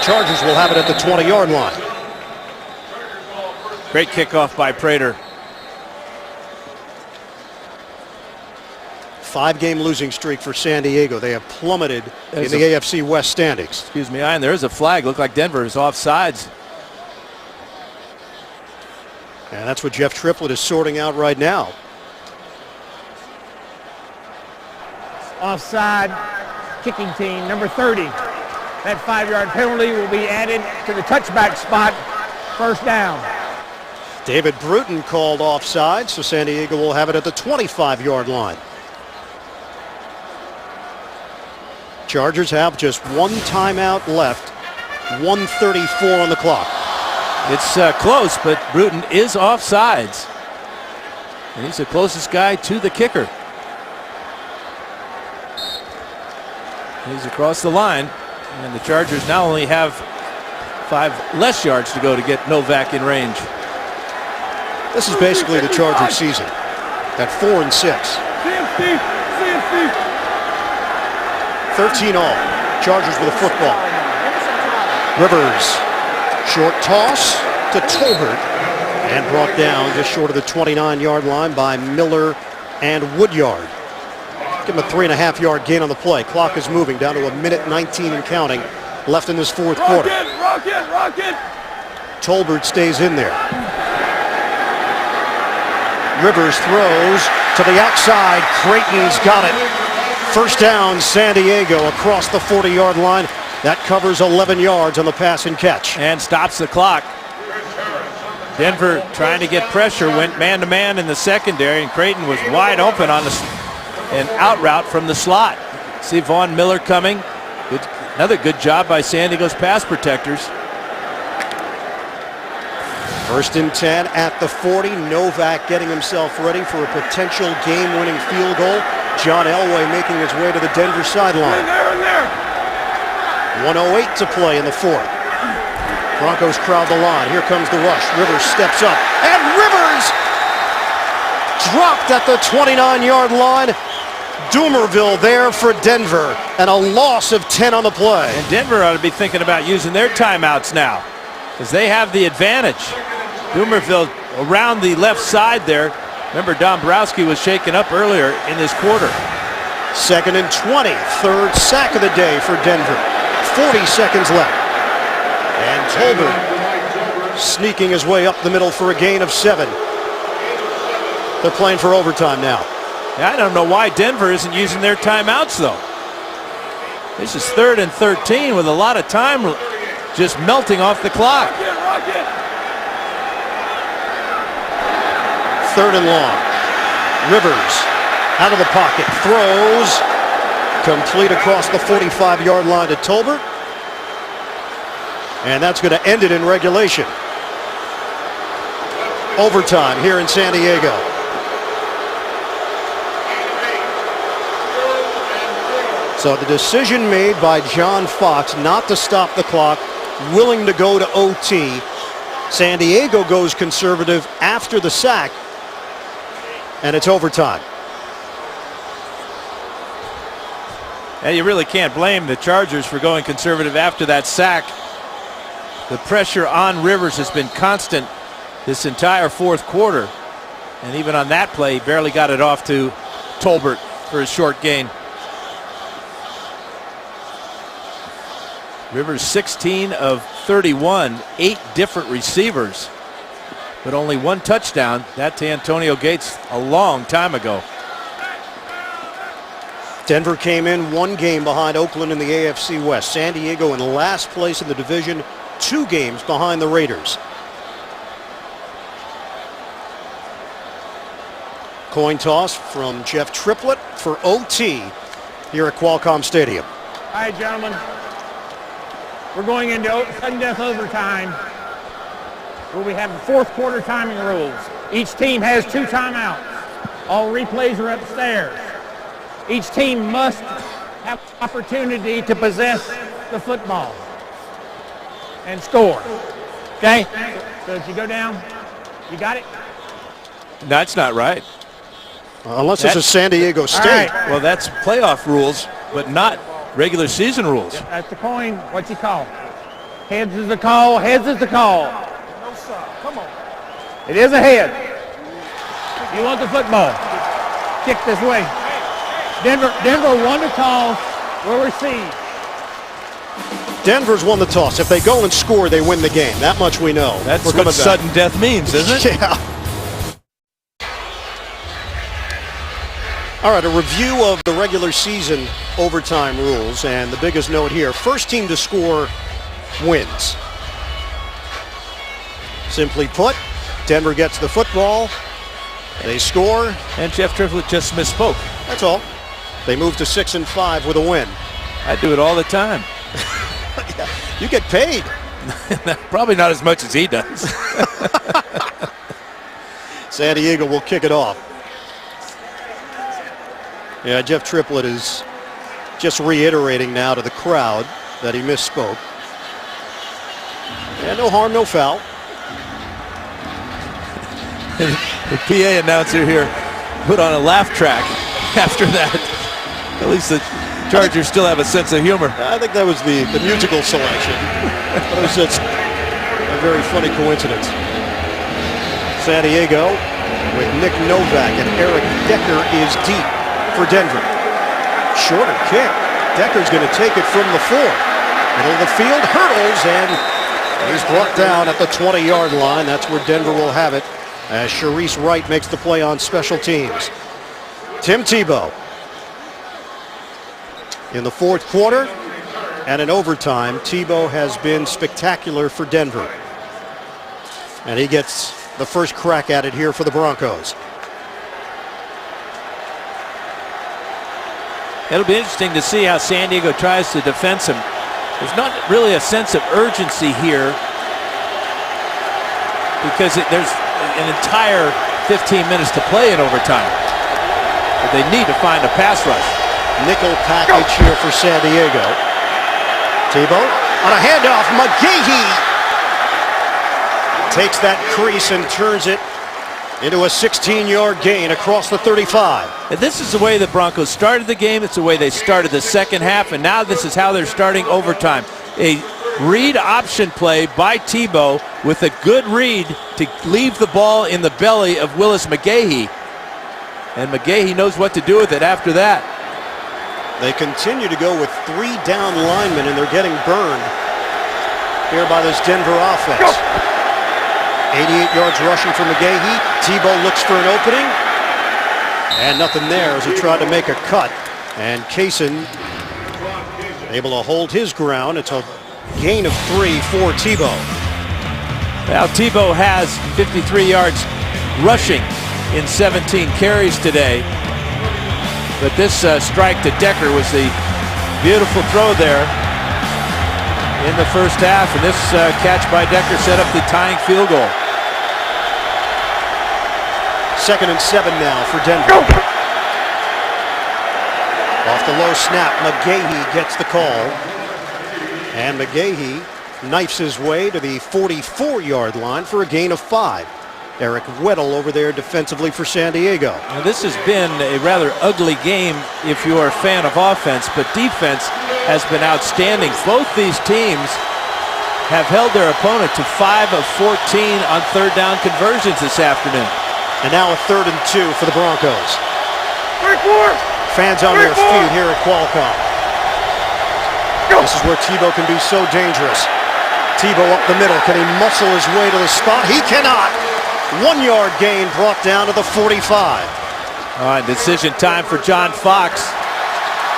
Chargers will have it at the 20-yard line. Great kickoff by Prater. 5-game losing streak for San Diego. They have plummeted in the AFC West standings. Excuse me, Ian, there is a flag. Looked like Denver is offsides. And that's what Jeff Triplett is sorting out right now. Offside, kicking team, number 30. That 5-yard penalty will be added to the touchback spot. First down. David Bruton called offside, so San Diego will have it at the 25-yard line. Chargers have just one timeout left. 1:34 on the clock. It's close, but Bruton is offsides. And he's the closest guy to the kicker. He's across the line. And the Chargers now only have 5 less yards to go to get Novak in range. This is basically the Chargers season at 4-6. 13 all. Chargers with a football. Rivers, short toss to Tolbert, and brought down just short of the 29-yard line by Miller and Woodyard. Give him a 3.5-yard gain on the play. Clock is moving down to 1:19 and counting left in this fourth quarter. Rocket! Tolbert stays in there. Rivers throws to the outside. Creighton's got it. First down, San Diego across the 40-yard line. That covers 11 yards on the pass and catch. And stops the clock. Denver trying to get pressure, went man-to-man in the secondary, and Creighton was wide open on an out route from the slot. See Von Miller coming. Another good job by San Diego's pass protectors. First and 10 at the 40. Novak getting himself ready for a potential game-winning field goal. John Elway making his way to the Denver sideline. 1:08 to play in the fourth. Broncos crowd the line. Here comes the rush. Rivers steps up. And Rivers dropped at the 29-yard line. Doomerville there for Denver. And a loss of 10 on the play. And Denver ought to be thinking about using their timeouts now, because they have the advantage. Doomerville around the left side there. Remember, Dombrowski was shaken up earlier in this quarter. 2nd and 20. Third sack of the day for Denver. 40 seconds left. And Tolbert sneaking his way up the middle for a gain of 7. They're playing for overtime now. I don't know why Denver isn't using their timeouts, though. This is 3rd and 13 with a lot of time just melting off the clock. 3rd and long. Rivers out of the pocket. Throws. Complete across the 45-yard line to Tolbert. And that's going to end it in regulation. Overtime here in San Diego. So the decision made by John Fox not to stop the clock, willing to go to OT. San Diego goes conservative after the sack, and it's overtime. And you really can't blame the Chargers for going conservative after that sack. The pressure on Rivers has been constant this entire fourth quarter. And even on that play, he barely got it off to Tolbert for his short gain. Rivers 16 of 31, 8 different receivers, but only 1 touchdown. That to Antonio Gates a long time ago. Denver came in 1 game behind Oakland in the AFC West. San Diego in last place in the division, 2 games behind the Raiders. Coin toss from Jeff Triplett for OT here at Qualcomm Stadium. All right, gentlemen. We're going into sudden death overtime, where we have the fourth quarter timing rules. Each team has 2 timeouts. All replays are upstairs. Each team must have the opportunity to possess the football and score. Okay? So if you go down, you got it? That's not right. Unless this is San Diego State. Right. Well, that's playoff rules, but not regular season rules. That's the coin. What's he call? Heads is the call. Heads is the call. No, sir. Come on. It is a head. You want the football. Kick this way. Denver won the toss. Will receive. Denver's won the toss. If they go and score, they win the game. That much we know. That's what sudden death means, isn't it? Yeah. All right, a review of the regular season overtime rules, and the biggest note here, first team to score wins. Simply put, Denver gets the football, they score. And Jeff Triplett just misspoke. That's all. They move to 6-5 with a win. I do it all the time. Yeah, you get paid. Probably not as much as he does. San Diego will kick it off. Yeah, Jeff Triplett is just reiterating now to the crowd that he misspoke. Yeah, no harm, no foul. The PA announcer here put on a laugh track after that. At least the Chargers still have a sense of humor. I think that was the musical selection. It was just a very funny coincidence. San Diego with Nick Novak and Eric Decker is deep for Denver. Shorter kick. Decker's going to take it from the 4. Middle of the field, hurdles, and he's brought down at the 20-yard line. That's where Denver will have it as Sharice Wright makes the play on special teams. Tim Tebow in the fourth quarter and in overtime. Tebow has been spectacular for Denver, and he gets the first crack at it here for the Broncos. It'll be interesting to see how San Diego tries to defend him. There's not really a sense of urgency here because there's an entire 15 minutes to play in overtime. But they need to find a pass rush. Nickel package here for San Diego. Tebow on a handoff. McGahee takes that crease and turns it into a 16-yard gain across the 35. And this is the way the Broncos started the game. It's the way they started the second half. And now this is how they're starting overtime. A read option play by Tebow with a good read to leave the ball in the belly of Willis McGahee. And McGahee knows what to do with it after that. They continue to go with 3 down linemen, and they're getting burned here by this Denver offense. 88 yards rushing for McGahee. Tebow looks for an opening, and nothing there as he tried to make a cut. And Kaysen able to hold his ground. It's a gain of 3 for Tebow. Now Tebow has 53 yards rushing in 17 carries today. But this strike to Decker was the beautiful throw there in the first half. And this catch by Decker set up the tying field goal. 2nd and 7 now for Denver. Off the low snap, McGahee gets the call. And McGahee knifes his way to the 44-yard line for a gain of 5. Eric Weddle over there defensively for San Diego. Now this has been a rather ugly game if you're a fan of offense, but defense has been outstanding. Both these teams have held their opponent to 5 of 14 on third down conversions this afternoon. And now a 3rd and 2 for the Broncos. Fans on their feet here at Qualcomm. This is where Tebow can be so dangerous. Tebow up the middle. Can he muscle his way to the spot? He cannot. 1-yard gain brought down to the 45. All right, decision time for John Fox.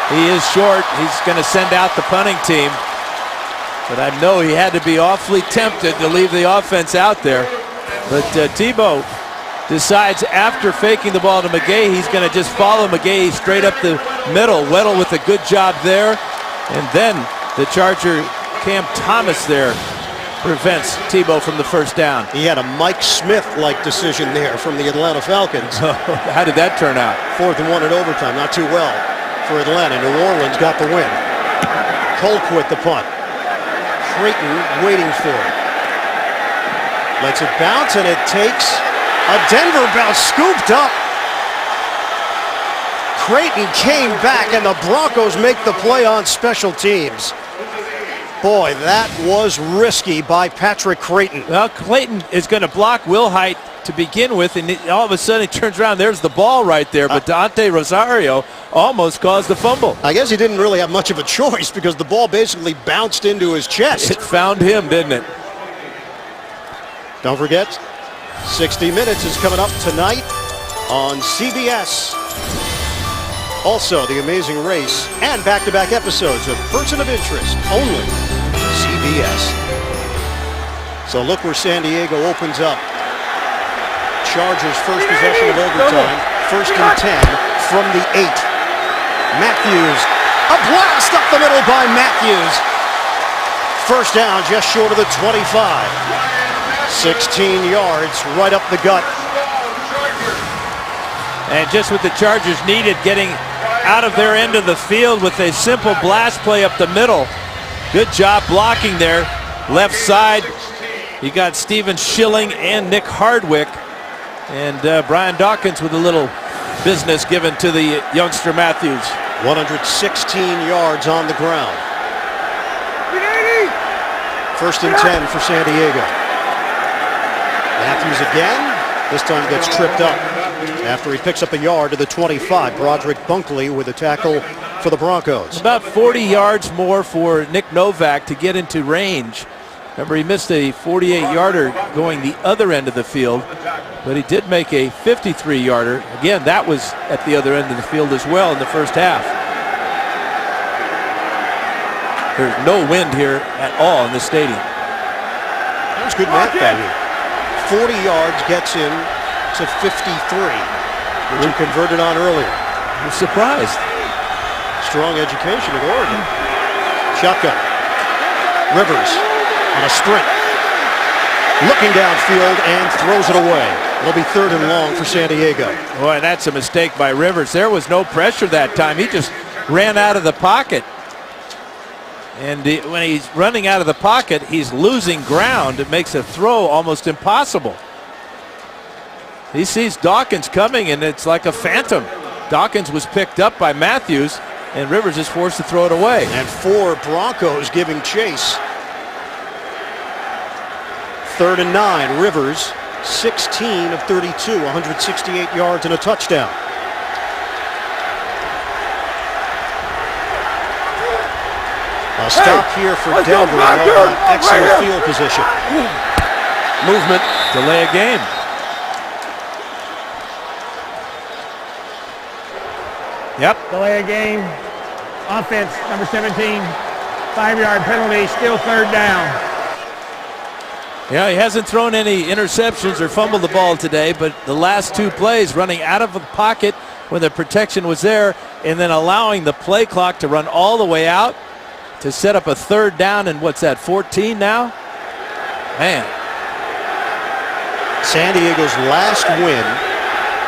He is short. He's going to send out the punting team. But I know he had to be awfully tempted to leave the offense out there. But Tebow decides after faking the ball to McGahee, he's going to just follow McGahee straight up the middle. Weddle with a good job there. And then the Charger Cam Thomas there prevents Tebow from the first down. He had a Mike Smith-like decision there from the Atlanta Falcons. How did that turn out? 4th and 1 in overtime. Not too well for Atlanta. New Orleans got the win. Colquitt the punt. Creighton waiting for it. Lets it bounce, and it takes a Denver bounce scooped up. Creighton came back, and the Broncos make the play on special teams. Boy, that was risky by Patrick Creighton. Well, Clayton is going to block Wilhite to begin with, and all of a sudden he turns around. There's the ball right there, but Dante Rosario almost caused the fumble. I guess he didn't really have much of a choice because the ball basically bounced into his chest. It found him, didn't it? Don't forget, 60 Minutes is coming up tonight on CBS. Also, The Amazing Race and back-to-back episodes of Person of Interest, only CBS. So look where San Diego opens up. Chargers first possession of overtime, 1st and 10 from the 8. Matthews, a blast up the middle by Matthews. First down just short of the 25. 16 yards right up the gut. And just what the Chargers needed, getting out of their end of the field with a simple blast play up the middle. Good job blocking there. Left side, you got Steven Schilling and Nick Hardwick. And Brian Dawkins with a little business given to the youngster Matthews. 116 yards on the ground. 1st and 10 for San Diego. Matthews again. This time gets tripped up after he picks up a yard to the 25. Broderick Bunkley with a tackle for the Broncos. About 40 yards more for Nick Novak to get into range. Remember, he missed a 48-yarder going the other end of the field, but he did make a 53-yarder. Again, that was at the other end of the field as well in the first half. There's no wind here at all in the stadium. That was good math by you. 40 yards gets him to 53, which he converted on earlier. You're surprised. Strong education at Oregon. Shotgun. Rivers on a sprint. looking downfield and throws it away. It'll be 3rd and long for San Diego. Boy, that's a mistake by Rivers. There was no pressure that time. He just ran out of the pocket. And when he's running out of the pocket, he's losing ground. It makes a throw almost impossible. He sees Dawkins coming, and it's like a phantom. Dawkins was picked up by Matthews, and Rivers is forced to throw it away. And 4 Broncos giving chase. 3rd and 9. Rivers, 16 of 32, 168 yards and a touchdown. A stop here for Denver. Excellent field position. Movement, delay a game. Yep. Delay a game. Offense, number 17. 5-yard penalty, still 3rd down. Yeah, he hasn't thrown any interceptions or fumbled the ball today, but the last 2 plays running out of the pocket when the protection was there and then allowing the play clock to run all the way out to set up a 3rd down, and what's that, 14 now? Man. San Diego's last win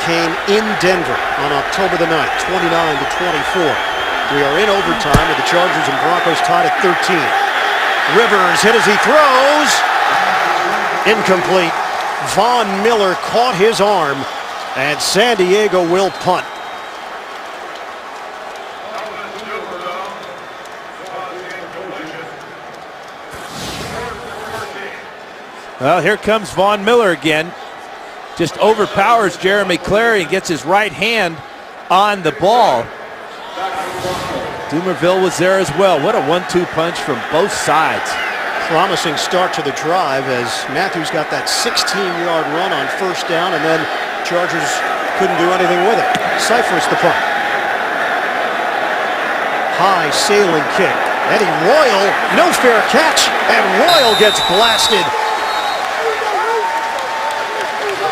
came in Denver on October the 9th, 29-24. We are in overtime with the Chargers and Broncos tied at 13. Rivers hit as he throws. Incomplete. Von Miller caught his arm, and San Diego will punt. Well, here comes Von Miller again. Just overpowers Jeremy Clary and gets his right hand on the ball. Dumerville was there as well. What a 1-2 punch from both sides. Promising start to the drive as Matthews got that 16-yard run on 1st down, and then Chargers couldn't do anything with it. Cyphers the punt. High sailing kick. Eddie Royal, no fair catch, and Royal gets blasted.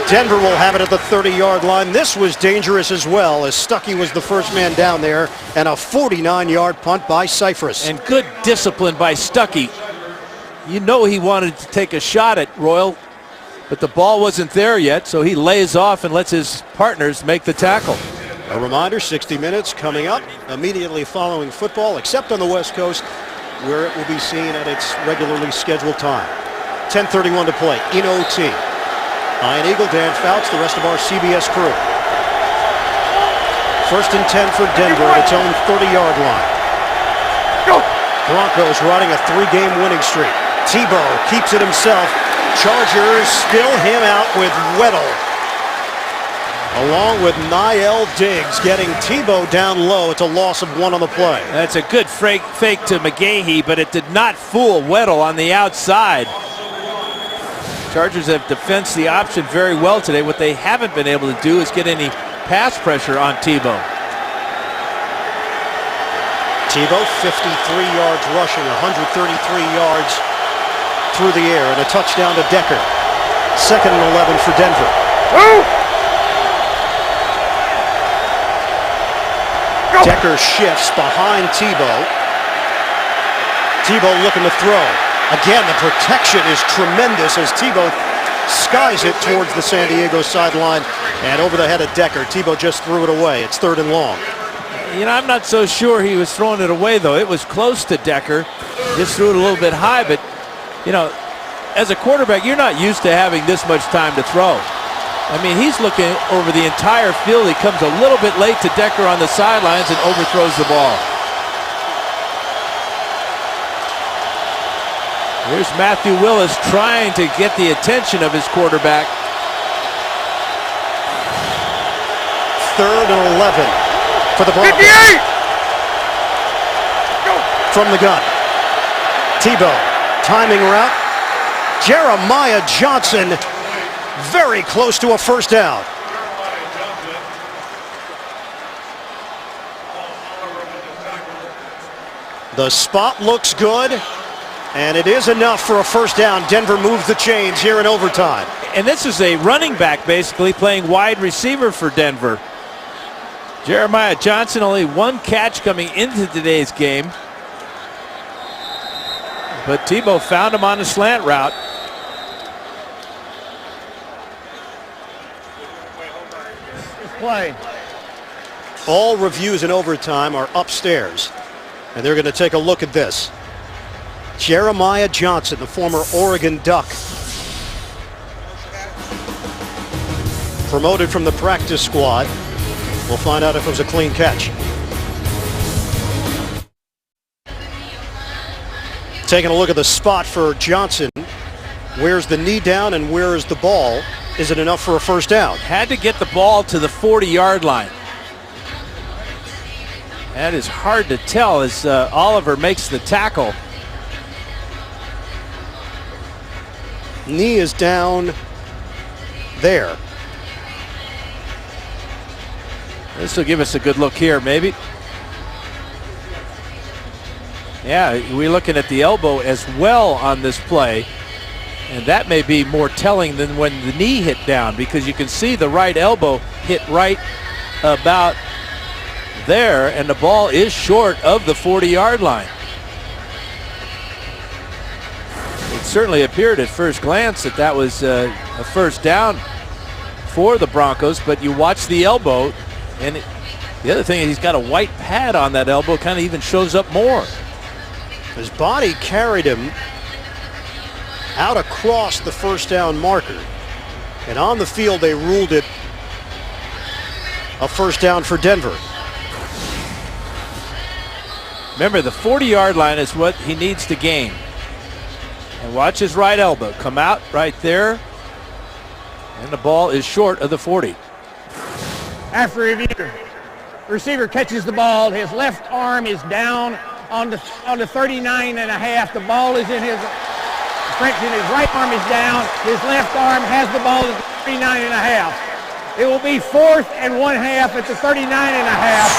Denver will have it at the 30-yard line. This was dangerous as well, as Stuckey was the first man down there, and a 49-yard punt by Cyphers. And good discipline by Stuckey. You know he wanted to take a shot at Royal, but the ball wasn't there yet, so he lays off and lets his partners make the tackle. A reminder, 60 Minutes coming up immediately following football, except on the West Coast, where it will be seen at its regularly scheduled time. 10:31 to play in OT. Ian Eagle, Dan Fouts, the rest of our CBS crew. 1st and 10 for Denver at its own 30-yard line. Broncos riding a 3-game winning streak. Tebow keeps it himself. Chargers spill him out with Weddle, along with Niall Diggs, getting Tebow down low. It's a loss of 1 on the play. That's a good fake to McGahee, but it did not fool Weddle on the outside. Chargers have defensed the option very well today. What they haven't been able to do is get any pass pressure on Tebow. Tebow, 53 yards rushing, 133 yards through the air, and a touchdown to Decker. 2nd and 11 for Denver. Decker shifts behind Tebow. Tebow looking to throw. Again, the protection is tremendous as Tebow skies it towards the San Diego sideline and over the head of Decker. Tebow just threw it away. It's 3rd and long. You know, I'm not so sure he was throwing it away, though. It was close to Decker. Just threw it a little bit high, but, you know, as a quarterback, you're not used to having this much time to throw. I mean, he's looking over the entire field. He comes a little bit late to Decker on the sidelines and overthrows the ball. Here's Matthew Willis trying to get the attention of his quarterback. 3rd and 11 for the Broncos. 58! From the gun. Tebow, timing route. Jeremiah Johnson, very close to a 1st down. The spot looks good, and it is enough for a 1st down. Denver moves the chains here in overtime. And this is a running back basically playing wide receiver for Denver. Jeremiah Johnson, only 1 catch coming into today's game. But Tebow found him on a slant route. Play. All reviews in overtime are upstairs, and they're going to take a look at this. Jeremiah Johnson, the former Oregon Duck, promoted from the practice squad. We'll find out if it was a clean catch. Taking a look at the spot for Johnson. Where's the knee down and where is the ball? Is it enough for a first down? Had to get the ball to the 40-yard line. That is hard to tell as Oliver makes the tackle. Knee is down there. This will give us a good look here, maybe. Yeah, we're looking at the elbow as well on this play. And that may be more telling than when the knee hit down, because you can see the right elbow hit right about there, and the ball is short of the 40-yard line. It certainly appeared at first glance that that was a first down for the Broncos, but you watch the elbow, and the other thing is he's got a white pad on that elbow, kind of even shows up more. His body carried him out across the first down marker, and on the field they ruled it a first down for Denver. Remember, the 40-yard line is what he needs to gain. And watch his right elbow come out right there, and the ball is short of the 40. After review, the receiver catches the ball. His left arm is down on the 39 and a half. The ball is in his Frenchman. His right arm is down. His left arm has the ball at the 39 and a half. It will be 4th and 1/2 at the 39 and a half.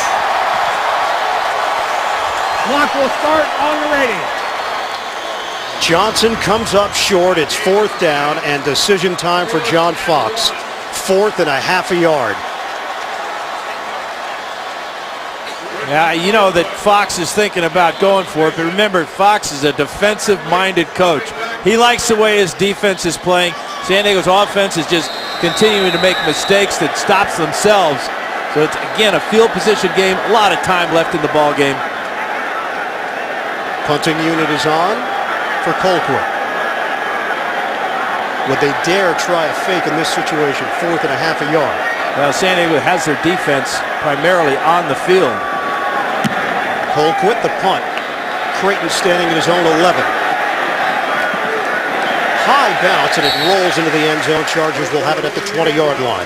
Clock will start on the ready. Johnson comes up short. It's 4th down and decision time for John Fox. 4th and a half a yard. Yeah, you know that Fox is thinking about going for it, but remember, Fox is a defensive-minded coach. He likes the way his defense is playing. San Diego's offense is just continuing to make mistakes that stops themselves. So it's, again, a field position game. A lot of time left in the ball game. Punting unit is on for Colquitt. Would they dare try a fake in this situation? 4th and a half a yard. Well, San Diego has their defense primarily on the field. Colquitt, the punt. Creighton standing at his own 11. High bounce, and it rolls into the end zone. Chargers will have it at the 20-yard line.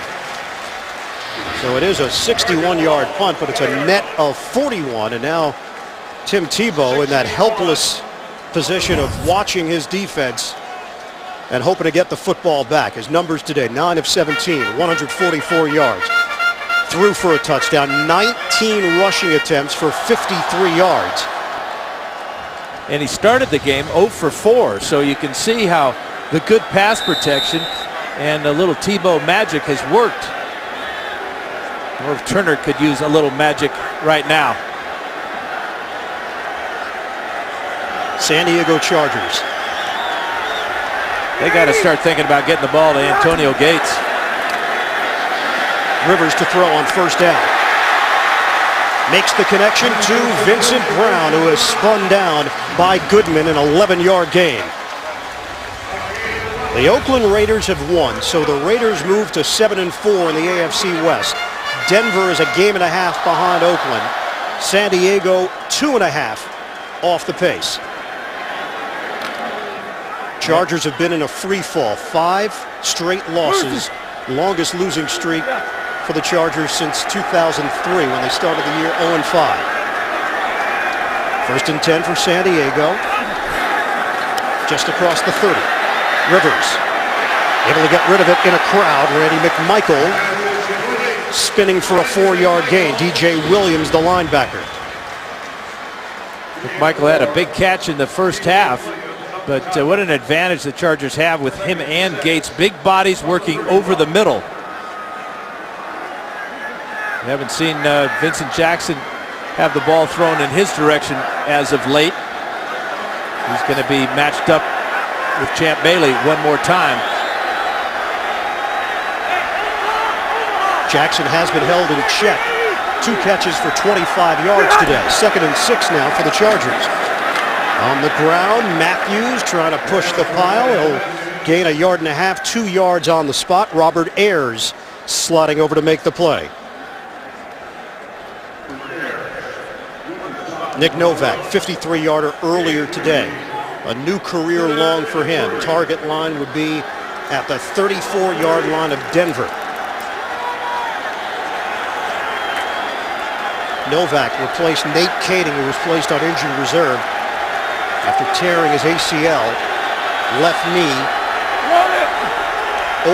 So it is a 61-yard punt, but it's a net of 41, and now Tim Tebow in that helpless position of watching his defense and hoping to get the football back. His numbers today, 9 of 17, 144 yards. Threw for a touchdown, 19 rushing attempts for 53 yards. And he started the game 0 for 4, so you can see how the good pass protection and a little Tebow magic has worked. Norv Turner could use a little magic right now. San Diego Chargers. They got to start thinking about getting the ball to Antonio Gates. Rivers to throw on first down. Makes the connection to Vincent Brown, who is spun down by Goodman, an 11-yard gain. The Oakland Raiders have won, so the Raiders move to 7-4 in the AFC West. Denver is a game and a half behind Oakland. San Diego 2.5 off the pace. Chargers have been in a free fall, 5 straight losses, longest losing streak for the Chargers since 2003 when they started the year 0-5. 1st and 10 for San Diego, just across the 30. Rivers able to get rid of it in a crowd. Randy McMichael spinning for a 4-yard gain. DJ Williams, the linebacker. McMichael had a big catch in the first half. But what an advantage the Chargers have with him and Gates. Big bodies working over the middle. We haven't seen Vincent Jackson have the ball thrown in his direction as of late. He's going to be matched up with Champ Bailey one more time. Jackson has been held in check. 2 catches for 25 yards today. 2nd and 6 now for the Chargers. On the ground, Matthews trying to push the pile. He'll gain 1.5 yards, 2 yards on the spot. Robert Ayers sliding over to make the play. Nick Novak, 53-yarder earlier today. A new career long for him. Target line would be at the 34-yard line of Denver. Novak replaced Nate Kading, who was placed on injured reserve after tearing his ACL, left knee.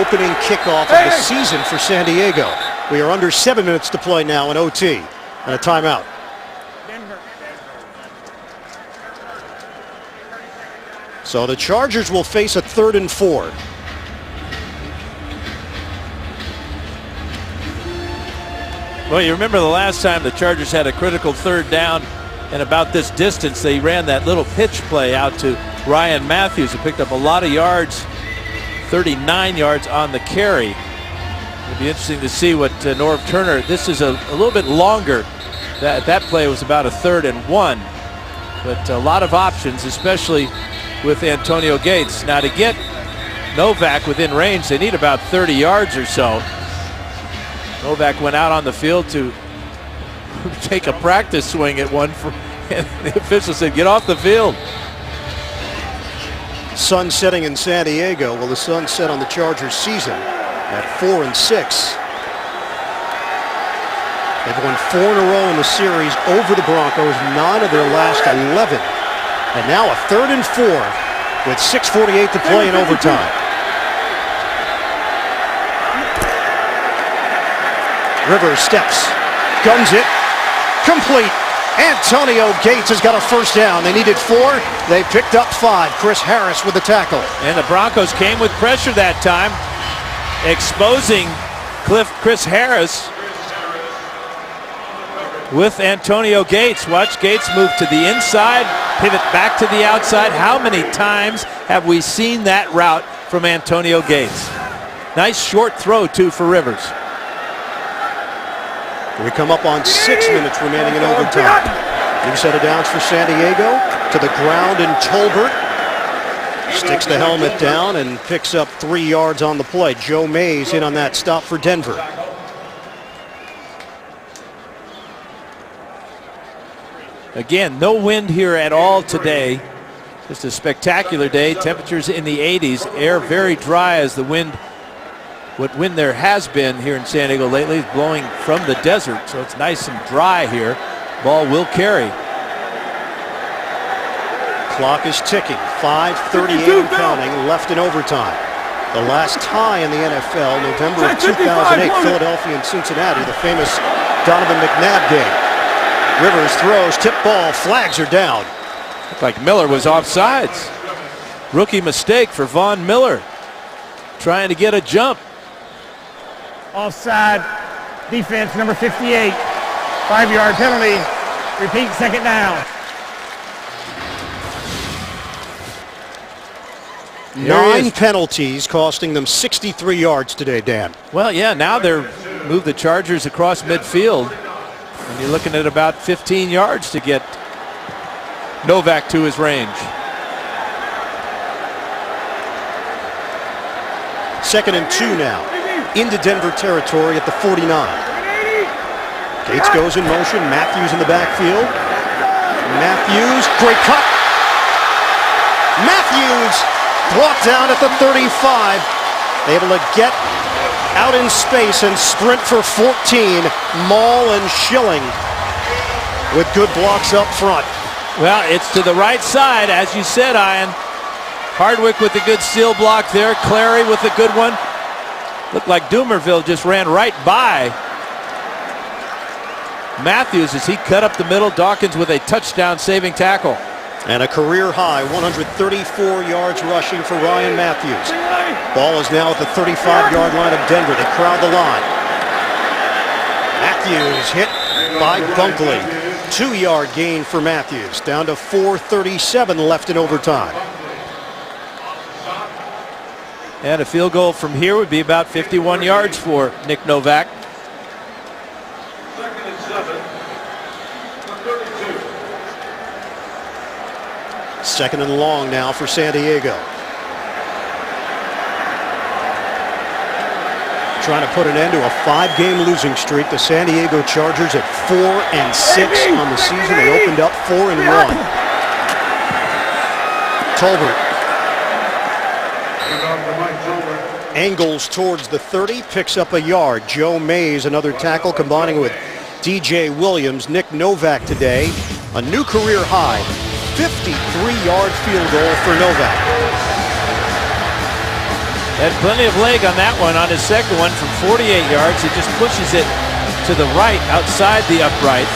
Opening kickoff of the season for San Diego. We are under 7 minutes to play now in OT and a timeout. So the Chargers will face a 3rd and 4. Well, you remember the last time the Chargers had a critical 3rd down and about this distance, they ran that little pitch play out to Ryan Matthews, who picked up a lot of yards, 39 yards on the carry. It'll be interesting to see what Norv Turner, this is a little bit longer. That play was about a 3rd and 1, but a lot of options, especially with Antonio Gates. Now to get Novak within range, they need about 30 yards or so. Novak went out on the field to take a practice swing at one, and the official said, get off the field. Sun setting in San Diego. Well, the sun set on the Chargers season at 4 and 6. They've won 4 in a row in the series over the Broncos, 9 of their last 11. And now a 3rd and 4 with 6:48 to play in overtime. Rivers steps, guns it, complete. Antonio Gates has got a 1st down. They needed 4. They picked up 5. Chris Harris with the tackle. And the Broncos came with pressure that time, exposing Chris Harris with Antonio Gates. Watch Gates move to the inside, pivot back to the outside. How many times have we seen that route from Antonio Gates? Nice short throw, too, for Rivers. We come up on 6 minutes remaining in overtime. New set of downs for San Diego. To the ground in Tolbert. Sticks the helmet down and picks up 3 yards on the play. Joe Mays in on that stop for Denver. Again, no wind here at all today. Just a spectacular day. Temperatures in the 80s. Air very dry as the wind, what wind there has been here in San Diego lately, is blowing from the desert. So it's nice and dry here. Ball will carry. Clock is ticking. 5:38 and counting left in overtime. The last tie in the NFL, November of 2008, Philadelphia and Cincinnati, the famous Donovan McNabb game. Rivers throws, tip ball, flags are down. Looked like Miller was offsides. Rookie mistake for Von Miller, trying to get a jump. Offside, defense number 58. 5-yard penalty. Repeat, 2nd down. Nine penalties costing them 63 yards today, Dan. Well, yeah, now they're moved the Chargers across midfield. And you're looking at about 15 yards to get Novak to his range. 2nd and 2 now. Into Denver territory at the 49. Gates goes in motion. Matthews in the backfield. Matthews, great cut. Matthews brought down at the 35. Able to get out in space and sprint for 14. Maul and Schilling with good blocks up front. Well, it's to the right side, as you said, Ian. Hardwick with a good seal block there. Clary with a good one. Looked like Dumerville just ran right by Matthews as he cut up the middle. Dawkins with a touchdown saving tackle. And a career high 134 yards rushing for Ryan Matthews. Ball is now at the 35-yard line of Denver. They crowd the line. Matthews hit by Bunkley. 2-yard gain for Matthews. Down to 4:37 left in overtime. And a field goal from here would be about 51 yards for Nick Novak. Second and long now for San Diego. Trying to put an end to a 5-game losing streak. The San Diego Chargers at 4-6 on the season. They opened up 4-1. Tolbert angles towards the 30, picks up a yard. Joe Mays, another tackle, combining with DJ Williams. Nick Novak today, a new career high, 53-yard field goal for Novak. Had plenty of leg on that one. On his second one from 48 yards, he just pushes it to the right, outside the upright,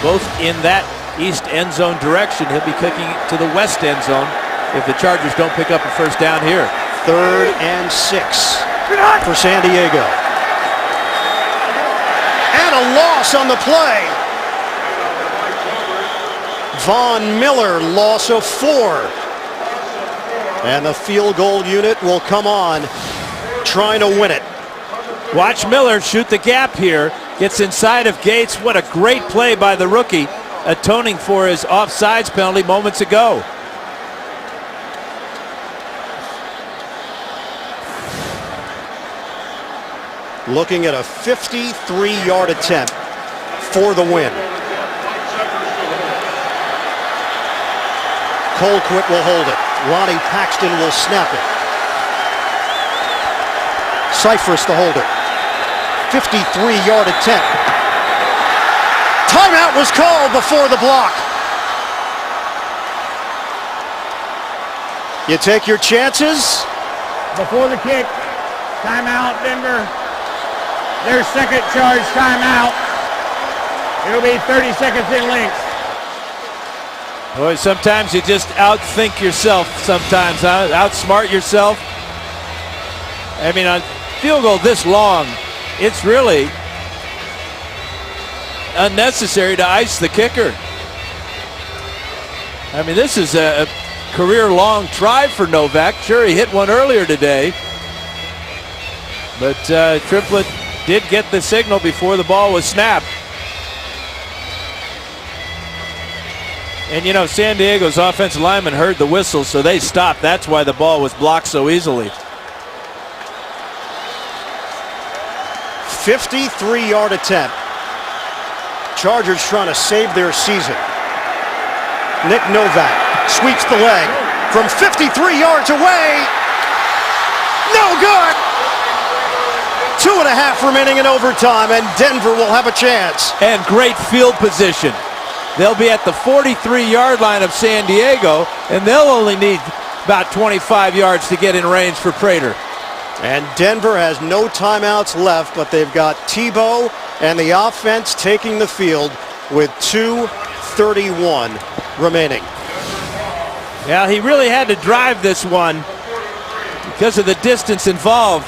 both in that east end zone direction. He'll be kicking it to the west end zone if the Chargers don't pick up a first down here. 3rd and 6 for San Diego. And a loss on the play. Von Miller, loss of 4. And the field goal unit will come on, trying to win it. Watch Miller shoot the gap here. Gets inside of Gates. What a great play by the rookie, atoning for his offsides penalty moments ago. Looking at a 53-yard attempt for the win. Colquitt will hold it. Ronnie Paxton will snap it. Cyphers the holder. 53-yard attempt. Timeout was called before the block. You take your chances. Before the kick, timeout, Denver. Their second charge timeout. It'll be 30 seconds in length. Boy, sometimes you just outthink yourself sometimes, huh? Outsmart yourself. I mean, on field goal this long, it's really unnecessary to ice the kicker. I mean, this is a career-long try for Novak. Sure, he hit one earlier today, but Triplett did get the signal before the ball was snapped. And you know, San Diego's offensive lineman heard the whistle, so they stopped. That's why the ball was blocked so easily. 53-yard attempt. Chargers trying to save their season. Nick Novak sweeps the leg from 53 yards away. No good. 2.5 remaining in overtime, and Denver will have a chance. And great field position. They'll be at the 43-yard line of San Diego, and they'll only need about 25 yards to get in range for Prater. And Denver has no timeouts left, but they've got Tebow and the offense taking the field with 2:31 remaining. Yeah, he really had to drive this one because of the distance involved.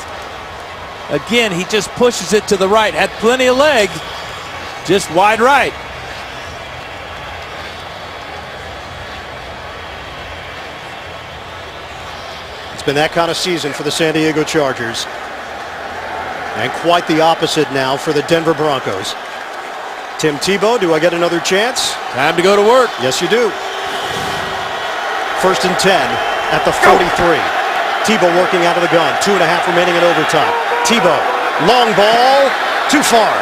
Again, he just pushes it to the right. Had plenty of leg, just wide right. It's been that kind of season for the San Diego Chargers. And quite the opposite now for the Denver Broncos. Tim Tebow, do I get another chance? Time to go to work. Yes, you do. 1st and 10 at the 43. Tebow working out of the gun. 2.5 remaining in overtime. Tebow, long ball, too far.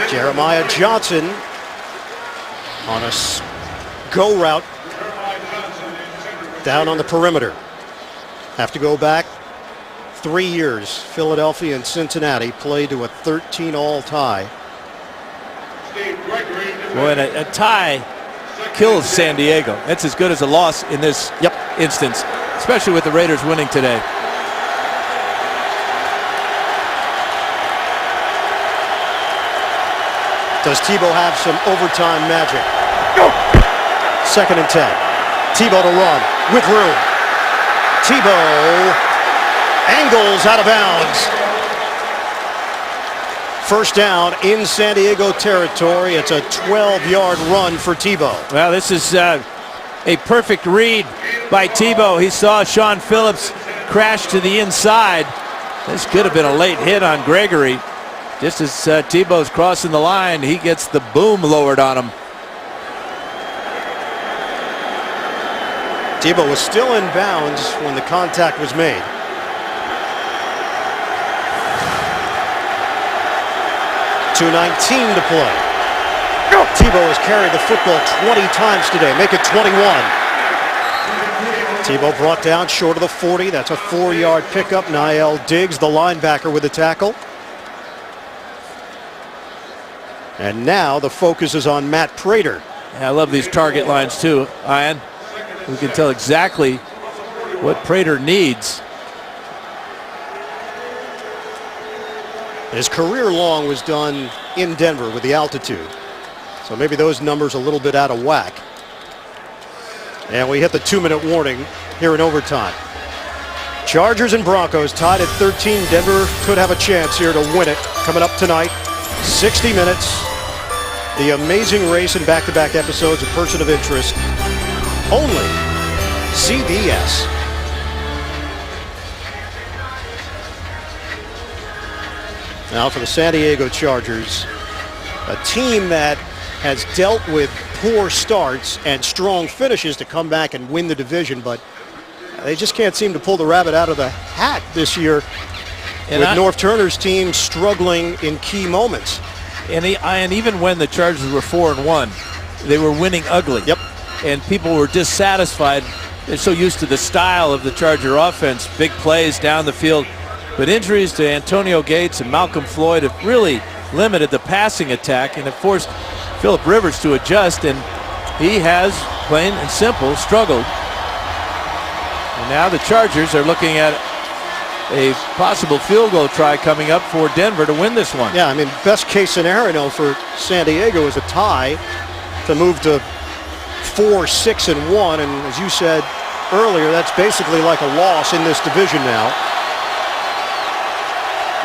Jeremiah Johnson on a go route down on the perimeter. Have to go back 3 years. Philadelphia and Cincinnati played to a 13-all tie. Boy, and a tie kills San Diego. That's as good as a loss in this instance, especially with the Raiders winning today. Does Tebow have some overtime magic? 2nd and 10. Tebow to run with room. Tebow angles out of bounds. First down in San Diego territory. It's a 12-yard run for Tebow. Well, this is a perfect read by Tebow. He saw Sean Phillips crash to the inside. This could have been a late hit on Gregory. Just as Tebow's crossing the line, he gets the boom lowered on him. Tebow was still in bounds when the contact was made. .219 to play. Tebow has carried the football 20 times today. Make it 21. Tebow brought down short of the 40. That's a 4-yard pickup. Niall Diggs, the linebacker, with the tackle. And now the focus is on Matt Prater. Yeah, I love these target lines too, Ian. We can tell exactly what Prater needs. His career long was done in Denver with the altitude. So maybe those numbers a little bit out of whack. And we hit the 2-minute warning here in overtime. Chargers and Broncos tied at 13. Denver could have a chance here to win it coming up tonight. 60 minutes. The amazing race and back-to-back episodes of Person of Interest. Only CBS. Now for the San Diego Chargers, a team that has dealt with poor starts and strong finishes to come back and win the division, but they just can't seem to pull the rabbit out of the hat this year, with North Turner's team struggling in key moments. And even when the Chargers were 4-1, they were winning ugly. Yep. And people were dissatisfied. They're so used to the style of the Charger offense, big plays down the field. But injuries to Antonio Gates and Malcolm Floyd have really limited the passing attack and have forced Phillip Rivers to adjust, and he has, plain and simple, struggled. And now the Chargers are looking at a possible field goal try coming up for Denver to win this one. Yeah, I mean, best case scenario for San Diego is a tie to move to 4-6-1, and as you said earlier, that's basically like a loss in this division now.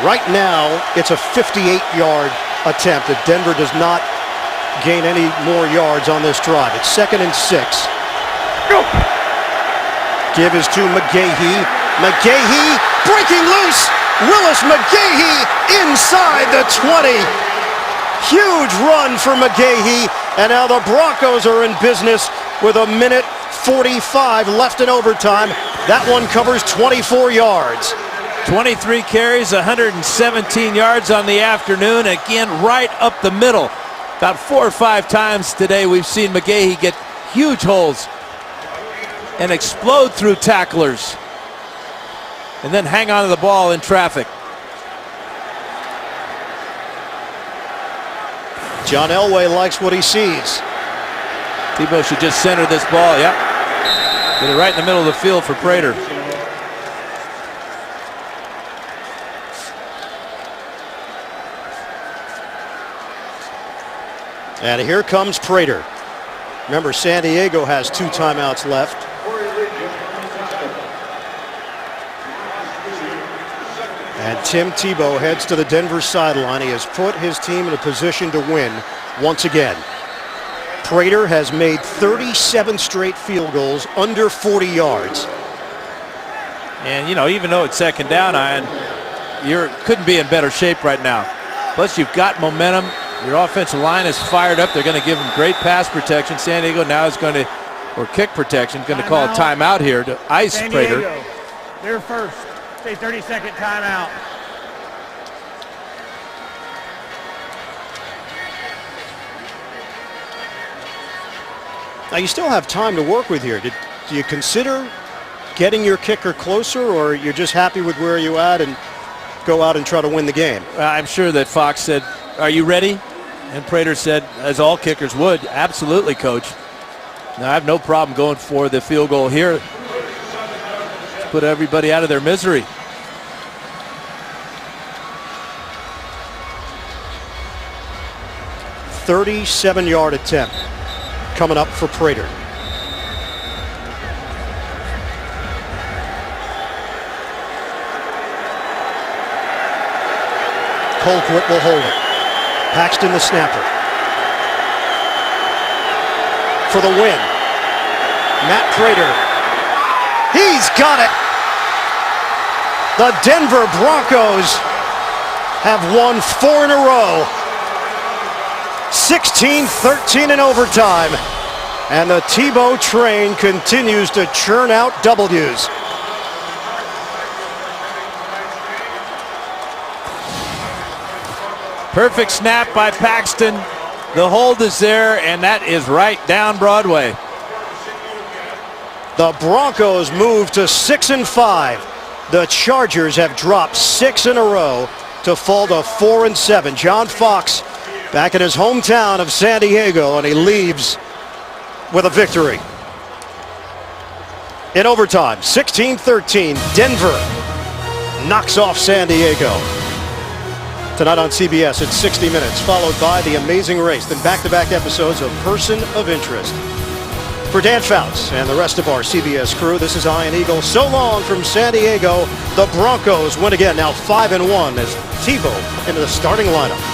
Right now, it's a 58-yard attempt that Denver does not gain any more yards on this drive. It's 2nd and 6. Give is to McGahee. McGahee breaking loose. Willis McGahee inside the 20. Huge run for McGahee. And now the Broncos are in business with 1:45 left in overtime. That one covers 24 yards. 23 carries, 117 yards on the afternoon. Again, right up the middle. About 4 or 5 times today we've seen McGahee get huge holes and explode through tacklers and then hang on to the ball in traffic. John Elway likes what he sees. Tebow should just center this ball. Yep. Get it right in the middle of the field for Prater. And here comes Prater. Remember, San Diego has 2 timeouts left. And Tim Tebow heads to the Denver sideline. He has put his team in a position to win once again. Prater has made 37 straight field goals under 40 yards. And, you know, even though it's 2nd down, Ian, you couldn't be in better shape right now. Plus, you've got momentum. Your offensive line is fired up. They're going to give them great pass protection. San Diego now is going to, or kick protection, going to call a timeout here to ice Prater. They're first. Say 30-second timeout. Now you still have time to work with here. Do you consider getting your kicker closer, or you're just happy with where you at and go out and try to win the game? I'm sure that Fox said, "Are you ready?" And Prater said, as all kickers would, "Absolutely, coach." Now I have no problem going for the field goal here. Let's put everybody out of their misery. .37-yard attempt coming up for Prater. Colquitt will hold it. Paxton the snapper. For the win. Matt Prater. He's got it. The Denver Broncos have won 4 in a row. 16-13 in overtime. And the Tebow train continues to churn out W's. Perfect snap by Paxton. The hold is there, and that is right down Broadway. The Broncos move to 6-5. The Chargers have dropped 6 in a row to fall to 4-7. John Fox back in his hometown of San Diego, and he leaves with a victory. In overtime, 16-13, Denver knocks off San Diego. Tonight on CBS at 60 Minutes, followed by The Amazing Race, then back-to-back episodes of Person of Interest. For Dan Fouts and the rest of our CBS crew, this is Ian Eagle. So long from San Diego. The Broncos win again, now 5-1 as Tebow into the starting lineup.